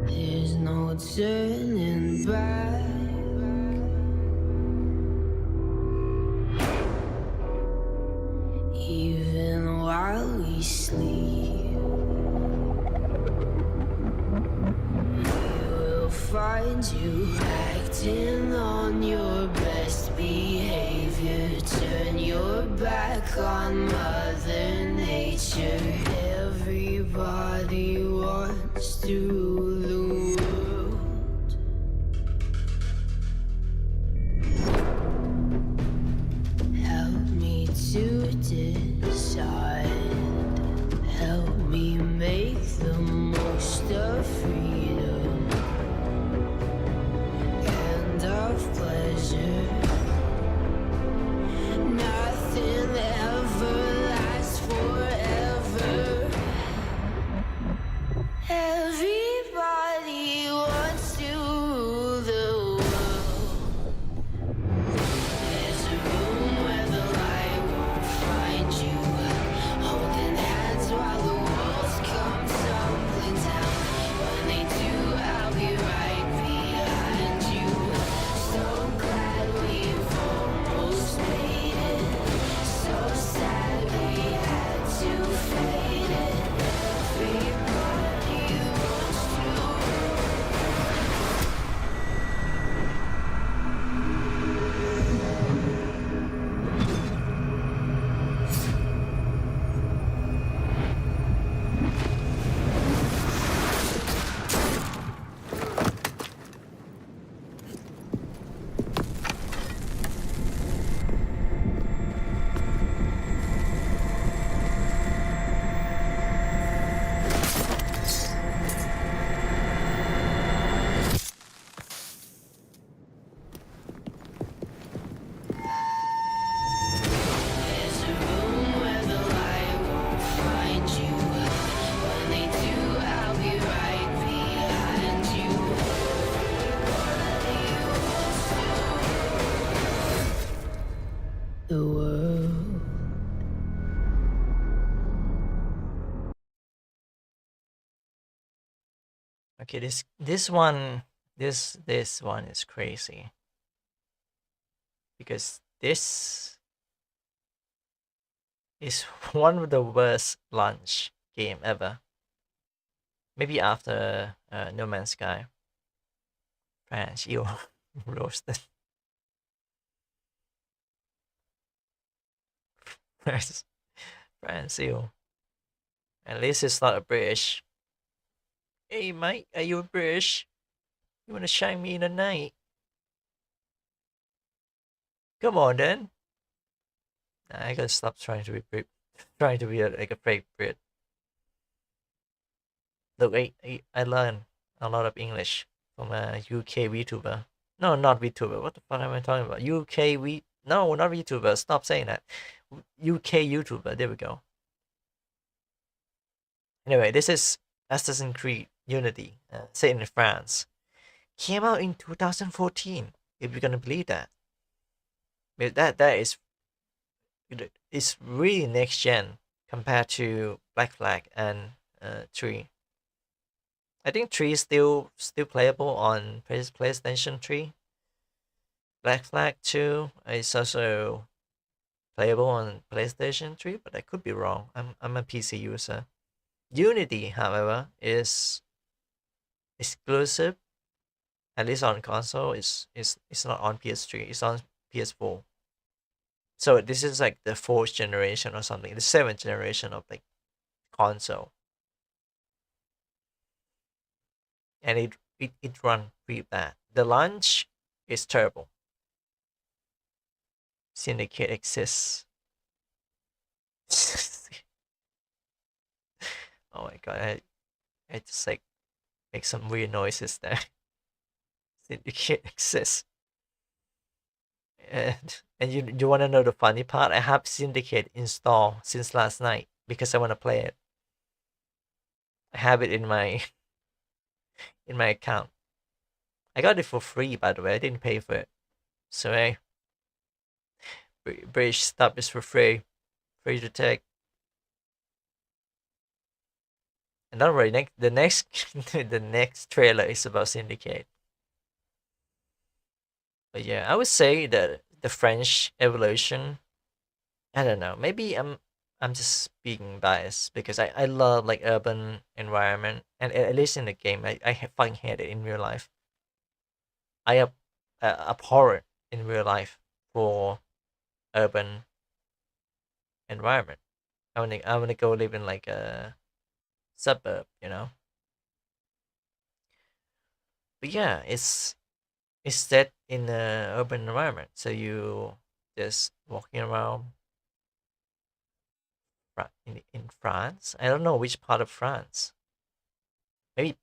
There's no turning back. Even while we sleep, we will find you acting on your best behavior. Turn your back on Mother Nature. Everybody wants to rule the world. Help me to decide. Help me make the most of freedom and of pleasure. Nothing ever lasts forever. Every Okay, this one is crazy because this is one of the worst launch game ever. Maybe after No Man's Sky. France, you roasted. France, you. At least it's not a British. Hey, mate, are you a British? You wanna shine me in the night? Come on, then. Nah, I gotta stop trying to be trying to be like a fake Brit. Look, I learned a lot of English from a UK VTuber. No, not VTuber. What the fuck am I talking about? No, not VTuber. Stop saying that. UK YouTuber. There we go. Anyway, this is Assassin's Creed Unity, set in France. Came out in 2014. If you're gonna believe that, that is it's really next gen compared to Black Flag and 3. I think 3 is still playable on PlayStation 3. Black Flag 2 is also playable on PlayStation 3, but I could be wrong. I'm a PC user. Unity, however, is exclusive, at least on console. It's not on PS3. It's on PS4. So this is like the 4th generation or something, the 7th generation of like console, and it run pretty bad. The launch is terrible. Syndicate exists. Oh my god, I just like make some weird noises there. Syndicate exists. And you want to know the funny part? I have Syndicate installed since last night because I want to play it. I have it in my account. I got it for free, by the way. I didn't pay for it. So hey, British stuff is for free to take. And don't worry, the next the next trailer is about Syndicate. But yeah, I would say that the French evolution. I don't know. Maybe I'm just being biased because I love like urban environment, and at least in the game I fucking hate it in real life. I abhor it in real life for urban environment. I wanna go live in like a suburb, you know. But yeah, it's set in a urban environment, so you just walking around in France. I don't know which part of France. Maybe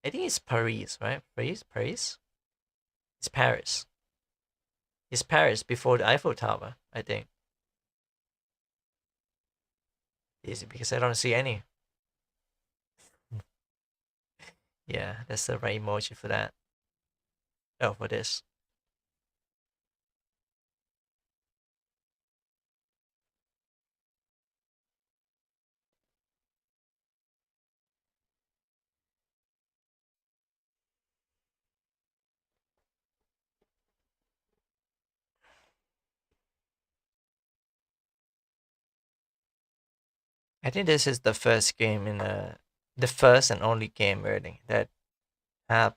I think it's Paris, right? Paris. It's Paris. It's Paris before the Eiffel Tower, I think. Is it because I don't see any? Yeah, that's the right emoji for that. Oh, for this. I think this is the first game the first and only game really that have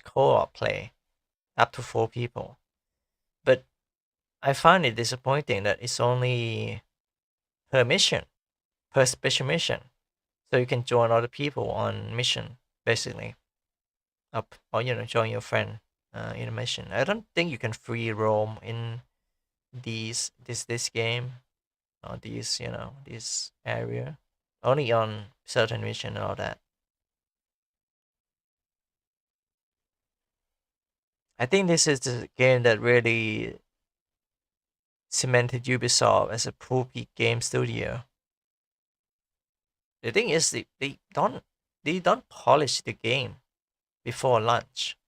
co-op play up to 4 people. But I find it disappointing that it's only per mission, per special mission. So you can join other people on mission, basically. Up or join your friend in a mission. I don't think you can free roam in this game or this area. Only on certain mission and all that. I think this is the game that really cemented Ubisoft as a pro-peak game studio. The thing is, they don't polish the game before launch,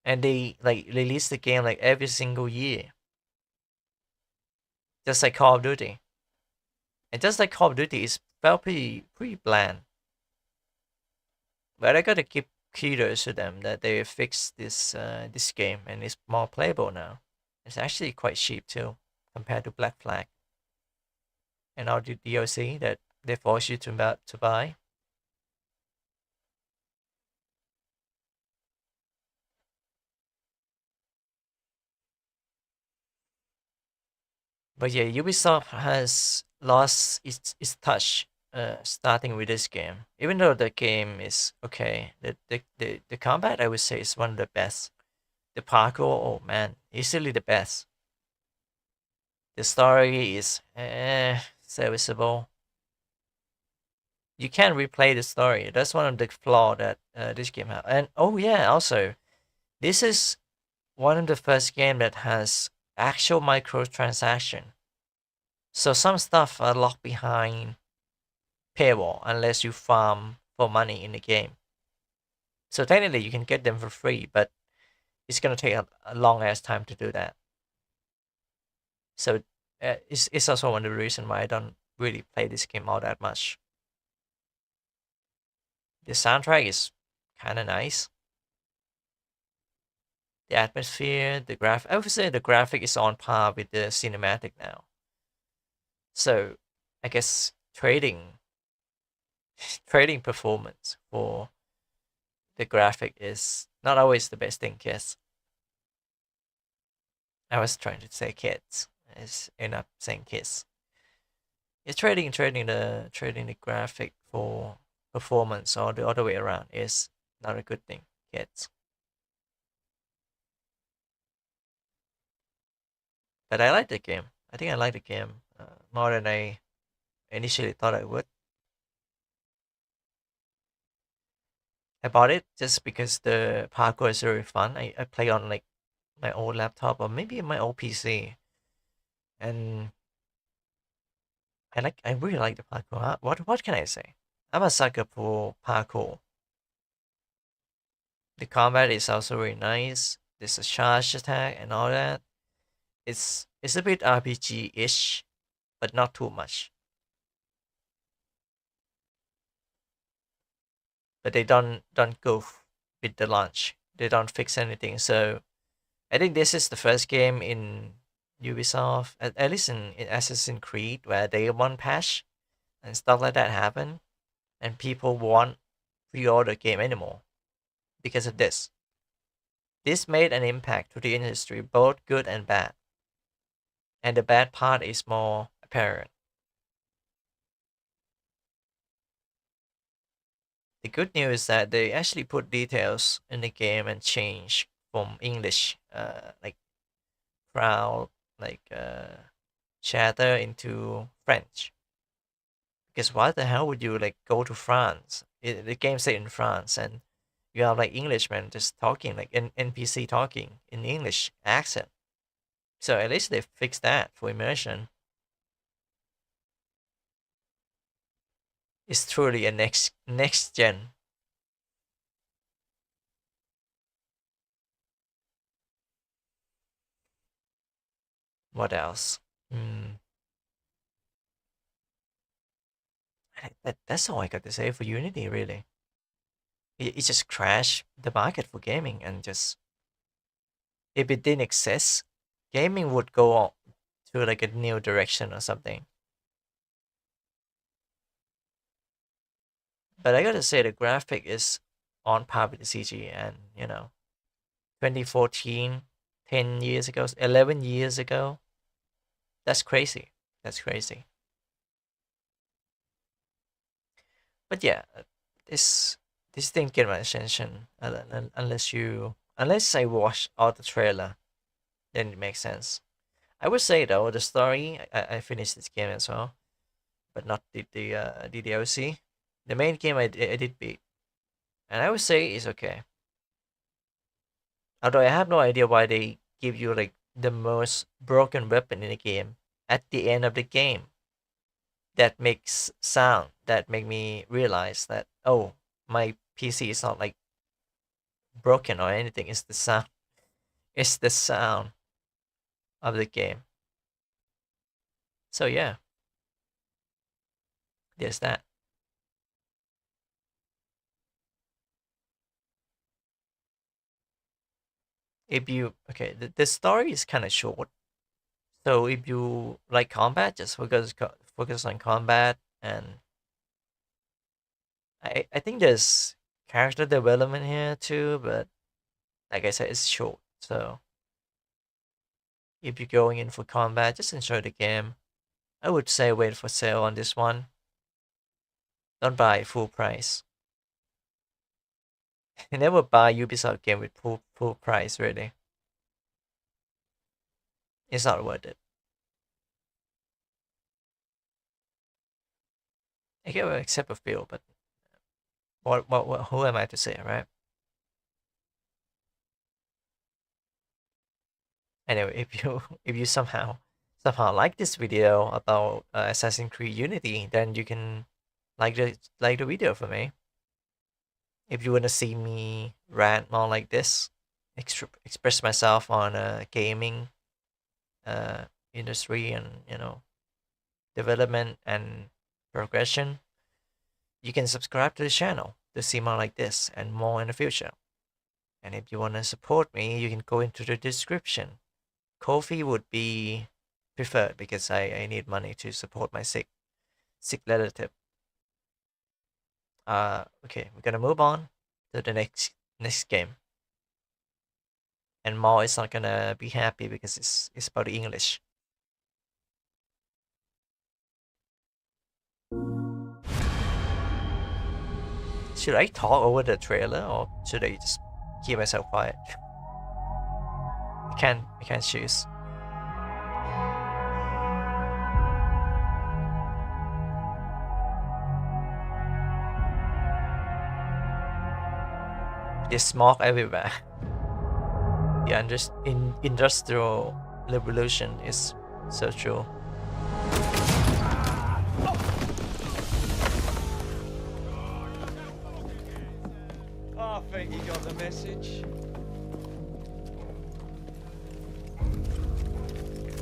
and they like release the game like every single year, just like Call of Duty. And just like Call of Duty, is felt pretty bland. But I gotta give kudos to them that they fixed this game and it's more playable now. It's actually quite cheap too compared to Black Flag and all the DLC that they force you to buy. But yeah, Ubisoft has lost its touch starting with this game. Even though the game is okay, the combat I would say is one of the best. The parkour, oh man, easily the best. The story is serviceable. You can't replay the story. That's one of the flaw that this game has. And oh yeah, also this is one of the first game that has actual microtransaction. So some stuff are locked behind paywall unless you farm for money in the game. So technically you can get them for free, but it's gonna take a long ass time to do that. So it's also one of the reasons why I don't really play this game all that much. The soundtrack is kind of nice. The atmosphere, the graph. I would say the graphic is on par with the cinematic now. So I guess trading performance for the graphic is not always the best thing, kids. I was trying to say kids. It's end up saying kids. It's trading the graphic for performance or the other way around is not a good thing, kids. But I like the game. I think I like the game more than I initially thought I would. I bought it just because the parkour is very fun. I play on like my old laptop or maybe my old PC, and I really like the parkour. What can I say? I'm a sucker for parkour. The combat is also very nice. There's a charge attack and all that. It's a bit RPG-ish, but not too much. But they don't go with the launch. They don't fix anything. So I think this is the first game in Ubisoft, at least in Assassin's Creed, where day one patch and stuff like that happen, and people won't pre-order game anymore because of this. This made an impact to the industry, both good and bad. And the bad part is more apparent. The good news is that they actually put details in the game and change from English, like proud, like chatter into French. Because why the hell would you like go to France? The game set in France, and you have like Englishmen just talking like NPC talking in English accent. So at least they fixed that for immersion. It's truly a next gen. What else? That's all I got to say for Unity. Really, it just crashed the market for gaming, and just if it didn't exist, gaming would go on to like a new direction or something. But I gotta say the graphic is on par with the CG, and 2014, 10 years ago, 11 years ago. That's crazy. That's crazy. But yeah, this didn't get my attention unless I watch all the trailer, then it makes sense. I would say though the story I finished this game as well, but not the DLC. The main game I did beat, and I would say it's okay. Although I have no idea why they give you like the most broken weapon in the game at the end of the game. That makes sound that make me realize that, oh, my PC is not like broken or anything. It's the sound. It's the sound of the game. So yeah, there's that. If you okay, the story is kind of short. So if you like combat, just focus on combat, and I think there's character development here too, but like I said, it's short. So if you're going in for combat, just enjoy the game. I would say wait for sale on this one. Don't buy full price. Never buy Ubisoft game with full price, really. It's not worth it. Okay, well, except for Bill, but who am I to say, right? Anyway, if you somehow like this video about Assassin's Creed Unity, then you can like the video for me. If you wanna see me rant more like this, express myself on gaming industry and development and progression, you can subscribe to the channel to see more like this and more in the future. And if you wanna support me, you can go into the description. Ko-fi would be preferred because I need money to support my sick relative. Okay, we're gonna move on to the next game. And Maul is not gonna be happy because it's about English. Should I talk over the trailer or should I just keep myself quiet? I can't choose. There's smoke everywhere. The industrial revolution is so true. I think you got the message.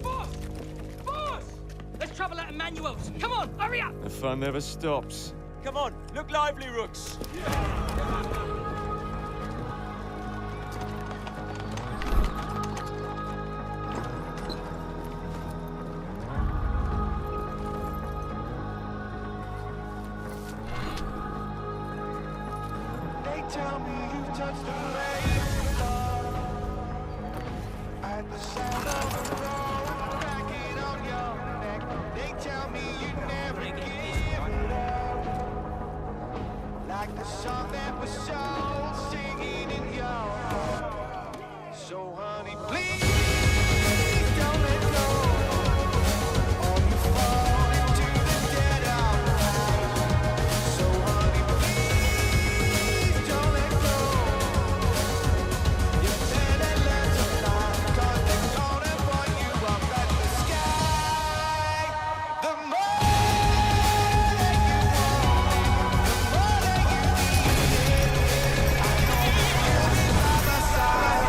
Boss! Boss! Let's travel at Emmanuel's. Come on, hurry up! The fun never stops. Come on, look lively, Rooks. Tell me you've touched a flame at the sound of the road cracking on your neck. They tell me you never give it up, like the song that was soul singing in your heart. So honey, please don't let go, or you fall into the dead of night. So honey, please don't let go. You better learn to fly, 'cause they're gonna put you up at the sky. The more that you want it, the more that you need it. I know you'll be by my side.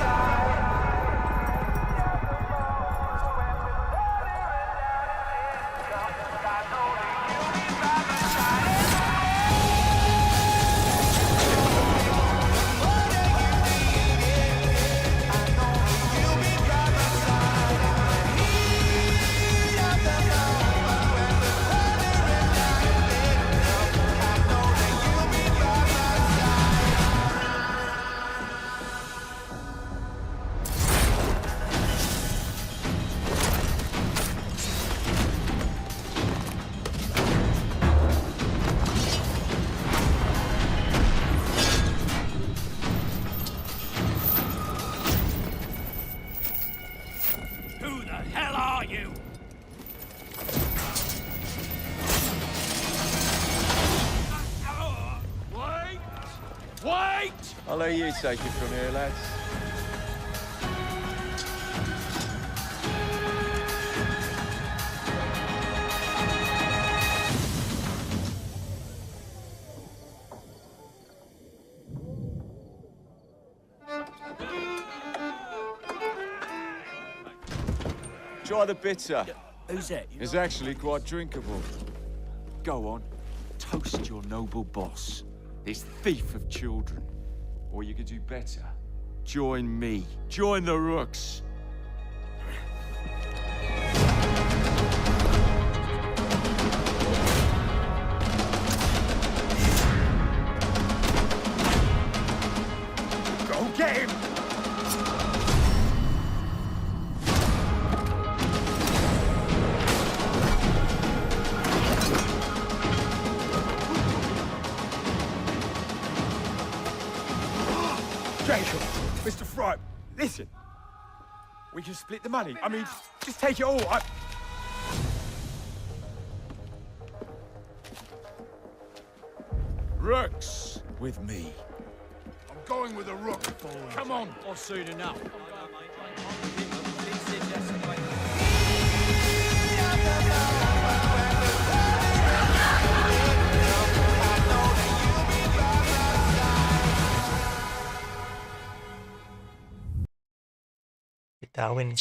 Who the hell are you? Wait! Wait! I'll let you take it from here, lads. Try the bitter. Who's that? It's actually quite drinkable. Go on, toast your noble boss, this thief of children. Or you could do better. Join me. Join the Rooks. Go get him! Jacob, Mr. Fry, listen. We can split the money. I mean, just take it all. Rooks with me. I'm going with a rook. Come on. Or soon enough. Darwin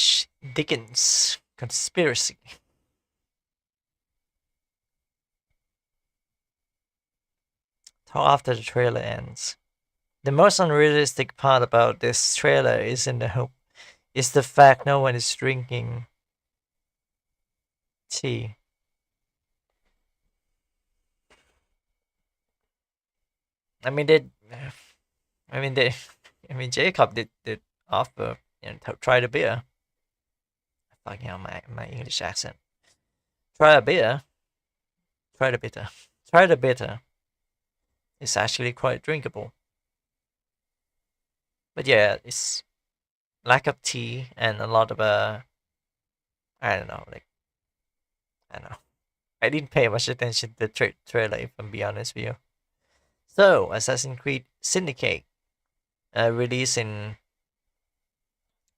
Dickens conspiracy. How after the trailer ends. The most unrealistic part about this trailer is the fact no one is drinking tea. I mean Jacob did offer try the beer. Fucking hell, my English accent. Try a beer. Try the bitter. Try the bitter. It's actually quite drinkable. But yeah, it's lack of tea and a lot of I don't know. I didn't pay much attention to the trailer, if I'm being honest with you. So, Assassin's Creed Syndicate, released in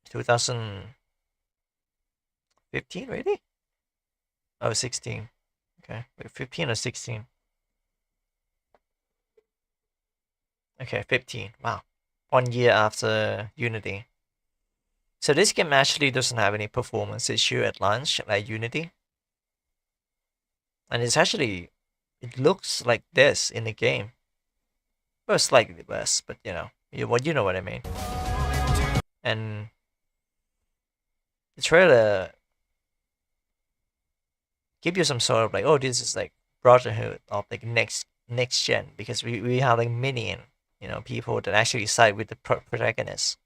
2015, really? Oh, 16. Okay, wait, 15 or 16? Okay, 15. Wow. 1 year after Unity. So this game actually doesn't have any performance issue at launch like Unity. And it looks like this in the game. Well, slightly less, but you know what I mean. And the trailer give you some sort of like, oh, this is like Brotherhood of like next gen, because we have like minion, people that actually side with the protagonist.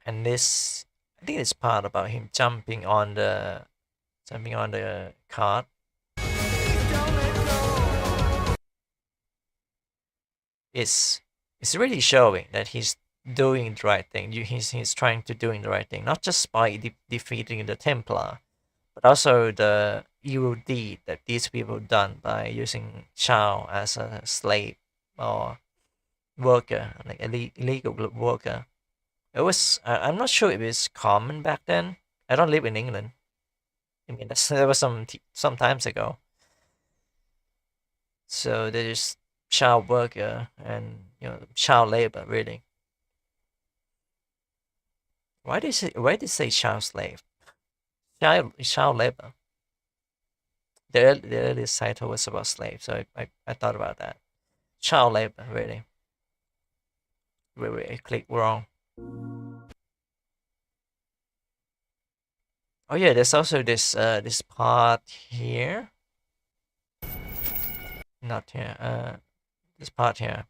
And this, I think it's part about him jumping on the cart. It's really showing that he's doing the right thing. He's trying to doing the right thing, not just by defeating the Templar, but also the evil deed that these people done by using Chow as a slave or worker, like illegal worker. It was I'm not sure if it's common back then. I don't live in England. I mean, that was some times ago. So there's child worker and child labor, really. Why did they say child slave? Child labor. The earliest title was about slave, so I thought about that. Child labor, really. Wait, I clicked wrong. Oh yeah, there's also this part here. Not here. This part here.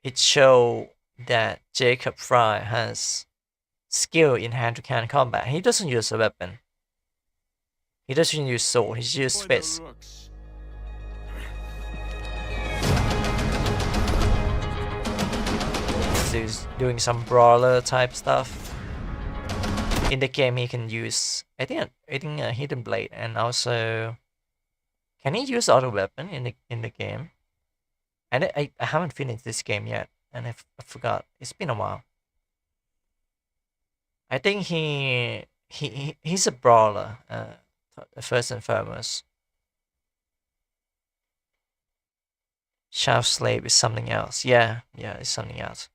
It shows that Jacob Fry has skill in hand-to-hand combat. He doesn't use a weapon. He doesn't use sword. He uses fists. He's doing some brawler type stuff. In the game, he can use I think a hidden blade, and also can he use auto weapon in the game? And I haven't finished this game yet, and I forgot. It's been a while. I think he's a brawler, first and foremost. Shaft Slave is something else. Yeah, it's something else.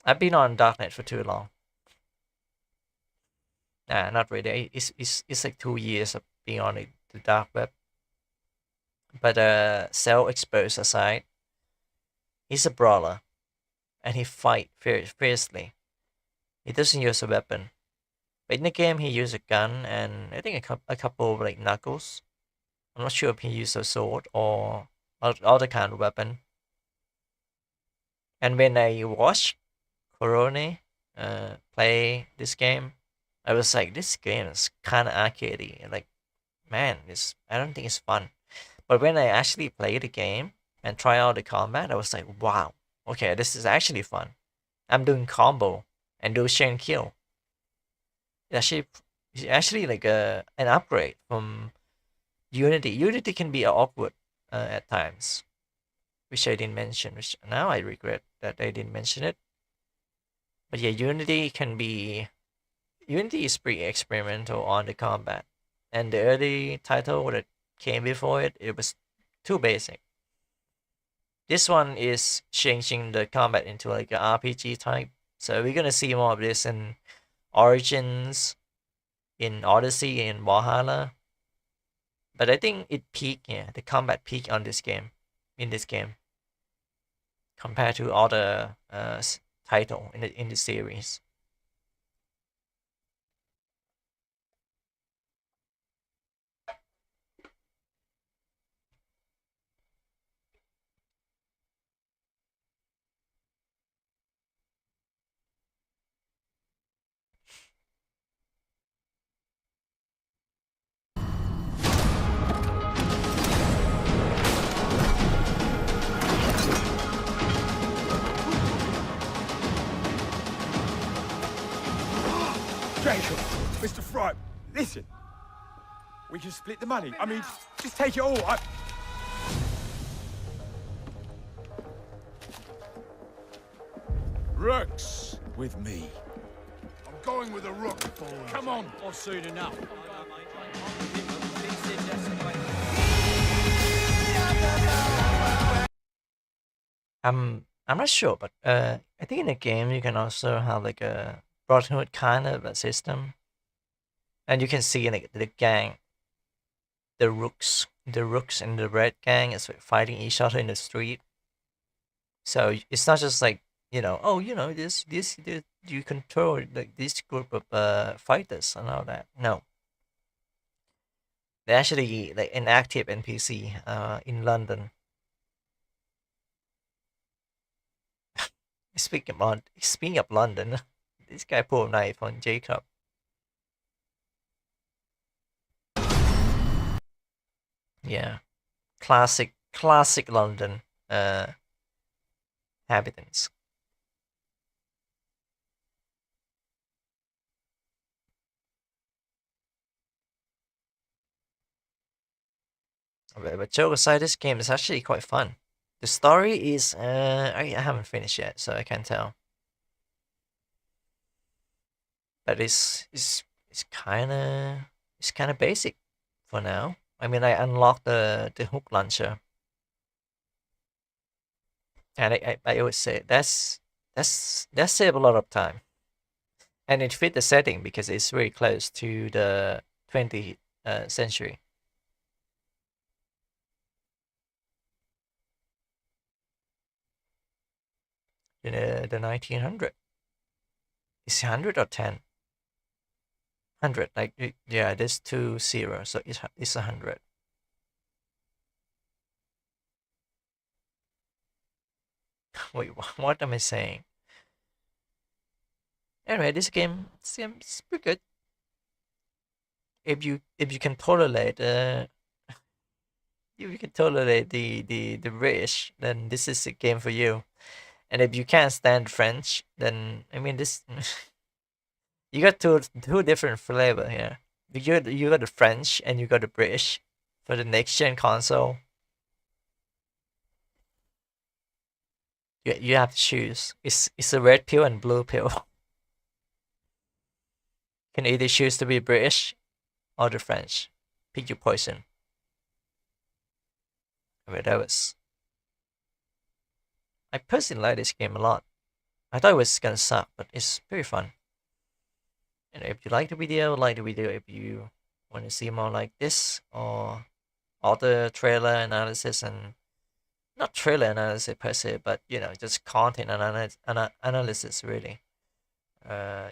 I've been on Darknet for too long. Nah, not really. It's like 2 years of being on the dark web. But self-exposed aside, he's a brawler, and he fight fiercely. He doesn't use a weapon. But in the game, he used a gun and I think a couple of like knuckles. I'm not sure if he used a sword or other kind of weapon. And when I watched Corone play this game, I was like, this game is kind of arcadey. Like, man, I don't think it's fun. But when I actually played the game and try out the combat, I was like, wow, okay, this is actually fun. I'm doing combo and do chain kill. It's actually like an upgrade from Unity. Unity can be awkward at times, which I didn't mention. Which now I regret that I didn't mention it. But yeah, Unity is pretty experimental on the combat, and the early title that came before it was too basic. This one is changing the combat into like an RPG type, so we're gonna see more of this in Origins, in Odyssey, in Valhalla. But I think it peaked, yeah, the combat peaked on this game, in this game, compared to other title in the series. Jacob, Mr. Fry, listen. We can split the money. I mean, just take it all. Rooks! With me. I'm going with a rook. Come on! Or soon enough. I'm not sure, but I think in the game you can also have like a Brotherhood kind of a system, and you can see like the gang, the rooks and the red gang is like, fighting each other in the street. So it's not just like oh this you control like this group of fighters and all that. No, they're actually like an active NPC in London. Speaking of London, this guy pulled a knife on Jacob. Yeah, classic London inhabitants. But joke aside, this game is actually quite fun. The story is I haven't finished yet, so I can't tell. But it's kind of basic for now. I mean, I unlocked the hook launcher, and I always say that save a lot of time, and it fit the setting because it's very close to the 20th century. The 1900. Is it 100 or 10? 100. Like yeah, there's 2 zeros, so it's 100. Wait, what am I saying? Anyway, this game seems pretty good. If you can tolerate if you can tolerate the British, then this is a game for you. And if you can't stand French, then I mean this you got two different flavor here. You got the French and you got the British for the next gen console. You have to choose. It's a red pill and blue pill. You can either choose to be British or the French. Pick your poison. I mean, I personally like this game a lot. I thought it was gonna suck, but it's pretty fun. And if you like the video, like the video. If you want to see more like this or other trailer analysis, and not trailer analysis per se, but you know, just content analysis really.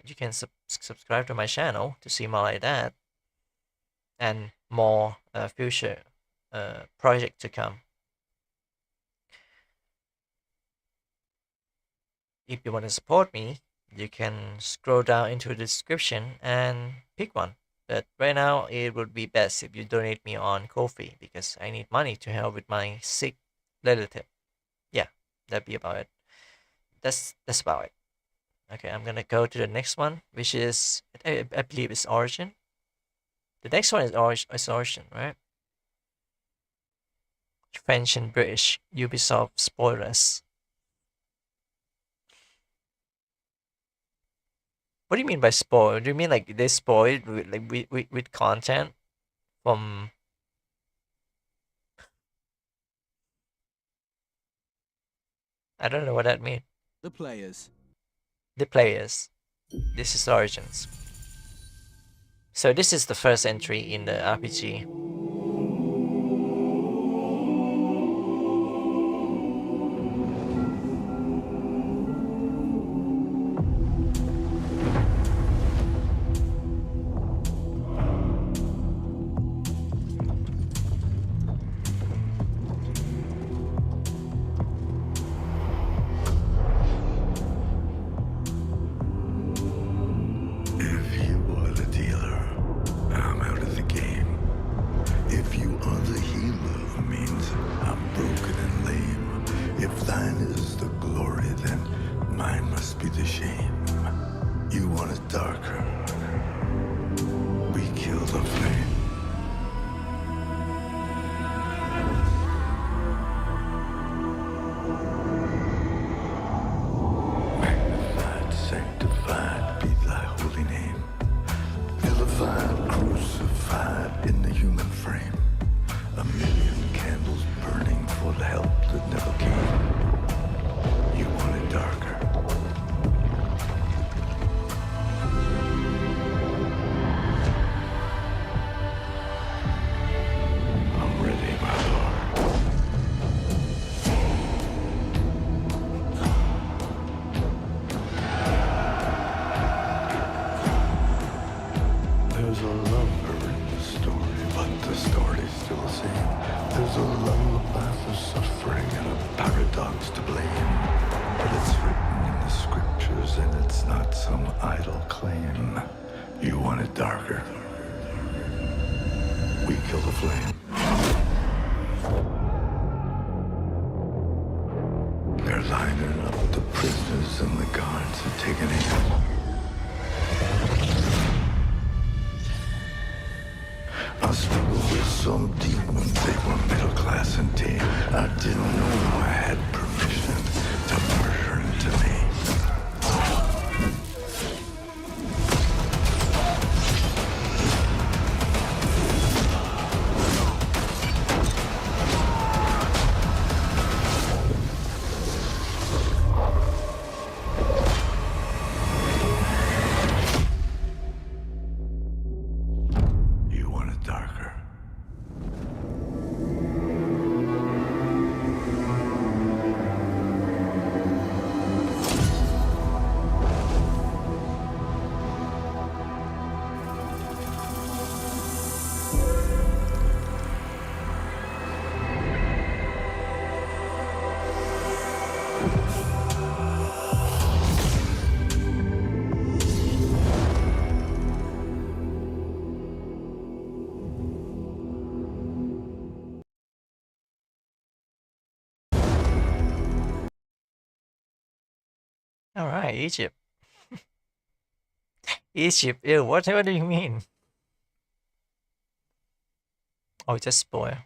You can subscribe to my channel to see more like that, and more future project to come. If you want to support me, you can scroll down into the description and pick one. But right now, it would be best if you donate me on Ko-fi, because I need money to help with my sick relative. Yeah, that'd be about it. That's about it. Okay, I'm gonna go to the next one, which is I believe it's Origin. The next one is Origin, right? French and British Ubisoft spoilers. What do you mean by spoil? Do you mean like they spoiled with content from? I don't know what that means. The players. The players. This is Origins. So this is the first entry in the RPG. All right, Egypt. Egypt. Ew, what do you mean? Oh, just spoil.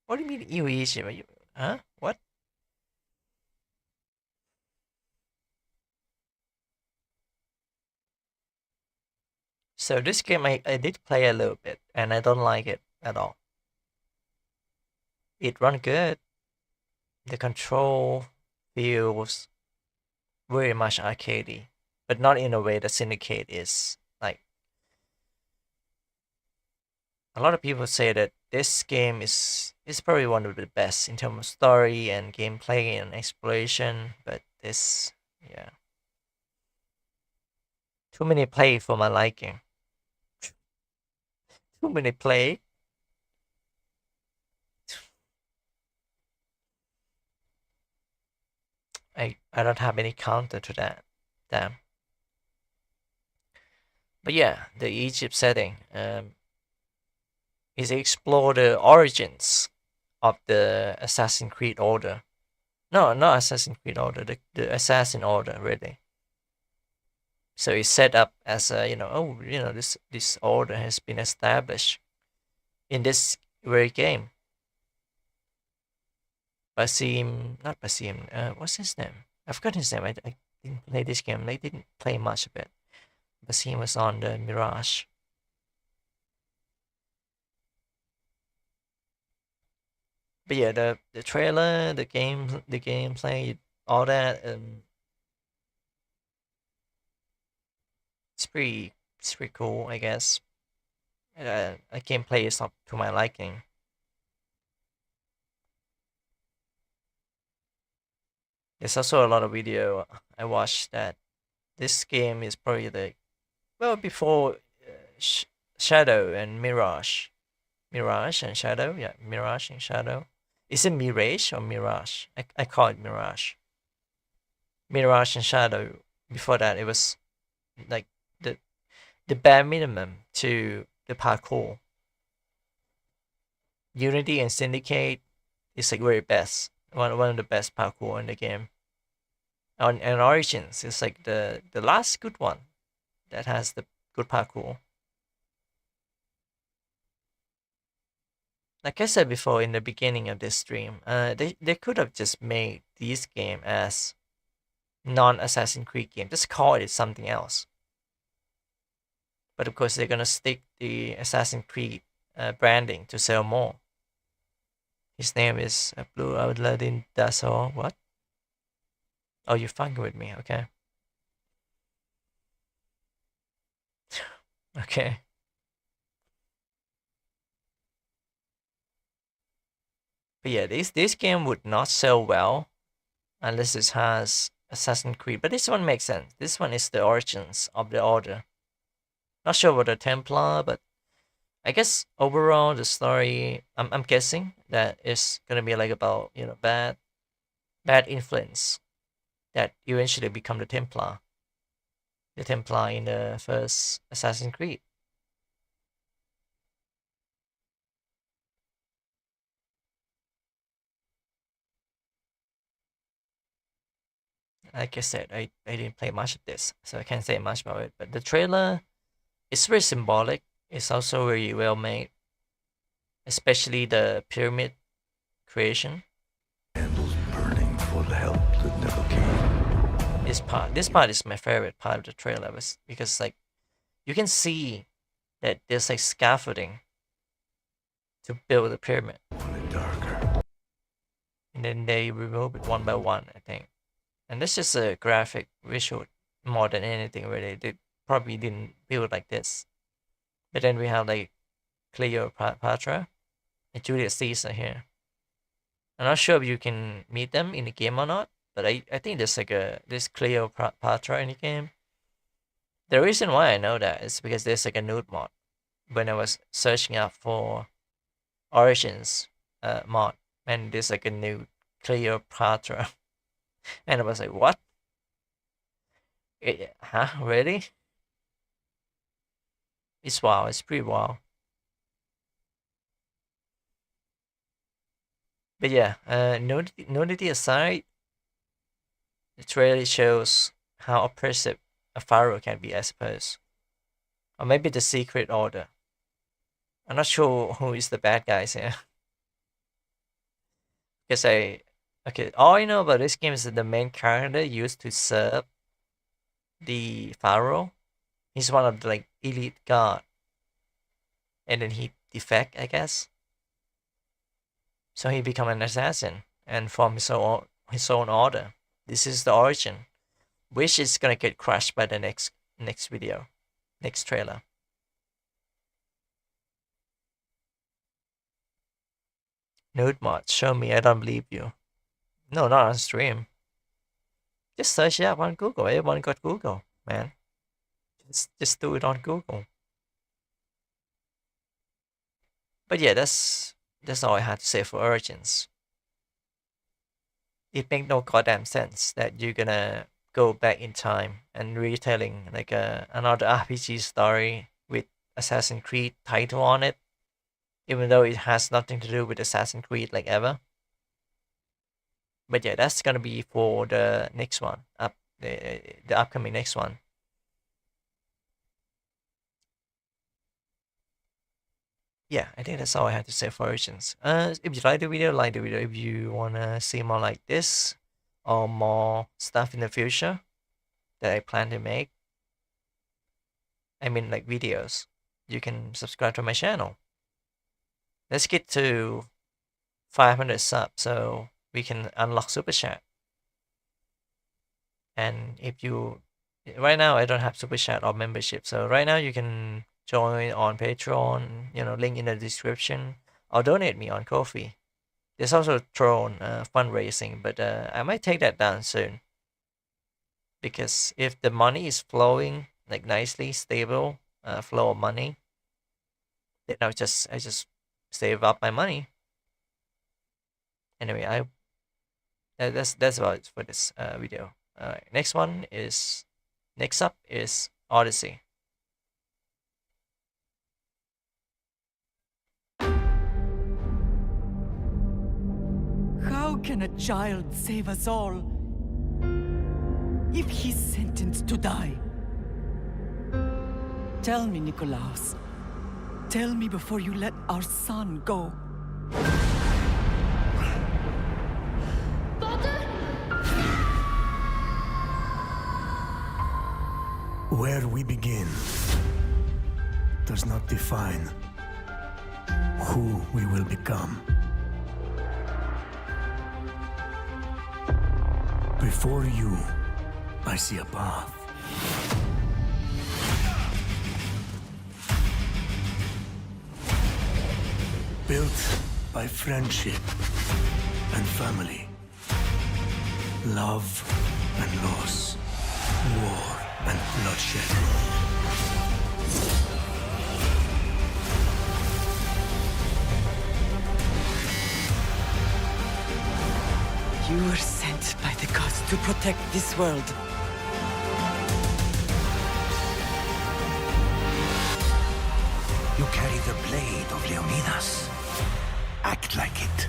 What do you mean, ew, Egypt? Are you, huh? What? So this game I did play a little bit, and I don't like it at all. It run good. The control feels very much arcadey, but not in a way that Syndicate is. Like, a lot of people say that this game is probably one of the best in terms of story and gameplay and exploration, but this, yeah, too many play for my liking. Too many play. I don't have any counter to that. Damn. But yeah, the Egypt setting is explore the origins of the Assassin's Creed Order. No, not Assassin's Creed Order. The Assassin Order, really. So it's set up as a, this order has been established in this very game. Not Basim. What's his name? I forgot his name. I didn't play this game. I didn't play much of it. Basim was on the Mirage. But yeah, the trailer, the gameplay, all that, it's pretty cool, I guess. The gameplay is not to my liking. There's also a lot of video I watched that this game is probably before Shadow and Mirage. Mirage and Shadow, yeah, Mirage and Shadow. Is it Mirage or Mirage? I call it Mirage. Mirage and Shadow. Before that, it was like the bare minimum to the parkour. Unity and Syndicate is like very best. One of the best parkour in the game. And Origins is like the last good one that has the good parkour. Like I said before in the beginning of this stream, they could have just made this game as non-Assassin's Creed game. Just call it something else. But of course, they're gonna stick the Assassin's Creed branding to sell more. His name is Blue Aladdin Dassault. What? Oh, you're fucking with me, okay. Okay. But yeah, this game would not sell well unless it has Assassin's Creed. But this one makes sense. This one is the origins of the order. Not sure about the Templar, but I guess overall the story, I'm guessing that it's gonna be like about bad influence that eventually become the Templar. The Templar in the first Assassin's Creed. Like I said, I didn't play much of this, so I can't say much about it. But the trailer is very symbolic. It's also very well made, especially the pyramid creation. Candles burning for the help that never came. This part is my favorite part of the trailer, because like you can see that there's like scaffolding to build the pyramid. And then they remove it one by one, I think. And this is a graphic visual more than anything, really. They probably didn't build like this. But then we have like Cleopatra and Julius Caesar here. I'm not sure if you can meet them in the game or not, but I think there's like this Cleopatra in the game. The reason why I know that is because there's like a nude mod. When I was searching out for Origins mod, and there's like a new Cleopatra. And I was like, what? Huh? Really? It's wow. It's pretty wow. But yeah, nudity aside, the trailer shows how oppressive a pharaoh can be, I suppose. Or maybe the secret order. I'm not sure who is the bad guys here. Because all I know about this game is that the main character used to serve the pharaoh. He's one of the like elite guard, and then he defect, I guess. So he become an assassin and form his own order. This is the origin. Wish is gonna get crushed by the next video, next trailer. Nude mod, show me, I don't believe you. No, not on stream. Just search it up on Google. Everyone got Google, man. Just do it on Google. But yeah, that's all I had to say for Origins. It makes no goddamn sense that you're gonna go back in time and retelling like another RPG story with Assassin's Creed title on it, even though it has nothing to do with Assassin's Creed like ever. But yeah, that's gonna be for the next one, the upcoming next one. Yeah, I think that's all I had to say for Origins. If you like the video, like the video. If you wanna see more like this or more stuff in the future that I plan to make, I mean like videos, you can subscribe to my channel. Let's get to 500 subs so we can unlock Super Chat. And if you, right now I don't have Super Chat or membership, so right now you can join on Patreon, you know, link in the description, or donate me on Ko-fi. There's also Throne fundraising, but I might take that down soon. Because if the money is flowing like nicely, stable flow of money, then I just save up my money. Anyway, that's about it for this video. Next up is Odyssey. How can a child save us all if he's sentenced to die? Tell me, Nikolaos. Tell me before you let our son go. Where we begin does not define who we will become. Before you, I see a path. Built by friendship and family, love and loss, war and bloodshed. You were sent by the gods to protect this world. You carry the blade of Leonidas. Act like it.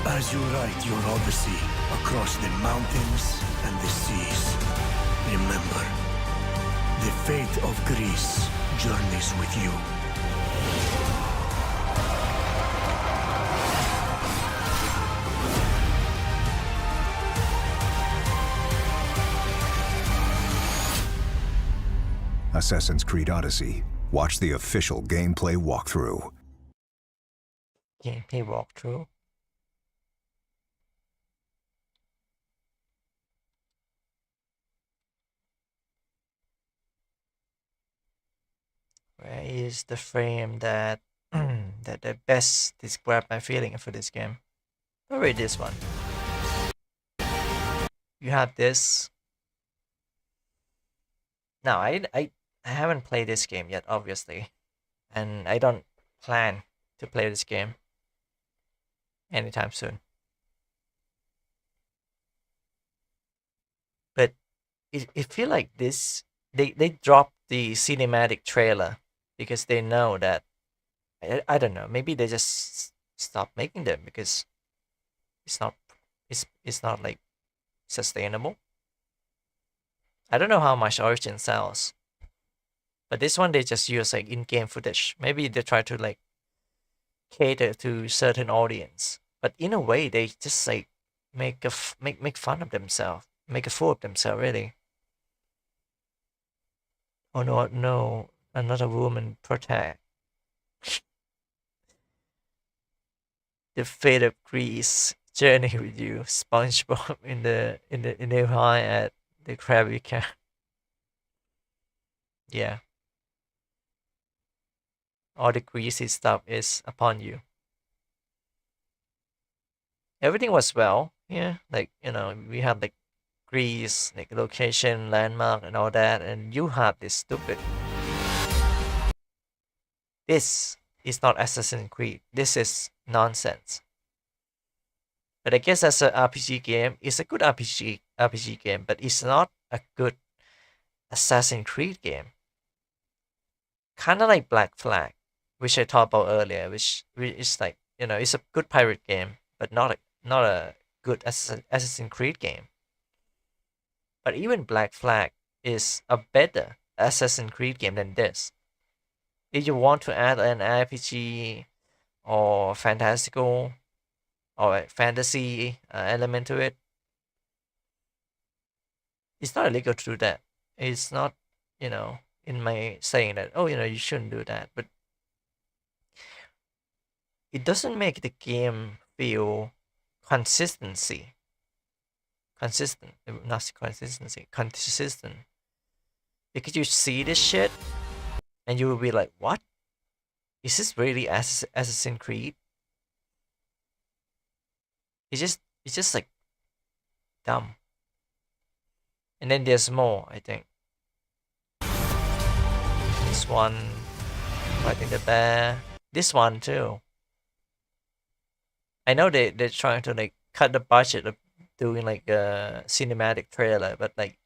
As you write your odyssey across the mountains and the seas, remember, the fate of Greece journeys with you. Assassin's Creed Odyssey. Watch the official gameplay walkthrough. Gameplay walkthrough? Where is the frame that that best describe my feeling for this game? Probably this one. You have this. Now I haven't played this game yet, obviously, and I don't plan to play this game anytime soon. But it feel like this they dropped the cinematic trailer because they know that I don't know, maybe they just stop making them because it's not like sustainable. I don't know how much Origin sells, but this one they just use like in-game footage. Maybe they try to like cater to certain audience, but in a way they just like make fun of themselves, make a fool of themselves, really. Oh no, another woman The fate of Greece, journey with you, SpongeBob in the high at the Krabby Cat. Yeah. All the greasy stuff is upon you. Everything was well, yeah. Like, you know, we had like Greece, like location, landmark, and all that, and you had this stupid. This is not Assassin's Creed. This is nonsense. But I guess as an RPG game, it's a good RPG game, but it's not a good Assassin's Creed game. Kind of like Black Flag, which I talked about earlier, which is like, you know, it's a good pirate game, but not a good Assassin's Creed game. But even Black Flag is a better Assassin's Creed game than this. If you want to add an RPG or fantastical or fantasy element to it, it's not illegal to do that. It's not, you know, in my saying that, oh, you know, you shouldn't do that. But it doesn't make the game feel consistent. Not consistency, consistent. Because you see this shit, and you will be like, what? Is this really Assassin's Creed? It's just like dumb. And then there's more, I think. This one, fighting the bear. This one too. I know they're trying to like cut the budget of doing like a cinematic trailer, but like,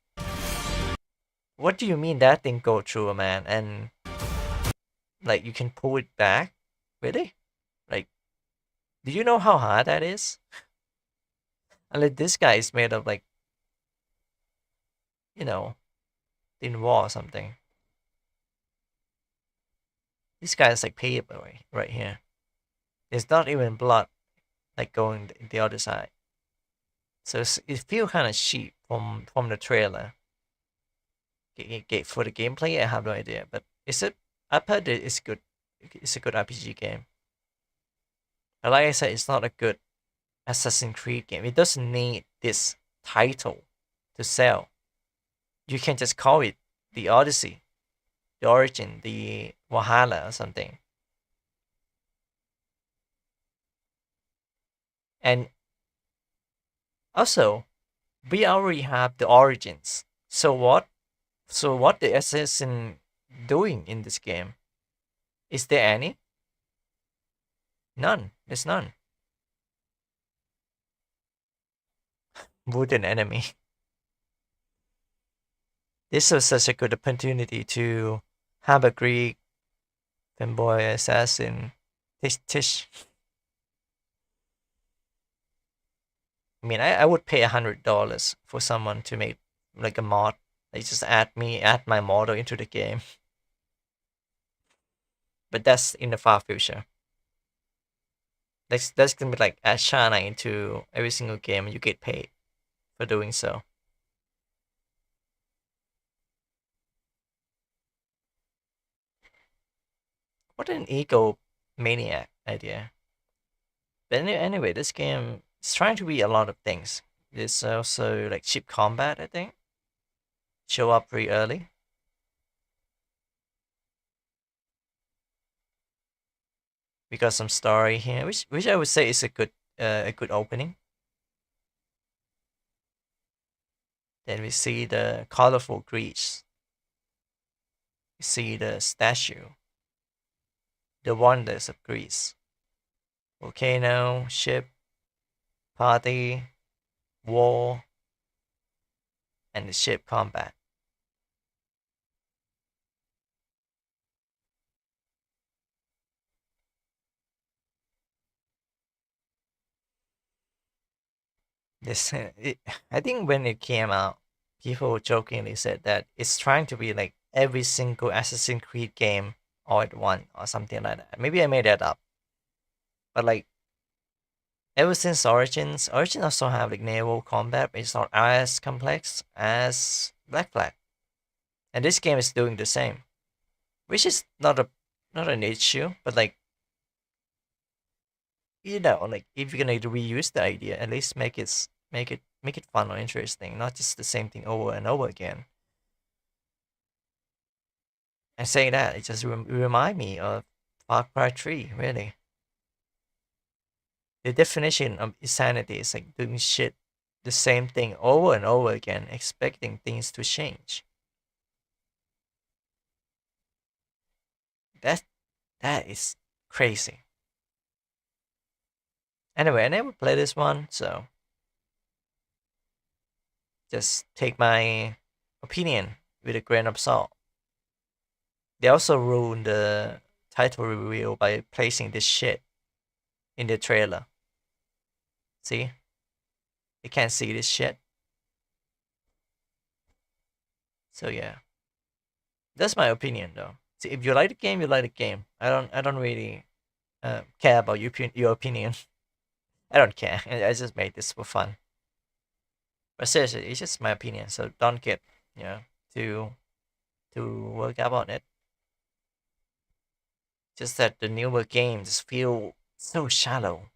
what do you mean that didn't go through, man? And like, you can pull it back? Really? Like, do you know how hard that is? And like, this guy is made of like, you know, thin wall or something. This guy is like paper right here. There's not even blood like going the other side. So it feels kind of cheap from the trailer. For the gameplay, I have no idea, but I've heard that it's good. It's a good RPG game. But like I said, it's not a good Assassin's Creed game. It doesn't need this title to sell. You can just call it the Odyssey, the Origin, the Valhalla or something. And also, we already have the Origins. So what? So what the assassin doing in this game? Is there any? None. There's none. Wooden enemy. This was such a good opportunity to have a Greek fanboy assassin. Tish. I mean, I would pay $100 for someone to make like a mod. They just add my model into the game. But that's in the far future. That's gonna be like add Shana into every single game and you get paid for doing so. What an egomaniac idea. But anyway, this game is trying to be a lot of things. There's also like cheap combat, I think. Show up pretty early. We got some story here, which I would say is a good opening. Then we see the colorful Greece. We see the statue. The wonders of Greece. Volcano, ship, party, war, and the ship combat. I think when it came out, people jokingly said that it's trying to be like every single Assassin's Creed game all at once or something like that. Maybe I made that up. But like, ever since Origins also have like naval combat, but it's not as complex as Black Flag. And this game is doing the same. Which is not a not an issue, but like, like if you're gonna reuse the idea, at least make it fun or interesting, not just the same thing over and over again. And saying that, it just remind me of Far Cry 3, really. The definition of insanity is like doing shit the same thing over and over again, expecting things to change. That is crazy. Anyway, I never played this one, so just take my opinion with a grain of salt. They also ruined the title reveal by placing this shit in the trailer. See? You can't see this shit. So yeah. That's my opinion though. See, if you like the game, you like the game. I don't really care about your opinion. I don't care. I just made this for fun. But seriously, it's just my opinion, so don't get too work up on it. Just that the newer games feel so shallow.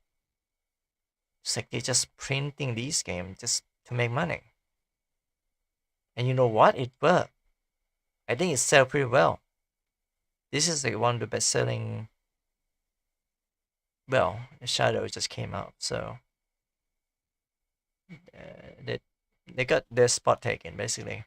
It's like they're just printing these games just to make money. And you know what? It worked. I think it sold pretty well. This is like one of the best selling. Well, Shadow just came out, so they got their spot taken basically.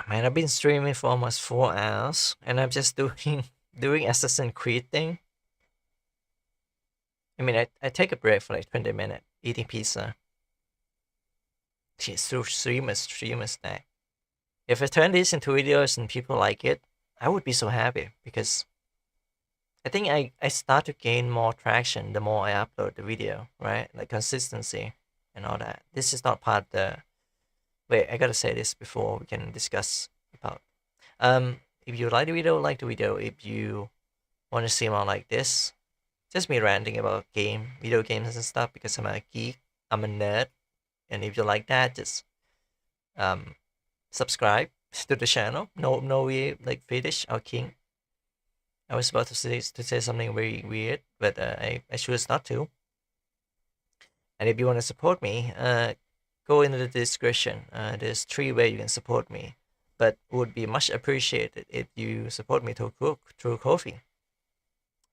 Man, I've been streaming for almost 4 hours, and I'm just doing Assassin's Creed thing. I mean, I take a break for like 20 minutes, eating pizza. Jeez, through streamers snack. If I turn this into videos and people like it, I would be so happy because I think I start to gain more traction the more I upload the video, right? Like consistency and all that. This is not part of the. Wait, I gotta say this before we can discuss about. If you like the video, like the video. If you want to see more like this, just me ranting about video games and stuff because I'm a geek, I'm a nerd, and if you like that, just subscribe to the channel. No, we like fetish or king. I was about to say something very weird, but I choose not to. And if you want to support me, go into the description. There's 3 ways you can support me, but would be much appreciated if you support me through coffee,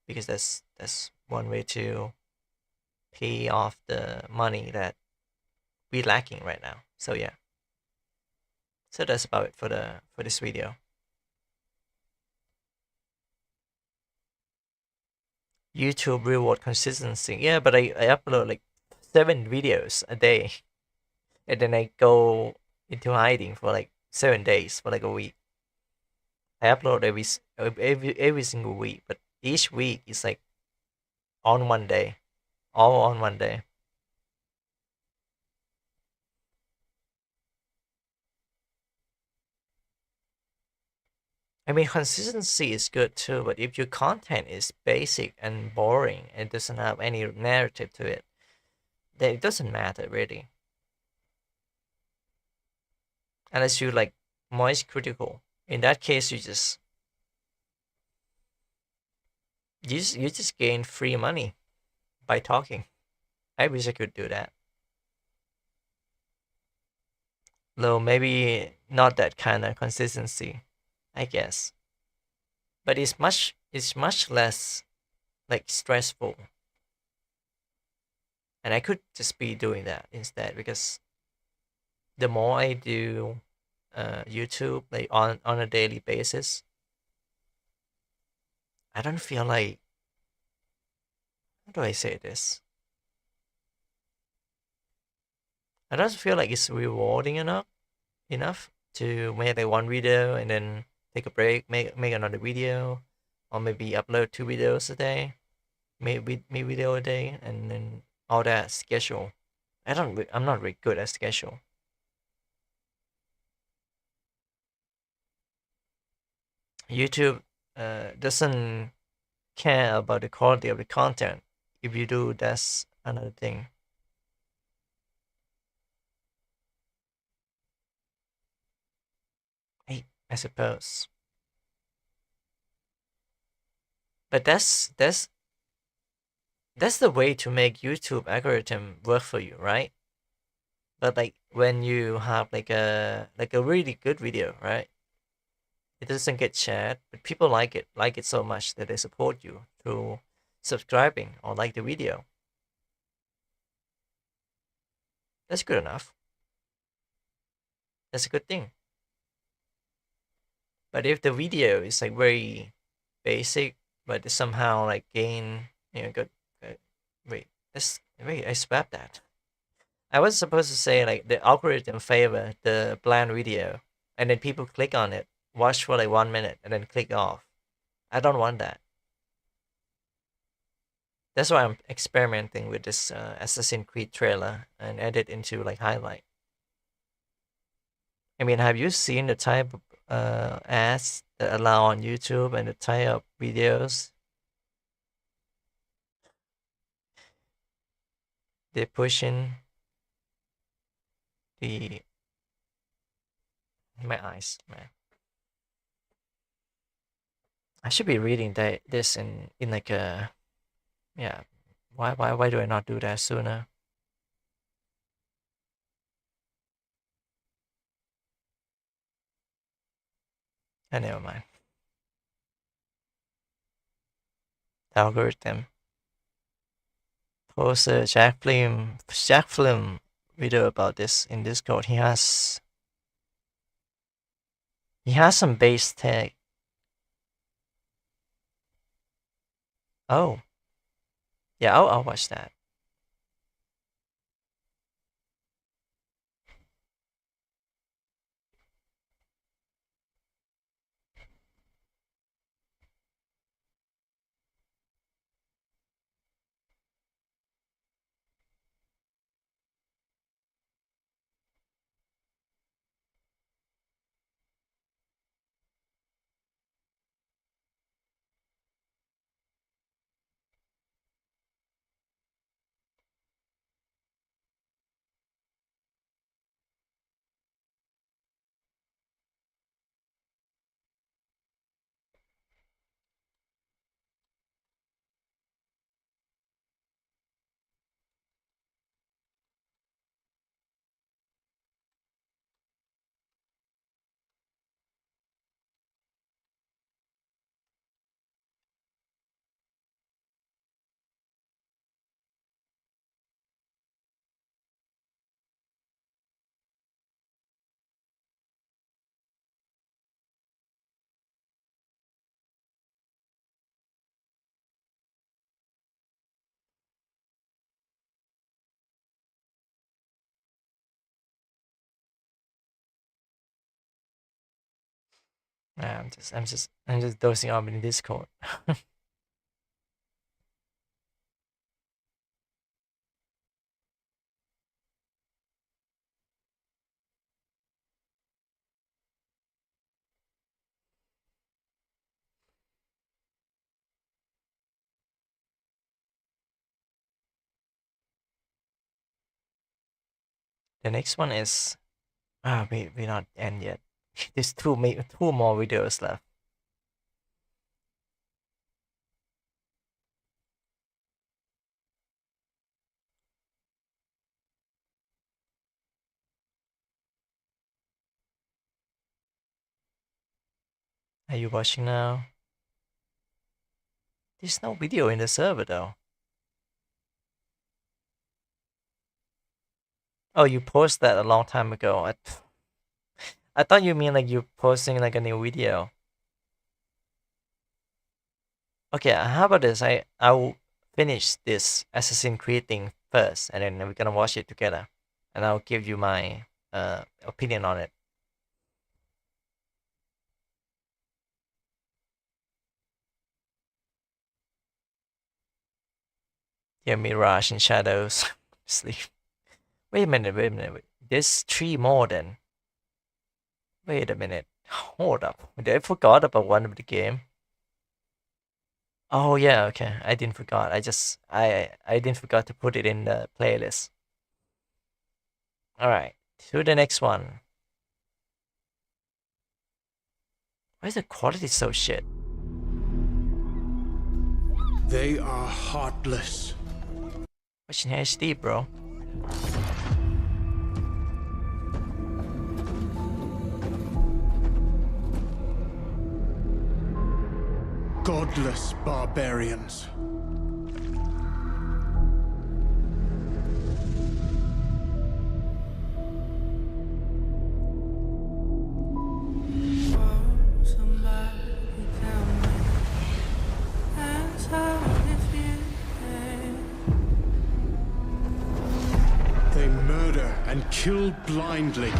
because that's one way to pay off the money that we're lacking right now. So yeah. So that's about it for this video. YouTube reward consistency. Yeah, but I upload like 7 videos a day, and then I go into hiding for like 7 days for like a week. I upload every single week, but each week is like on one day, all on one day. I mean, consistency is good too, but if your content is basic and boring and doesn't have any narrative to it, then it doesn't matter really. Unless you like noise critical. In that case, you just gain free money by talking. I wish I could do that. Though maybe not that kind of consistency, I guess. But it's much less like stressful. And I could just be doing that instead, because the more I do YouTube like on a daily basis, I don't feel like, how do I say this? I don't feel like it's rewarding enough to make like one video and then take a break, make another video, or maybe upload 2 videos a day, maybe video a day, and then all that schedule. I'm not very good at schedule. YouTube doesn't care about the quality of the content. If you do, that's another thing. I suppose. But that's the way to make YouTube algorithm work for you, right? But like when you have like a really good video, right? It doesn't get shared, but people like it so much that they support you through subscribing or like the video. That's good enough. That's a good thing. But if the video is like very basic, but it somehow like gain, good. Wait, I swapped that. I was supposed to say like the algorithm favor the bland video, and then people click on it, watch for like 1 minute, and then click off. I don't want that. That's why I'm experimenting with this Assassin's Creed trailer and edit into like highlight. I mean, have you seen the type of ads that allow on YouTube and the type of videos they're pushing? My eyes, man. I should be reading this in like a, yeah. Why do I not do that sooner? Never mind. Algorithm. Post a Jack Film video about this in Discord. He has some base tag. Oh. Yeah, I'll watch that. I'm just dosing off in Discord. The next one is we're not end yet. There's two more videos left. Are you watching now? There's no video in the server though. Oh, you posted that a long time ago. I thought you mean like you posting like a new video. Okay, how about this? I'll finish this Assassin's Creed thing first, and then we're gonna watch it together, and I'll give you my opinion on it. Yeah, Mirage and Shadows. Sleep. Wait a minute, wait a minute. Wait. There's 3 more then. Wait a minute. Hold up. I forgot about one of the game. Oh yeah, okay. I didn't forgot. I didn't forgot to put it in the playlist. Alright. To the next one. Why is the quality so shit? They are heartless. Watching HD, bro. Godless barbarians. They murder and kill blindly.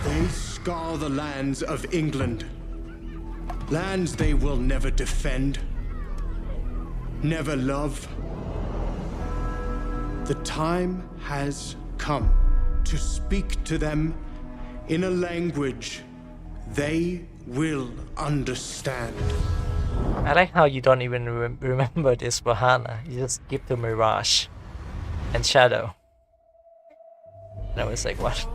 They scour the lands of England. Lands they will never defend, never love. The time has come to speak to them in a language they will understand. I like how you don't even remember this Valhalla. You just skip to Mirage and Shadow. And I was like, what?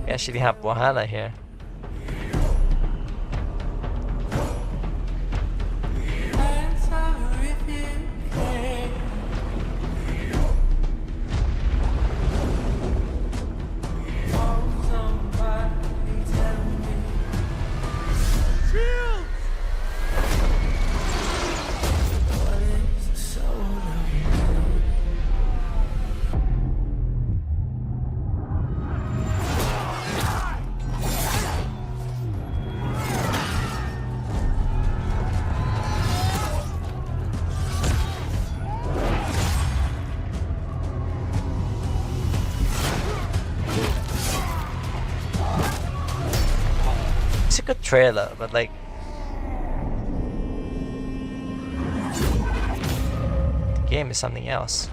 We actually have Valhalla here. It's a good trailer, but like the game is something else.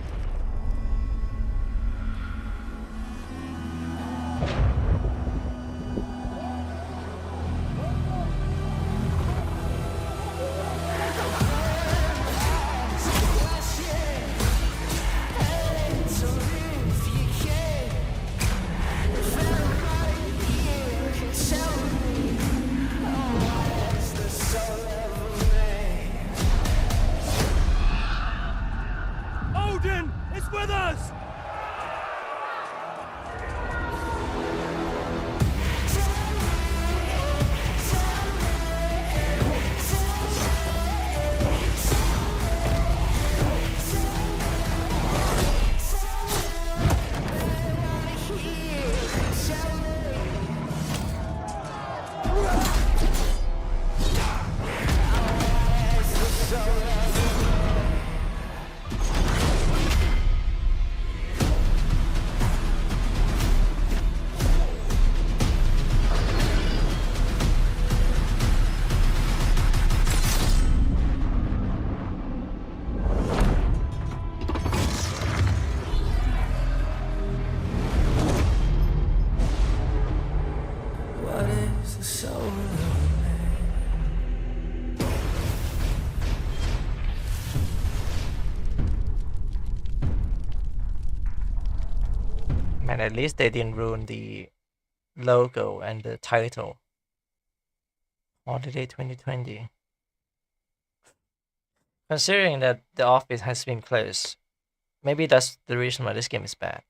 Odin is with us! Man, at least they didn't ruin the logo and the title. Holiday 2020. Considering that the office has been closed, maybe that's the reason why this game is bad.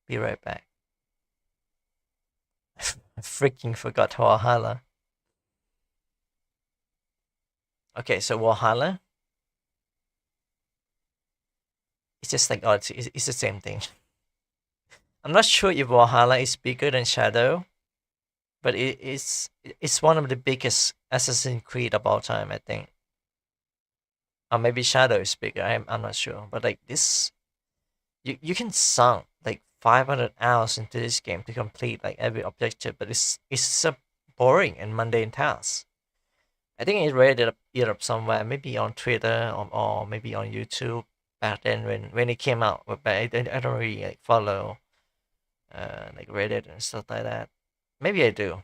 Be right back. I freaking forgot Valhalla. Okay, so Valhalla. It's just like, oh, it's the same thing. I'm not sure if Valhalla is bigger than Shadow, but it's one of the biggest Assassin's Creed of all time, I think. Or maybe Shadow is bigger. I'm not sure, but like this, you can sunk like 500 hours into this game to complete like every objective, but it's a boring and mundane tasks. I think it read it up somewhere, maybe on Twitter or maybe on YouTube back then when it came out. But I don't really like follow like Reddit and stuff like that. Maybe I do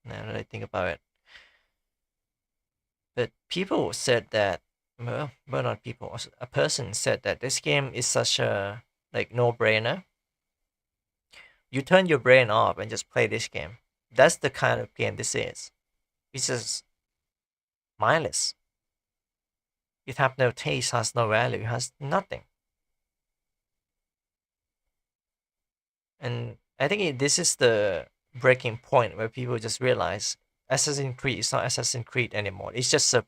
now that I think about it. But people said that, well, not people. A person said that this game is such a like no-brainer. You turn your brain off and just play this game. That's the kind of game this is. It's just mindless. It has no taste, has no value, has nothing. And I think this is the breaking point where people just realize Assassin's Creed is not Assassin's Creed anymore. It's just a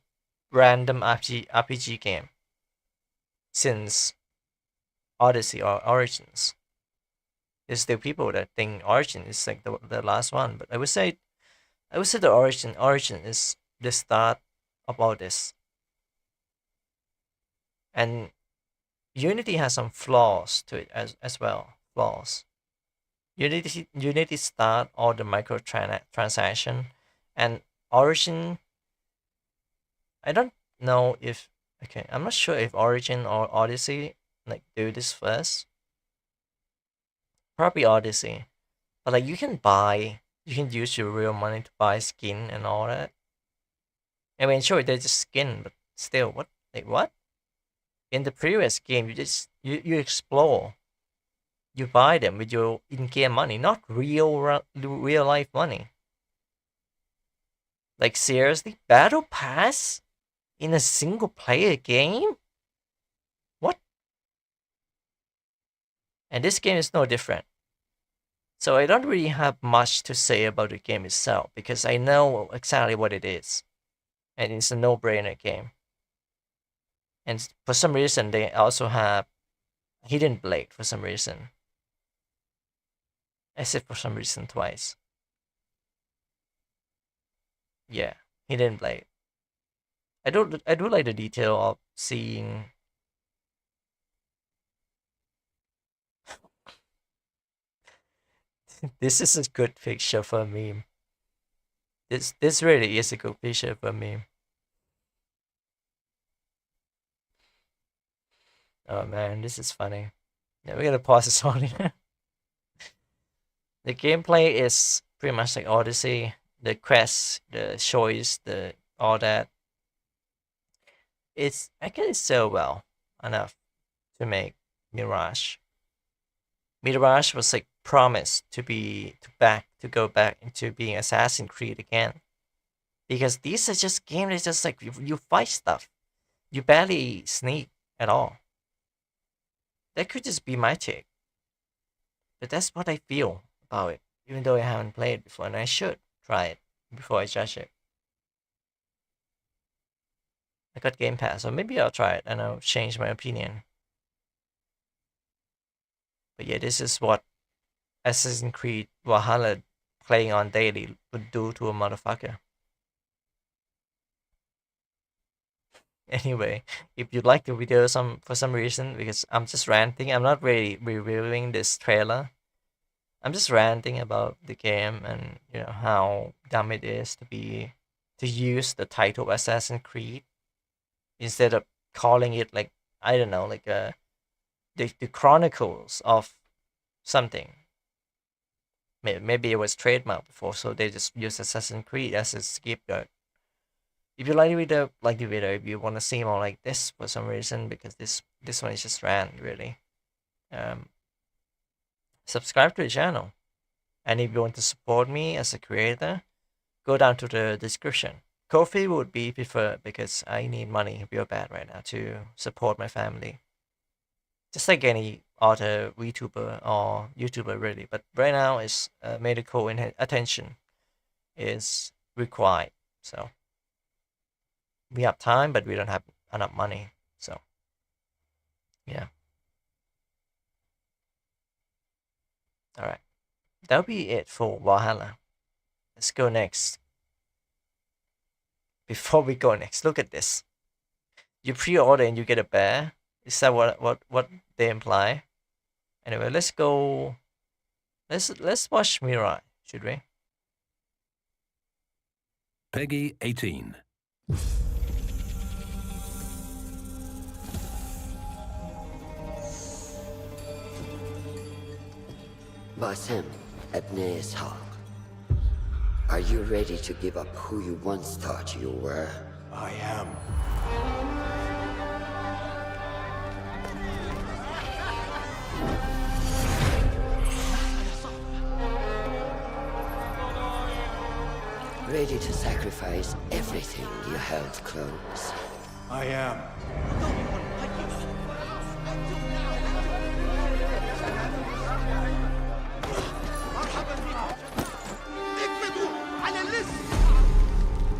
random RPG game since Odyssey or Origins. There's still people that think Origin is like the last one, but I would say the Origin is the start of all this. And Unity has some flaws to it as well. Flaws. Unity start all the microtransaction, and Origin. I don't know if I'm not sure if Origin or Odyssey like do this first. Probably Odyssey, but like you can use your real money to buy skin and all that. I mean, sure, they're just skin, but still, what? In the previous game, you explore, you buy them with your in-game money, not real life money. Like seriously, battle pass in a single player game? What? And this game is no different. So I don't really have much to say about the game itself because I know exactly what it is. And it's a no-brainer game. And for some reason, they also have Hidden Blade for some reason. I said for some reason twice. Yeah, Hidden Blade. I do like the detail of seeing this is a good picture for a meme. This really is a good picture for a meme. Oh man, this is funny. Yeah, we're gonna pause this on here. The gameplay is pretty much like Odyssey. The quests, the choice, the all that. I guess it's so well enough to make Mirage. Mirage was like promised to go back into being Assassin's Creed again. Because these are just games that's just like you fight stuff. You barely sneak at all. That could just be my take. But that's what I feel about it, even though I haven't played it before, and I should try it before I judge it. I got Game Pass, so maybe I'll try it and I'll change my opinion. But yeah, this is what Assassin's Creed Valhalla playing on daily would do to a motherfucker. Anyway, if you like the video for some reason, because I'm just ranting, I'm not really reviewing this trailer. I'm just ranting about the game and how dumb it is to use the title Assassin's Creed instead of calling it like I don't know, like the Chronicles of something. Maybe it was trademarked before, so they just use Assassin's Creed as a scapegoat. If you like the video, if you want to see more like this for some reason, because this one is just rant really. Subscribe to the channel, and if you want to support me as a creator, go down to the description. Ko-fi would be preferred because I need money real bad right now to support my family. Just like any other VTuber or YouTuber really, but right now is medical attention is required. So we have time, but we don't have enough money. So yeah. All right, that'll be it for Valhalla. Let's go next. Before we go next, look at this. You pre-order and you get a bear. Is that what they imply? Anyway, let's go. Let's watch Mirai, should we? Peggy 18. Basim, Abne's Hawk. Are you ready to give up who you once thought you were? I am. Ready to sacrifice everything you held close? I am.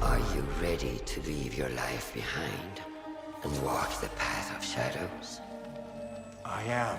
Are you ready to leave your life behind and walk the path of shadows? I am.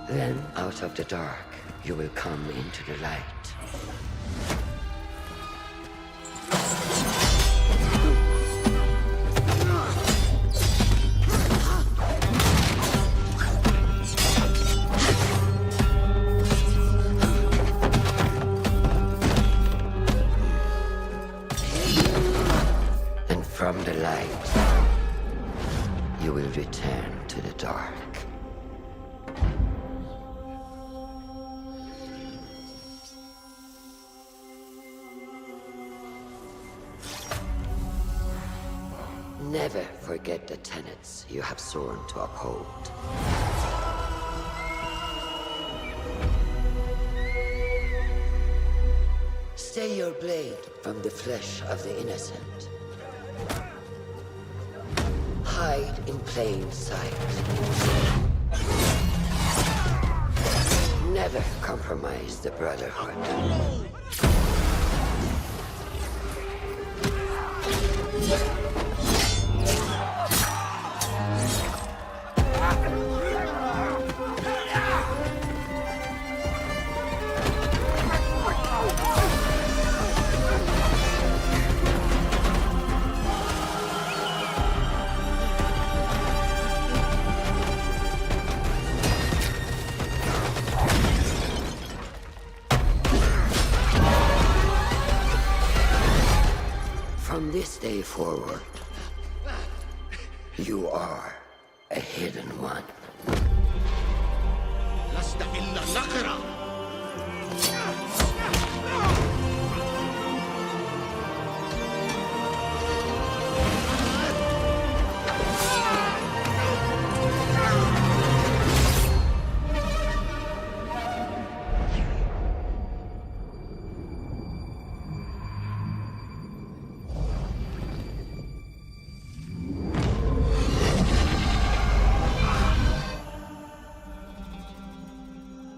Then, out of the dark, you will come into the light. And from the light, you will return to the dark. Never forget the tenets you have sworn to uphold. Stay your blade from the flesh of the innocent. Hide in plain sight. Never compromise the Brotherhood. From this day forward, you are a hidden one.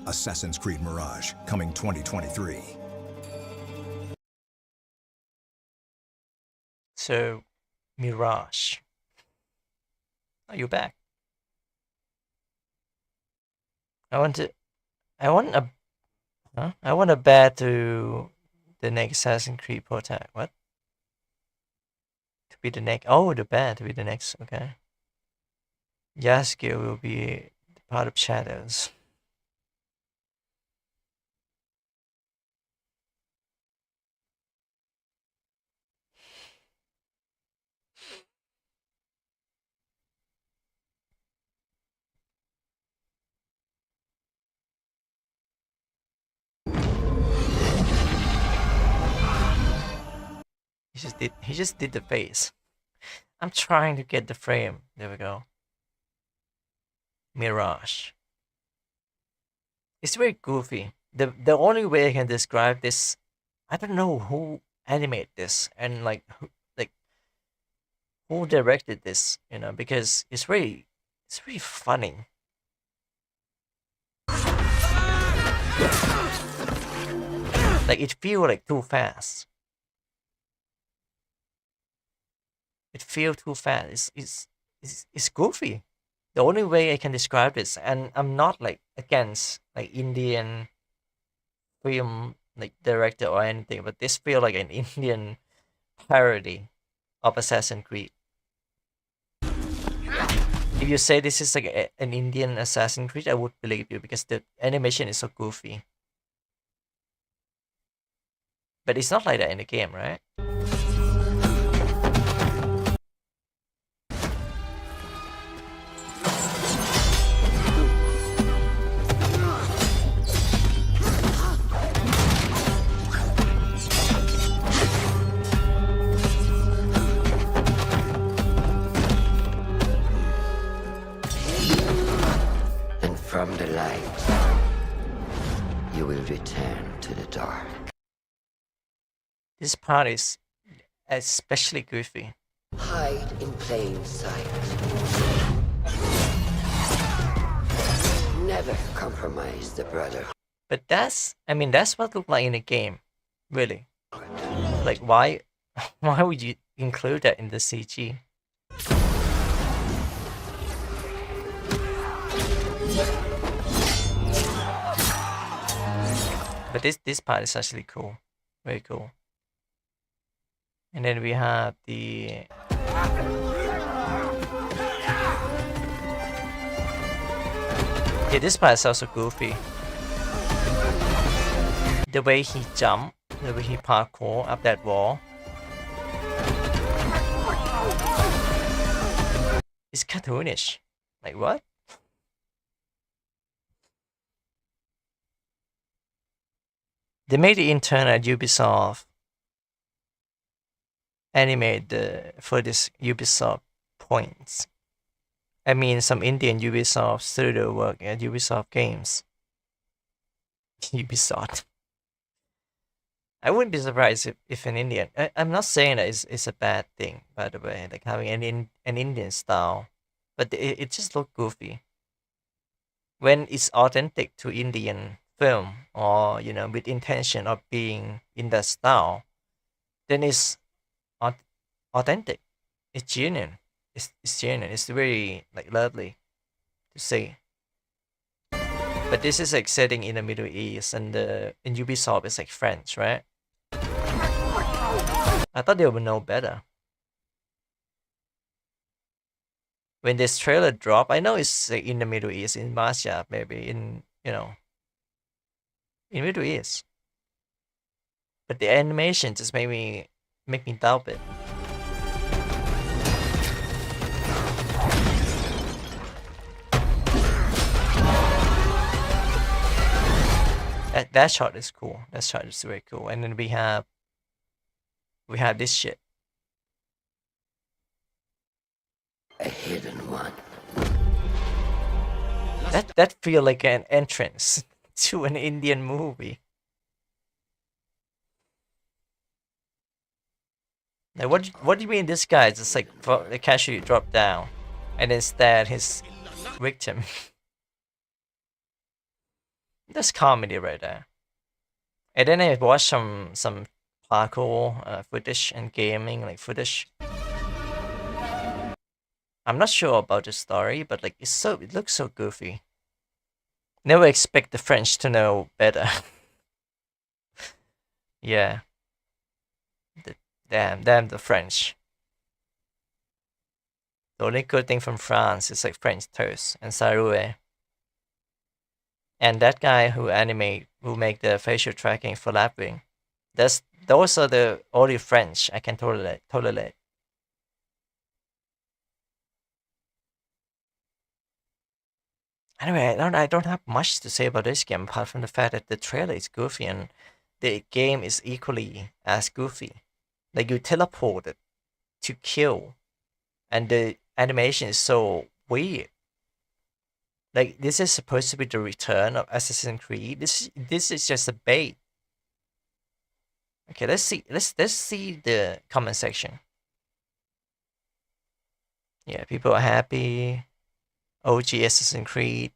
Assassin's Creed Mirage, coming 2023. So, Mirage. Are you back? I want a bet to the next Assassin's Creed protag. What? To be the next? Oh, the bet to be the next. Okay. Yasuke will be part of Shadows. He just did the face. I'm trying to get the frame. There we go. Mirage. It's very goofy. The only way I can describe this, I don't know who animated this and who directed this, because it's very funny. Like it feels like too fast. It feels too fast. it's goofy. The only way I can describe this, and I'm not like against like Indian film like director or anything, but this feel like an Indian parody of Assassin's Creed. If you say this is like an Indian Assassin's Creed, I would believe you because the animation is so goofy. But it's not like that in the game, right? And from the light, you will return to the dark. This part is especially goofy. Hide in plain sight. Never compromise the brotherhood. But that's what looked like in the game, really. Like why would you include that in the CG? But this part is actually cool, very cool. And then we have the this part is also goofy. The way he jumped, the way he parkour up that wall. It's cartoonish. Like what? They made the intern at Ubisoft animate for this Ubisoft points. I mean, some Indian Ubisoft studio work at Ubisoft games. Ubisoft. I wouldn't be surprised if an Indian. I'm not saying that it's a bad thing, by the way, like having an Indian style, but it just looked goofy. When it's authentic to Indian film, or with intention of being in that style, then it's authentic. It's genuine. It's genuine. It's very like lovely to see. But this is like setting in the Middle East, and in Ubisoft it's like French, right? I thought they would know better. When this trailer dropped, I know it's like in the Middle East, in Masya, maybe in in Middle East. But the animation just make me doubt it. That shot is cool. That shot is very cool. And then we have this shit. A hidden one. That feel like an entrance to an Indian movie. Like what do you mean this guy just like casually dropped down and then stared his victim? That's comedy right there. And then I watched some parkour footage and gaming like footage. I'm not sure about the story, but like it looks so goofy. Never expect the French to know better. Yeah. Damn the French. The only good thing from France is like French toast and Saroué. And that guy who make the facial tracking for Lapwing. Those are the only French I can tolerate. Anyway, I don't have much to say about this game apart from the fact that the trailer is goofy and the game is equally as goofy. Like you teleported to kill, and the animation is so weird. Like this is supposed to be the return of Assassin's Creed. This is just a bait. Okay, let's see the comment section. Yeah, people are happy. OG Assassin's Creed.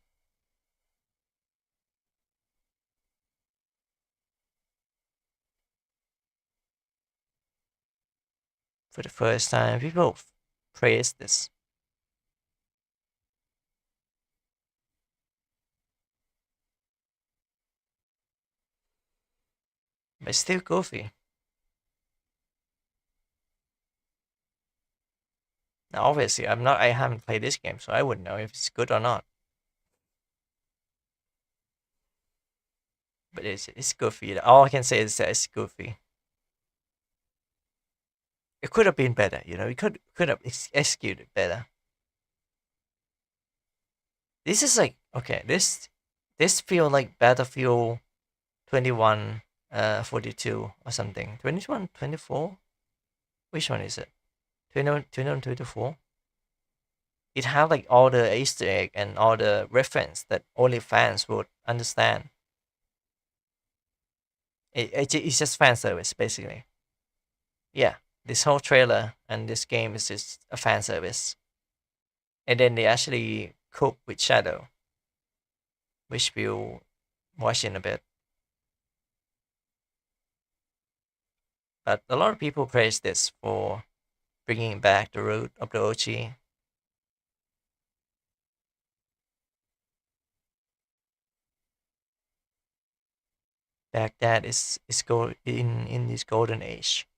For the first time, people praise this. but it's still goofy. Now, obviously, I haven't played this game, so I wouldn't know if it's good or not. But it's goofy. All I can say is that it's goofy. It could have been better, you know. It could have executed better. This is like, okay, this feel like Battlefield 21, 42 or something. 21, 24? Which one is it? 21, 24? It had like all the Easter egg and all the reference that only fans would understand. It's just fan service, basically. Yeah, this whole trailer and this game is just a fan service. And then they actually cook with Shadow, which we'll watch in a bit. But a lot of people praise this for bringing back the root of the OG. Baghdad is in this golden age.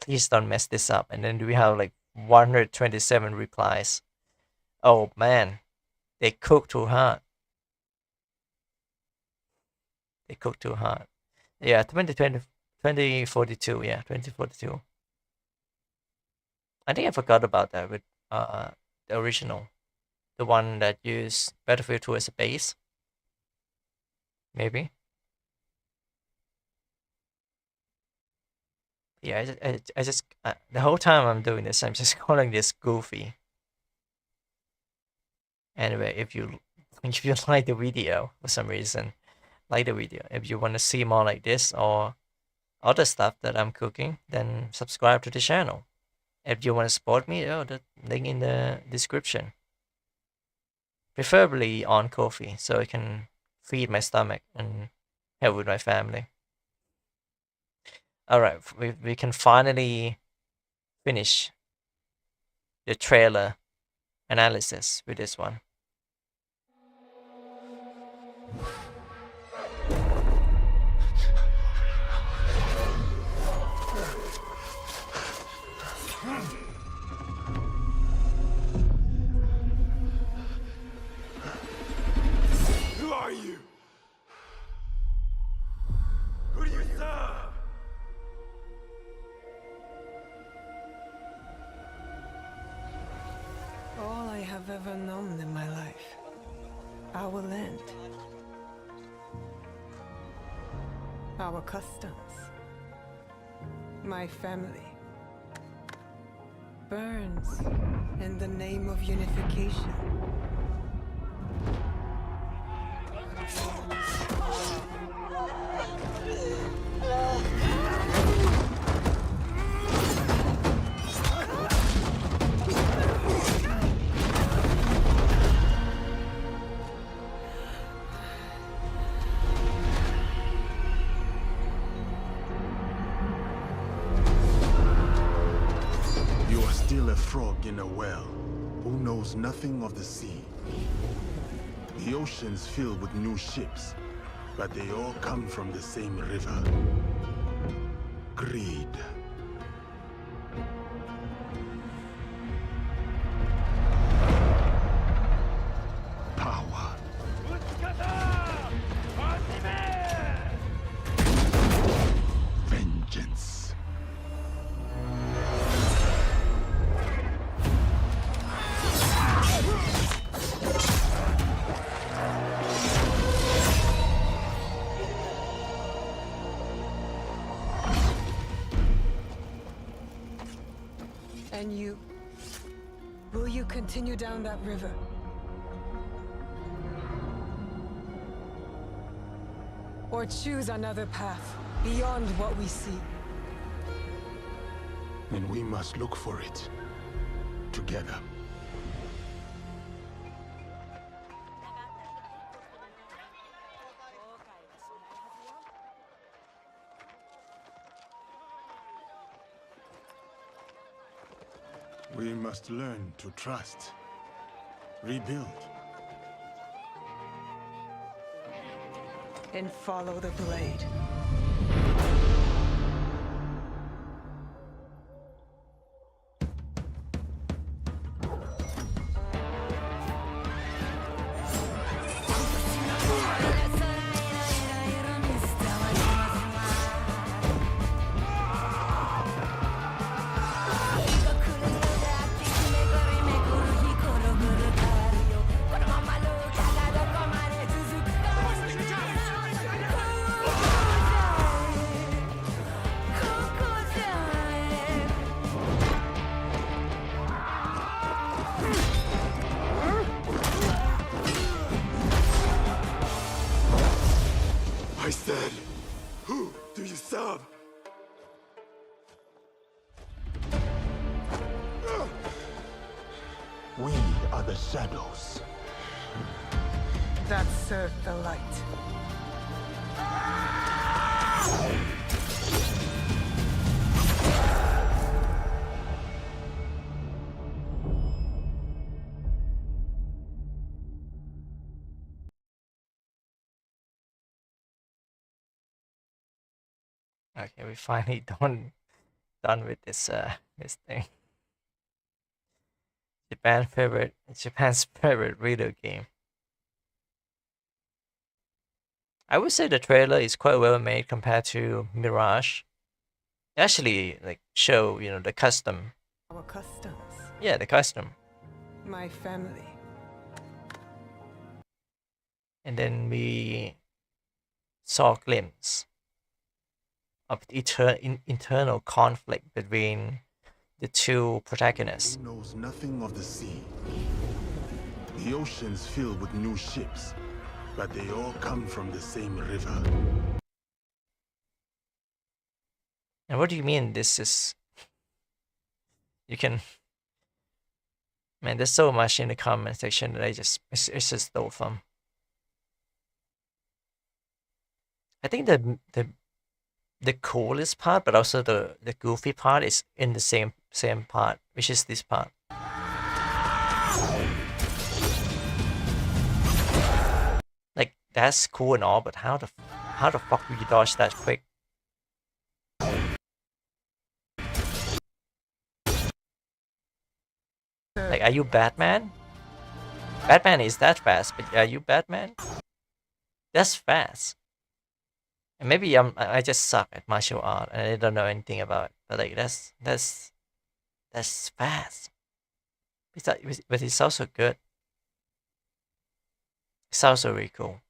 Please don't mess this up. And then we have like 127 replies. Oh man, they cook too hard. They cook too hard. Yeah, 2042. Yeah, 2042. I think I forgot about that with the original, the one that used Battlefield 2 as a base. Maybe. Yeah, I just the whole time I'm doing this, I'm just calling this goofy. Anyway, if you like the video for some reason, like the video. If you want to see more like this or other stuff that I'm cooking, then subscribe to the channel. If you want to support me, the link in the description. Preferably on Ko-fi, so I can feed my stomach and help with my family. Alright, we can finally finish the trailer analysis with this one. Who are you? Who do you serve? All I have ever known in my life. Our land. Our customs. My family. Burns in the name of unification. You are still a frog in a well, who knows nothing of the sea. The ocean's filled with new ships, but they all come from the same river. Greed. Power. Vengeance. And you? Will you continue down that river? Or choose another path beyond what we see? And we must look for it together. We must learn to trust, rebuild. And follow the blade. We are the shadows. That served the light. Okay, we finally done with this thing. Japan's favorite video game. I would say the trailer is quite well made compared to Mirage. Actually, like show the custom. Our customs. Yeah, the custom. My family. And then we saw a glimpse of internal conflict between the two protagonists. He knows nothing of the sea. The ocean's filled with new ships, but they all come from the same river. And what do you mean this is... You can... Man, there's so much in the comment section that it's just stole from. I think the coolest part, but also the goofy part is in the same part, which is this part. Like, that's cool and all, but how the fuck will you dodge that quick? Like, are you Batman? Batman is that fast, but are you Batman? That's fast. And maybe I just suck at martial art and I don't know anything about it. But like that's fast. But it's also good. It's also really cool.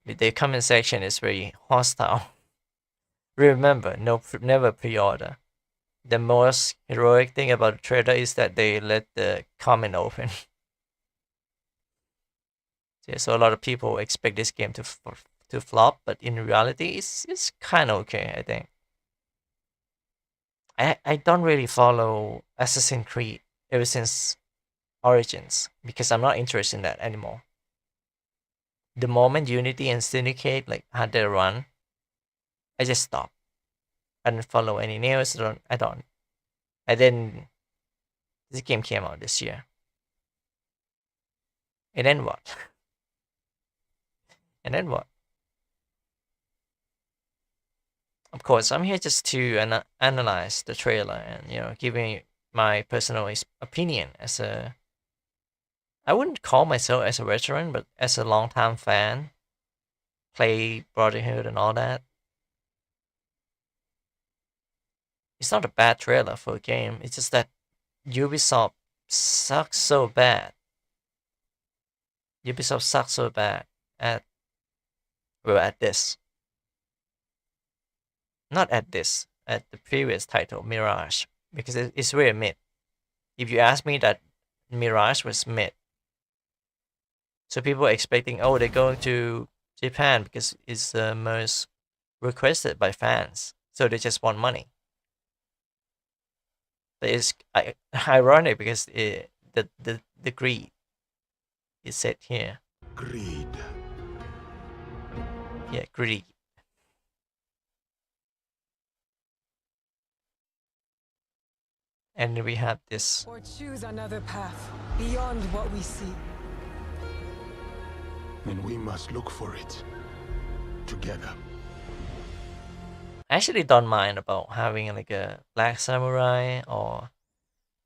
The comment section is very hostile. Remember, never pre-order. The most heroic thing about the trailer is that they let the comment open. Yeah, so a lot of people expect this game to flop, but in reality, it's kind of okay, I think. I don't really follow Assassin's Creed ever since Origins because I'm not interested in that anymore. The moment Unity and Syndicate like had their run, I just stopped. I didn't follow any news. I don't. And then this game came out this year. And then what? And then what? Of course, I'm here just to analyze the trailer and giving my personal opinion as a... I wouldn't call myself as a veteran, but as a long-time fan, play Brotherhood and all that. It's not a bad trailer for a game. It's just that Ubisoft sucks so bad. Ubisoft sucks so bad at this. Not at this, at the previous title, Mirage, because it's very mid. If you ask me, that Mirage was mid. So people are expecting, oh, they're going to Japan because it's the most requested by fans. So they just want money. But it's ironic because the greed is said here. Greed. Yeah, greedy. And we have this. Or choose another path beyond what we see. And we must look for it together. I actually don't mind about having like a black samurai or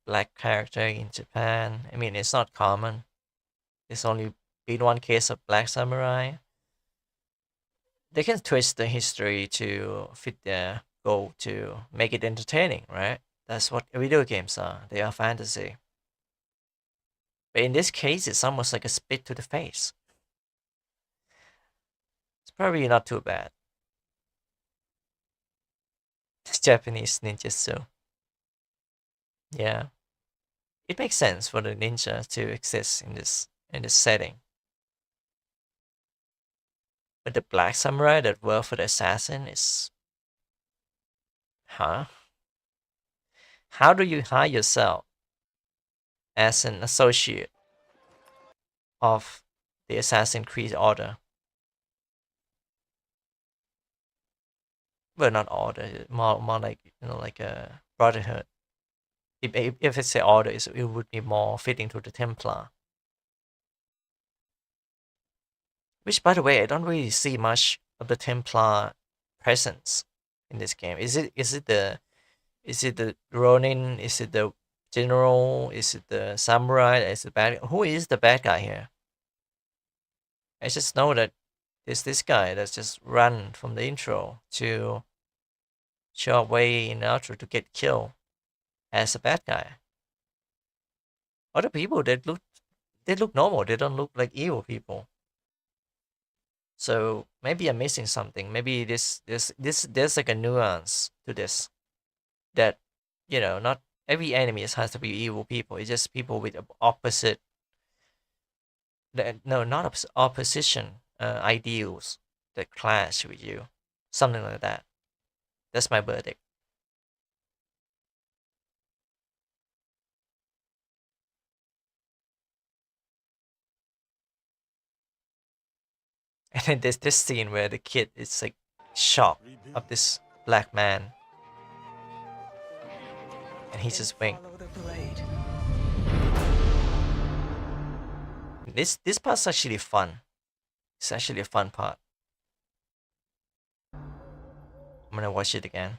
black character in Japan. I mean, it's not common. There's only been one case of black samurai. They can twist the history to fit their goal to make it entertaining, right? That's what video games are. They are fantasy. But in this case, it's almost like a spit to the face. It's probably not too bad. It's Japanese ninjutsu. Yeah. It makes sense for the ninja to exist in this setting. But the black samurai that work for the assassin is... Huh? How do you hide yourself as an associate of the Assassin's Creed Order. Well, not order, more like, you know, like a brotherhood. If it's an order, it would be more fitting to the Templar. Which, by the way, I don't really see much of the Templar presence in this game. Is it the Ronin? Is it the general? Is it the samurai? Is the bad? Who is the bad guy here? I just know that there's this guy that's just run from the intro to show up way in the outro to get killed as a bad guy. Other people they look normal. They don't look like evil people. So maybe I'm missing something. Maybe there's like a nuance to this that, you know, not every enemy has to be evil people. It's just people with opposite. No, not opposition ideals that clash with you. Something like that. That's my verdict. And then there's this scene where the kid is like shocked of this black man. And he's just wink. This part's actually fun. It's actually a fun part. I'm gonna watch it again.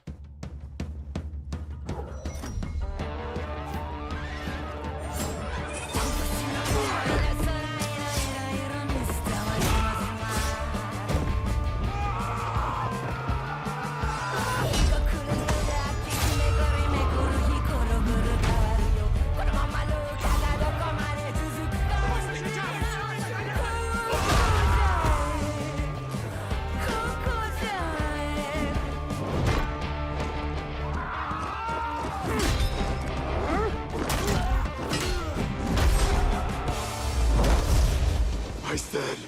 I said,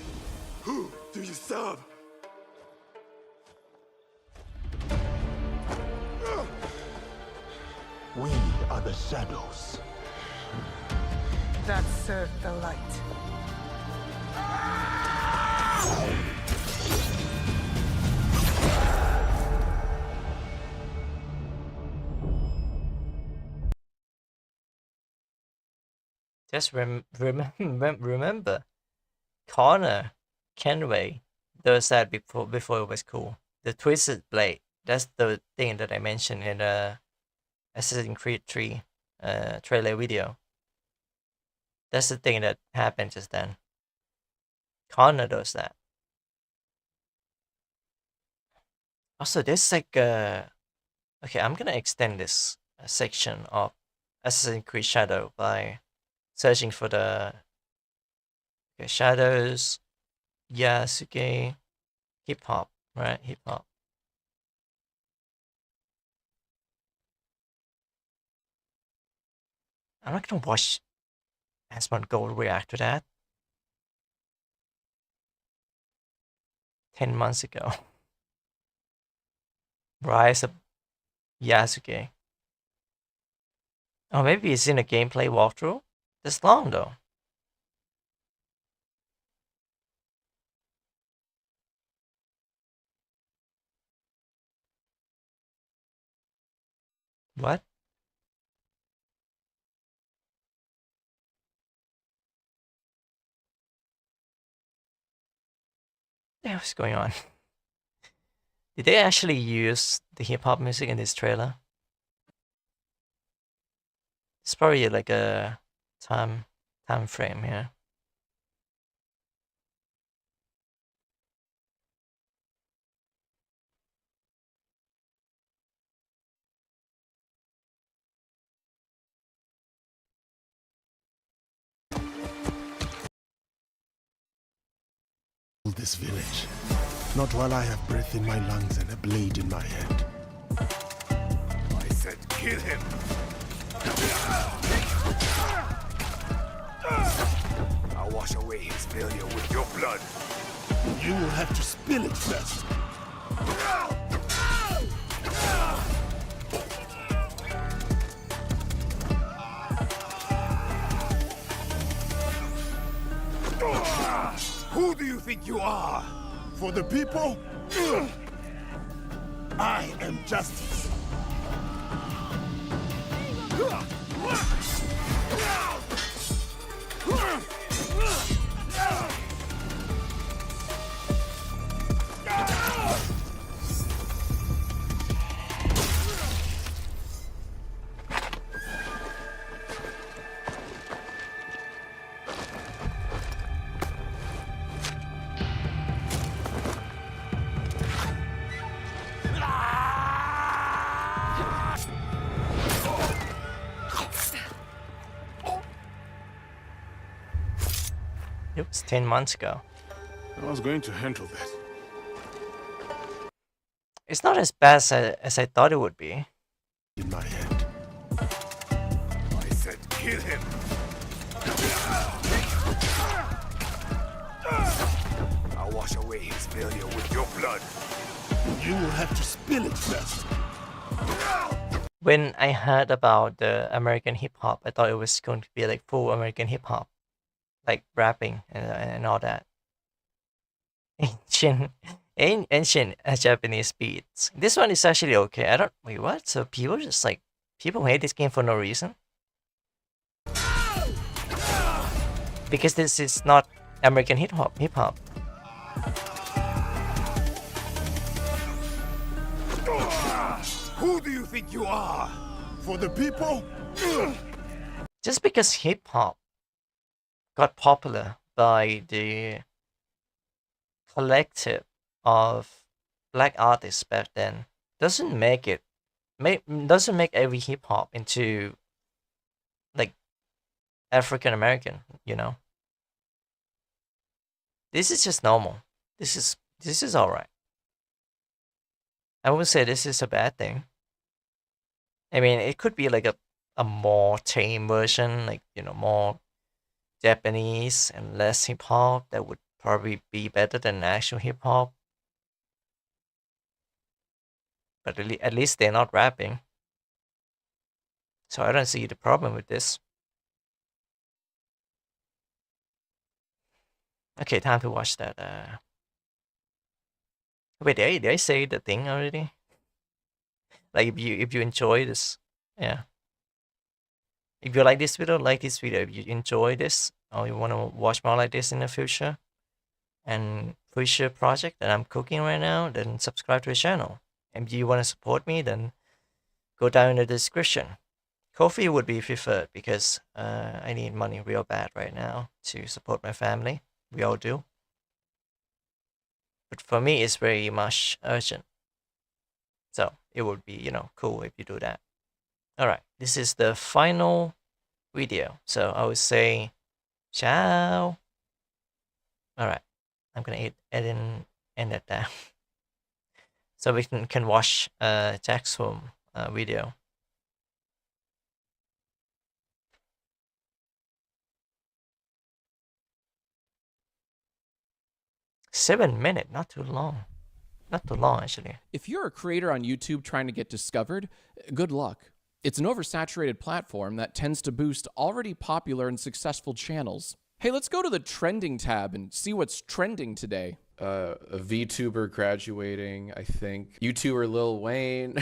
who do you serve? We are the shadows. That served the light. Just remember, Connor Kenway does that before it was cool. The twisted blade. That's the thing that I mentioned in the Assassin's Creed 3 trailer video. That's the thing that happened just then. Connor does that. Also, there's like okay, I'm gonna extend this section of Assassin's Creed Shadow by searching for the shadows, Yasuke, hip hop, right? Hip hop. I'm not gonna watch Asmund Gold react to that. 10 months ago. Rise of Yasuke. Oh, maybe it's in a gameplay walkthrough? That's long though. What? What the hell is going on? Did they actually use the hip hop music in this trailer? It's probably like a time frame here. This village. Not while I have breath in my lungs and a blade in my hand. I said kill him! I'll wash away his failure with your blood. You will have to spill it first. Who do you think you are? For the people? I am justice. It was 10 months ago. I was going to handle that. It's not as bad as I thought it would be. In my hand. I said kill him. I'll wash away his failure with your blood. You will have to spill it first. When I heard about the American hip hop, I thought it was going to be like full American hip hop, like rapping and all that. Ancient Japanese beats. This one is actually okay. I don't wait. What? So people just like people hate this game for no reason. Because this is not American hip hop. Who do you think you are? For the people? Just because hip hop got popular by the collective of black artists back then doesn't make every hip hop into like African American, you know. This is just normal. This is all right. I wouldn't say this is a bad thing. I mean, it could be like a more tame version, like, you know, more Japanese and less hip hop. That would probably be better than actual hip hop. But at least they're not rapping. So I don't see the problem with this. Okay, time to watch that. Wait, did I say the thing already? Like if you enjoy this, yeah. If you like this video, If you enjoy this, or you want to watch more like this in the future, and future project that I'm cooking right now, then subscribe to the channel. And if you want to support me, then go down in the description. Coffee would be preferred because I need money real bad right now to support my family. We all do. But for me, it's very much urgent. So it would be, you know, cool if you do that. All right, this is the final video. So I would say, ciao. All right, I'm gonna end it down. So we can watch Jack's home video. Seven minutes, not too long. Not too long, actually. If you're a creator on YouTube trying to get discovered, good luck. It's an oversaturated platform that tends to boost already popular and successful channels. Hey, let's go to the trending tab and see what's trending today. A VTuber graduating, I think. YouTuber Lil Wayne.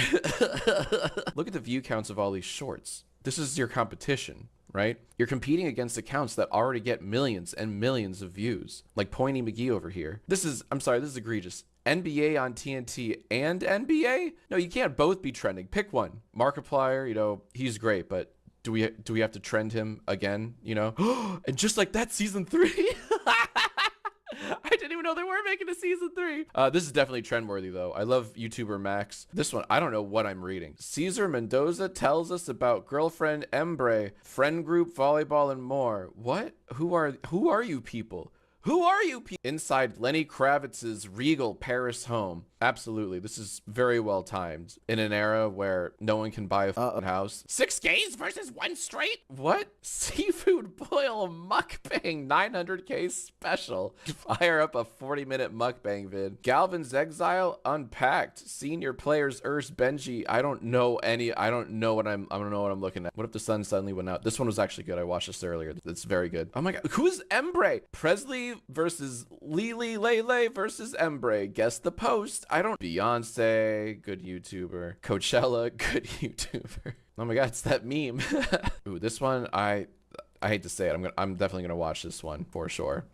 Look at the view counts of all these shorts. This is your competition, right? You're competing against accounts that already get millions and millions of views. Like Pointy McGee over here. I'm sorry, this is egregious. NBA on TNT and NBA? No, you can't both be trending. Pick one. Markiplier, you know, he's great, but do we have to trend him again, you know? And just like that, season 3. I didn't even know they were making a season 3. This is definitely trendworthy though. I love YouTuber Max. This one, I don't know what I'm reading. Caesar Mendoza tells us about girlfriend Embre, friend group, volleyball, and more. What? Who are you people? Who are you people? Inside Lenny Kravitz's regal Paris home. Absolutely, this is very well timed in an era where no one can buy a house. 6 gays versus 1 straight? What? Seafood boil channel mukbang 900k special. Fire up a 40-minute mukbang vid. Galvin's Exile Unpacked. Senior players Urs Benji. I don't know what I'm looking at. What if the sun suddenly went out? This one was actually good. I watched this earlier. It's very good. Oh my god. Who's Embre? Presley versus Lily Lele versus Embre. Guess the post. I don't. Beyonce, good YouTuber. Coachella, good YouTuber. Oh my god, it's that meme. Ooh, this one I hate to say it. I'm definitely gonna watch this one for sure.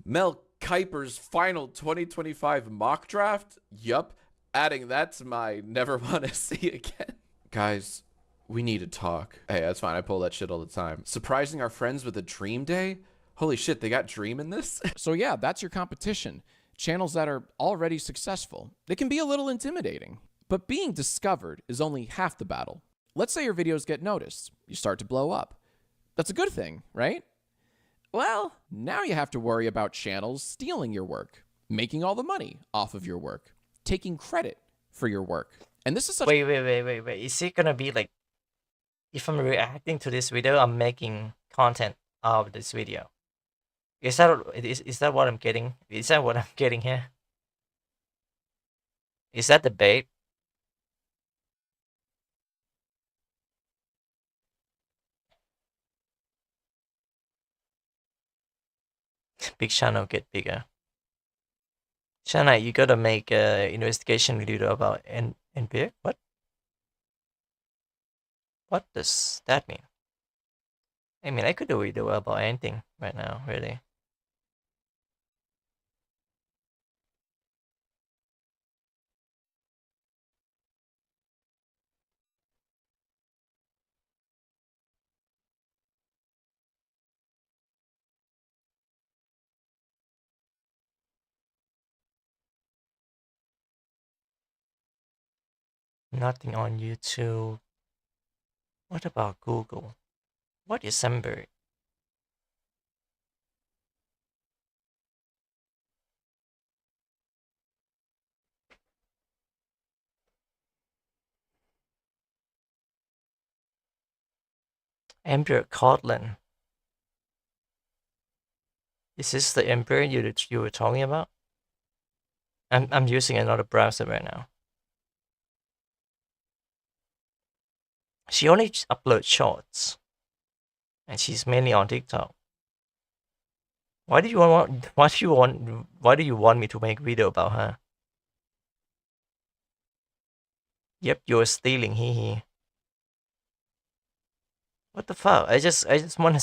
Mel Kiper's final 2025 mock draft. Yup. Adding that to my never want to see again. Guys, we need to talk. Hey, that's fine. I pull that shit all the time. Surprising our friends with a dream day? Holy shit, they got dream in this? So yeah, that's your competition. Channels that are already successful. They can be a little intimidating, but being discovered is only half the battle. Let's say your videos get noticed. You start to blow up. That's a good thing, right? Well, now you have to worry about channels stealing your work, making all the money off of your work, taking credit for your work. And this is such— Wait. Is it gonna be like, if I'm reacting to this video, I'm making content out of this video? Is that what I'm getting? Is that what I'm getting here? Is that the bait? Big channel get bigger. Shana, you gotta make a investigation video about NPA? What? What does that mean? I mean, I could do a video about anything right now, really. Nothing on YouTube. What about Google? What is Ember? Ember Kotlin. Is this the Ember you were talking about? I'm using another browser right now. She only uploads shorts, and she's mainly on TikTok. Why do you want me to make a video about her? Yep, you're stealing, hee. What the fuck? I just wanna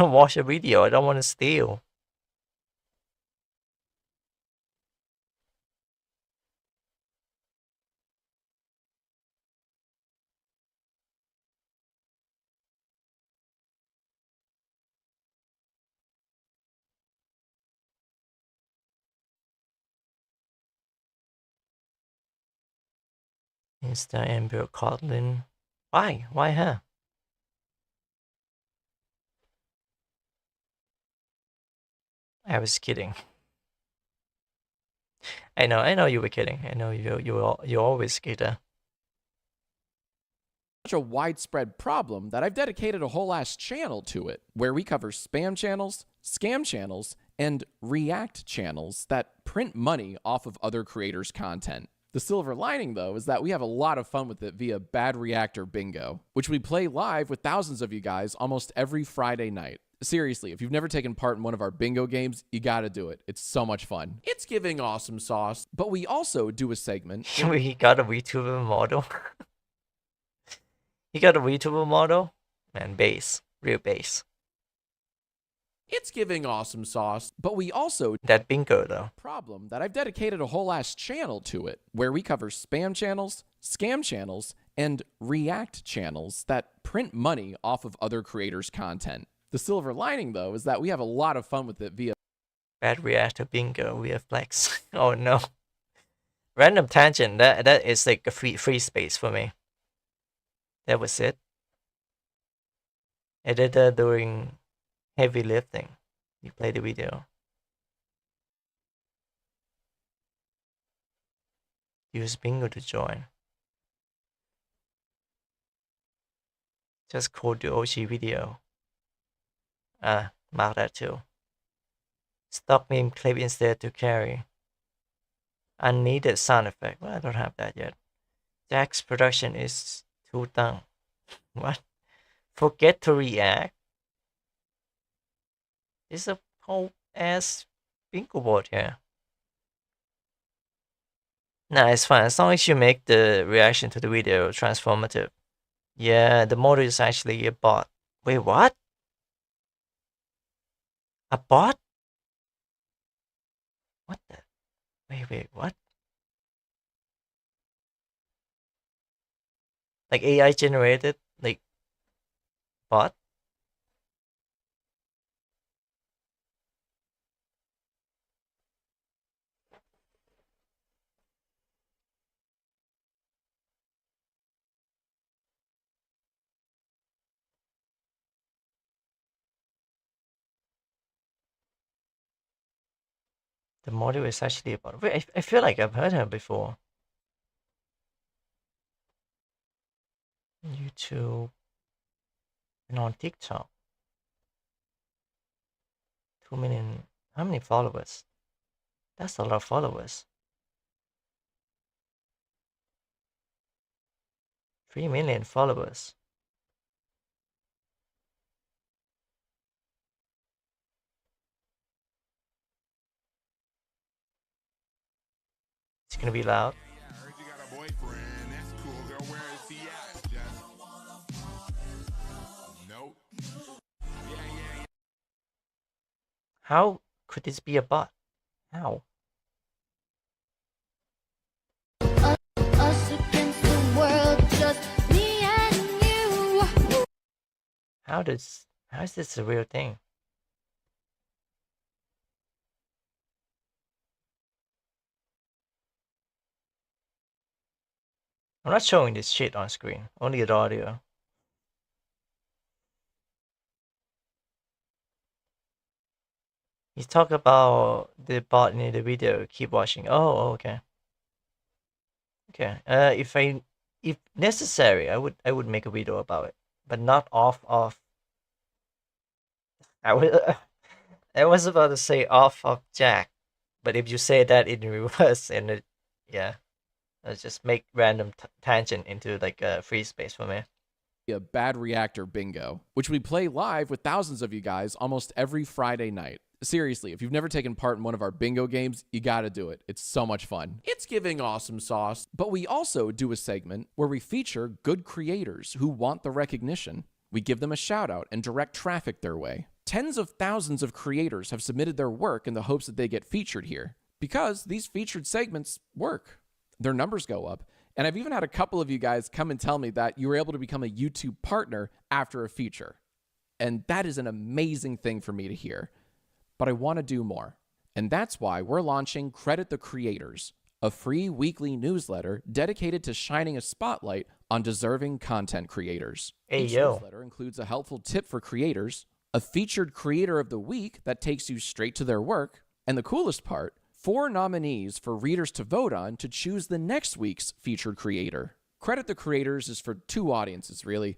watch a video. I don't wanna steal. Insta Ember Kotlin. Why? Why her? I was kidding. I know you were kidding. I know you always kid. Such a widespread problem that I've dedicated a whole ass channel to it, where we cover spam channels, scam channels, and react channels that print money off of other creators' content. The silver lining, though, is that we have a lot of fun with it via Bad Reactor Bingo, which we play live with thousands of you guys almost every Friday night. Seriously, if you've never taken part in one of our bingo games, you gotta do it. It's so much fun. It's giving awesome sauce, but we also do a segment. He got a VTuber model. He got a VTuber model and base, real base. It's giving awesome sauce, but we also— that bingo though. Problem that I've dedicated a whole ass channel to it, where we cover spam channels, scam channels, and react channels that print money off of other creators' content. The silver lining, though, is that we have a lot of fun with it via Bad Reactor Bingo. We have flex. Oh no. Random tangent. That is like a free space for me. That was it. Editor doing heavy lifting. You play the video. Use bingo to join. Just code the OG video. Mark that too. Stock meme clip instead to carry. Unneeded sound effect. Well, I don't have that yet. Jack's production is too dumb. What? Forget to react? It's a whole ass bingo board here. Nah, it's fine. As long as you make the reaction to the video transformative. Yeah, the model is actually a bot. Wait, what? A bot? What the? Wait, what? Like AI generated, like, bot? The model is actually a bot. Wait, I feel like I've heard her before. YouTube and on TikTok. 2 million. How many followers? That's a lot of followers. 3 million followers. It's gonna be loud. How could this be a bot? How? Us against the world, just me and you. How is this a real thing? I'm not showing this shit on screen, only the audio. He's talking about the bot in the video. Keep watching. Oh, okay. Okay. If necessary, I would make a video about it, but not off of. I was about to say off of Jack, but if you say that in reverse, and it, yeah, let's just make random tangent into like a free space for me. A bad reactor bingo, which we play live with thousands of you guys almost every Friday night. Seriously, if you've never taken part in one of our bingo games, you gotta do it. It's so much fun. It's giving awesome sauce. But we also do a segment where we feature good creators who want the recognition. We give them a shout out and direct traffic their way. Tens of thousands of creators have submitted their work in the hopes that they get featured here, because these featured segments work. Their numbers go up. And I've even had a couple of you guys come and tell me that you were able to become a YouTube partner after a feature. And that is an amazing thing for me to hear. But I want to do more. And that's why we're launching Credit the Creators, a free weekly newsletter dedicated to shining a spotlight on deserving content creators. Each newsletter includes a helpful tip for creators, a featured creator of the week that takes you straight to their work, and the coolest part, 4 nominees for readers to vote on to choose the next week's featured creator. Credit the Creators is for 2 audiences, really.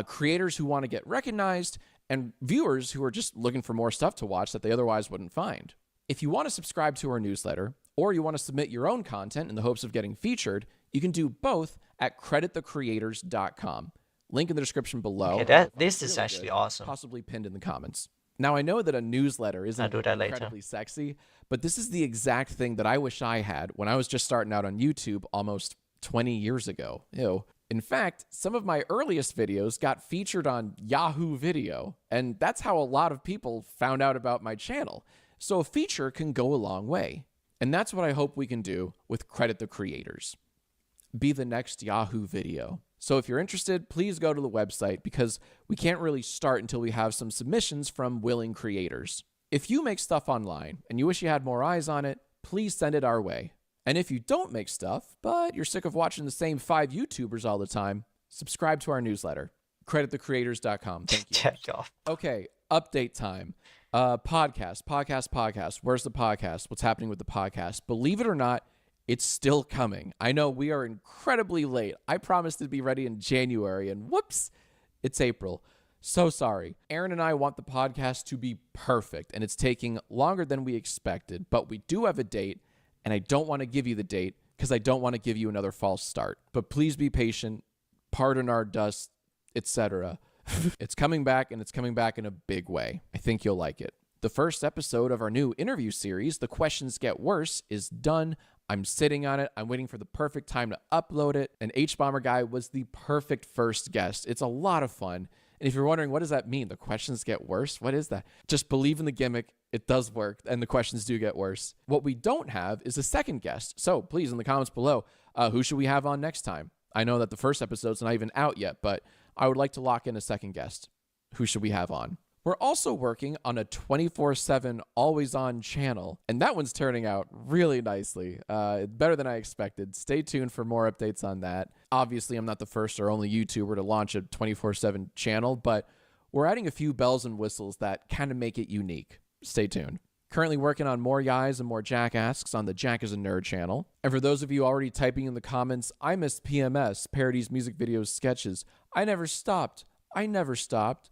Creators who want to get recognized and viewers who are just looking for more stuff to watch that they otherwise wouldn't find. If you want to subscribe to our newsletter, or you want to submit your own content in the hopes of getting featured, you can do both at creditthecreators.com. Link in the description below. Okay, this is actually awesome. Possibly pinned in the comments. Now, I know that a newsletter isn't incredibly sexy, but this is the exact thing that I wish I had when I was just starting out on YouTube almost 20 years ago. Ew. In fact, some of my earliest videos got featured on Yahoo Video, and that's how a lot of people found out about my channel. So a feature can go a long way. And that's what I hope we can do with Credit the Creators. Be the next Yahoo Video. So if you're interested, please go to the website, because we can't really start until we have some submissions from willing creators. If you make stuff online and you wish you had more eyes on it, please send it our way. And if you don't make stuff, but you're sick of watching the same 5 YouTubers all the time, subscribe to our newsletter, creditthecreators.com. Thank you. Check off. Okay, update time. Podcast. Where's the podcast? What's happening with the podcast? Believe it or not, it's still coming. I know we are incredibly late. I promised to be ready in January, and whoops, it's April. So sorry. Aaron and I want the podcast to be perfect, and it's taking longer than we expected, but we do have a date, and I don't want to give you the date because I don't want to give you another false start. But please be patient, pardon our dust, etc. It's coming back, and it's coming back in a big way. I think you'll like it. The first episode of our new interview series, The Questions Get Worse, is done. I'm sitting on it. I'm waiting for the perfect time to upload it. And H-Bomber Guy was the perfect first guest. It's a lot of fun. And if you're wondering, what does that mean? The questions get worse? What is that? Just believe in the gimmick. It does work, and the questions do get worse. What we don't have is a second guest. So please, in the comments below, who should we have on next time? I know that the first episode's not even out yet, but I would like to lock in a second guest. Who should we have on? We're also working on a 24/7 always-on channel, and that one's turning out really nicely. Better than I expected. Stay tuned for more updates on that. Obviously, I'm not the first or only YouTuber to launch a 24/7 channel, but we're adding a few bells and whistles that kind of make it unique. Stay tuned. Currently working on more Yais and more Jack Asks on the Jack is a Nerd channel. And for those of you already typing in the comments, I missed PMS, parodies, music videos, sketches. I never stopped,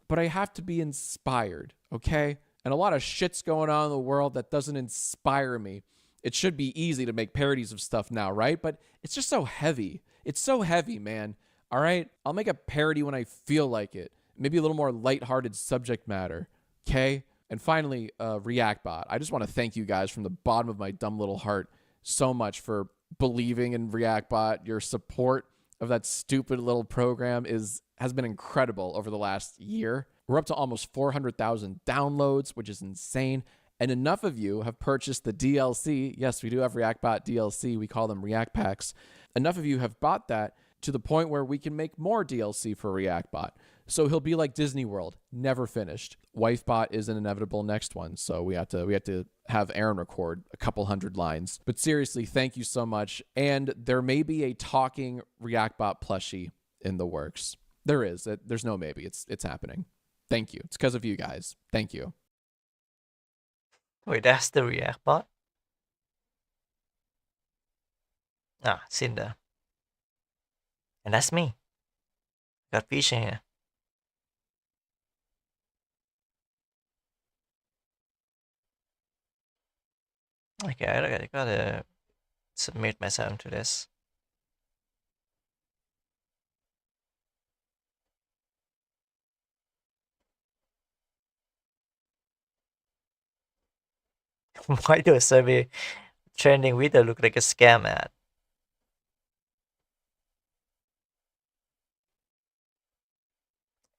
but I have to be inspired, okay? And a lot of shit's going on in the world that doesn't inspire me. It should be easy to make parodies of stuff now, right? But it's just so heavy. It's so heavy, man. All right? I'll make a parody when I feel like it. Maybe a little more lighthearted subject matter, okay? And finally, ReactBot. I just want to thank you guys from the bottom of my dumb little heart so much for believing in ReactBot. Your support of that stupid little program has been incredible over the last year. We're up to almost 400,000 downloads, which is insane. And enough of you have purchased the DLC. Yes, we do have ReactBot DLC. We call them React Packs. Enough of you have bought that to the point where we can make more DLC for ReactBot. So he'll be like Disney World, never finished. WifeBot is an inevitable next one, so we have to have Aaron record a couple hundred lines. But seriously, thank you so much. And there may be a talking ReactBot plushie in the works. There is. There's no maybe. It's happening. Thank you. It's because of you guys. Thank you. Wait, that's the ReactBot? Ah, Cinder. And that's me. Got Fisher here. Okay, I gotta submit myself to this. Why do a survey trending video look like a scam ad?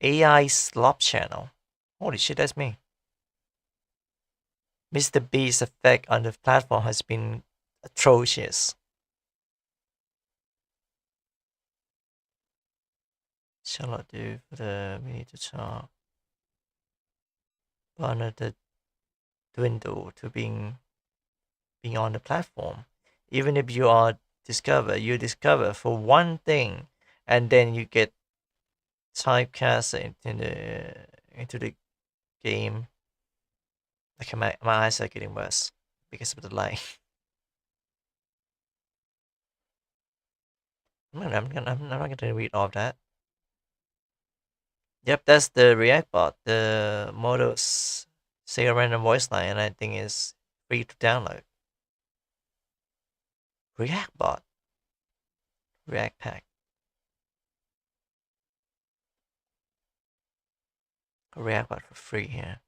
AI slop channel. Holy shit, that's me. Mr. Beast's effect on the platform has been atrocious. Shall I do we need to talk about the dwindle to being on the platform. Even if you are you discover for one thing, and then you get typecast into the game. Okay, my eyes are getting worse because of the light. I'm not gonna read all of that. Yep, that's the ReactBot. The models say a random voice line, and I think is free to download. ReactBot. React Pack. ReactBot for free here.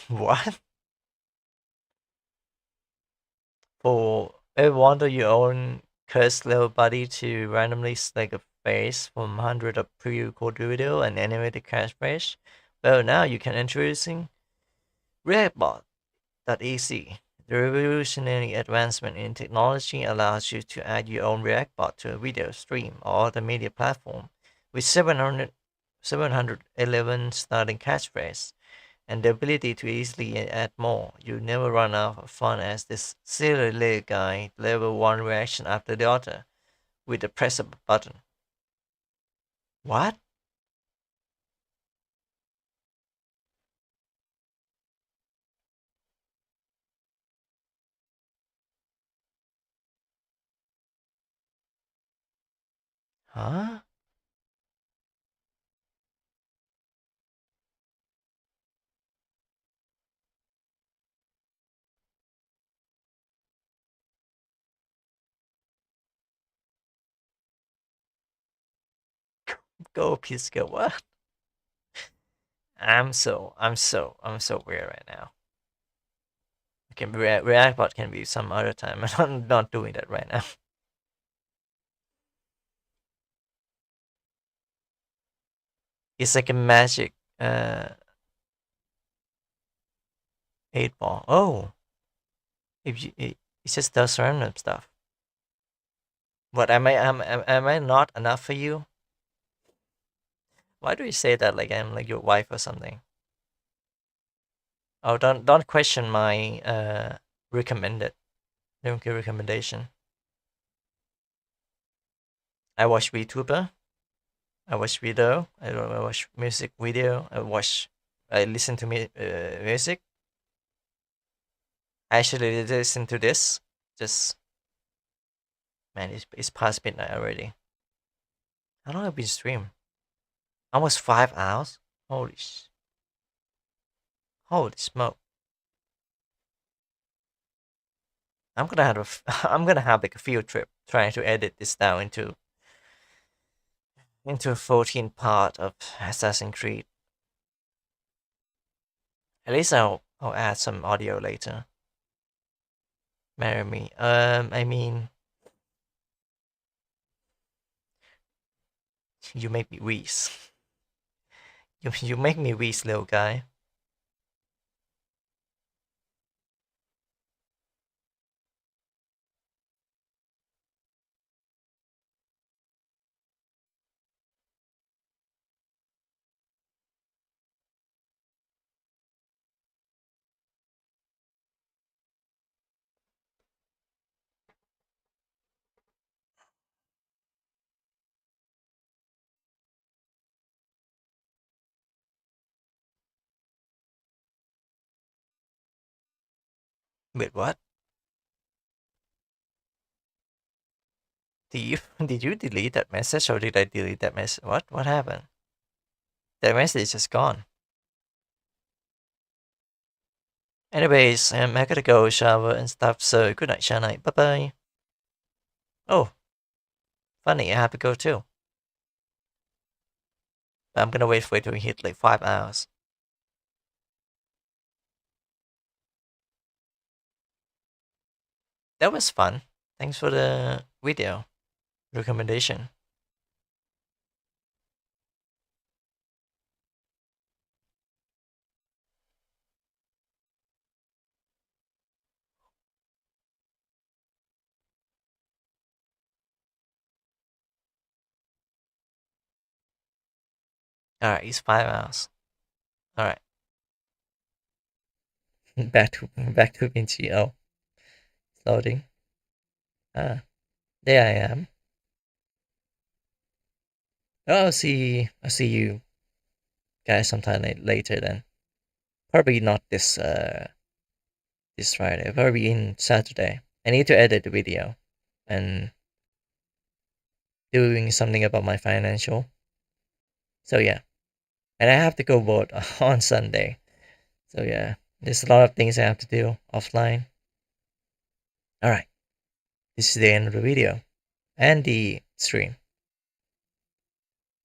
What? For everyone of your own cursed little buddy to randomly select a face from 100 of pre-recorded video and animate the catchphrase? Well, now you can introducing ReactBot.exe. The revolutionary advancement in technology allows you to add your own ReactBot to a video stream or other media platform with 711 starting catchphrase and the ability to easily add more. You never run out of fun as this silly little guy deliver one reaction after the other with the press of a button. What? Huh? Go, please go. What? I'm so weird right now. Okay, react bot can be some other time. I'm not doing that right now. It's like a magic 8-ball. Oh, if you, it just does random stuff. What am I not enough for you? Why do you say that like I'm like your wife or something? Oh, don't question my recommended recommendation. I watch VTuber. I watch video. I watch music video. I listen to music. I actually listen to this. Just man, it's past midnight already. How long have been stream? Almost 5 hours. Holy smoke! I'm gonna have I'm gonna have like a field trip trying to edit this down into a 14 part of Assassin's Creed. At least I'll add some audio later. Marry me. I mean, you make me wheeze. You make me wheeze, little guy. Wait, what? Did you delete that message or did I delete that message? What happened? That message is just gone. Anyways, I gotta go shower and stuff, so good night, Sha night. Bye bye. Oh, funny, I have to go too. But I'm gonna wait for it to hit like 5 hours. That was fun. Thanks for the video recommendation. Alright, it's 5 hours. Alright. back to Vinci. Oh. Loading. Ah. There I am. Oh, I'll see you guys sometime later then. Probably not this Friday. Probably in Saturday. I need to edit the video and doing something about my financial. So yeah. And I have to go vote on Sunday. So yeah. There's a lot of things I have to do offline. Alright. This is the end of the video. And the stream.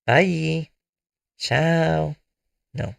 Bye. Ciao. No.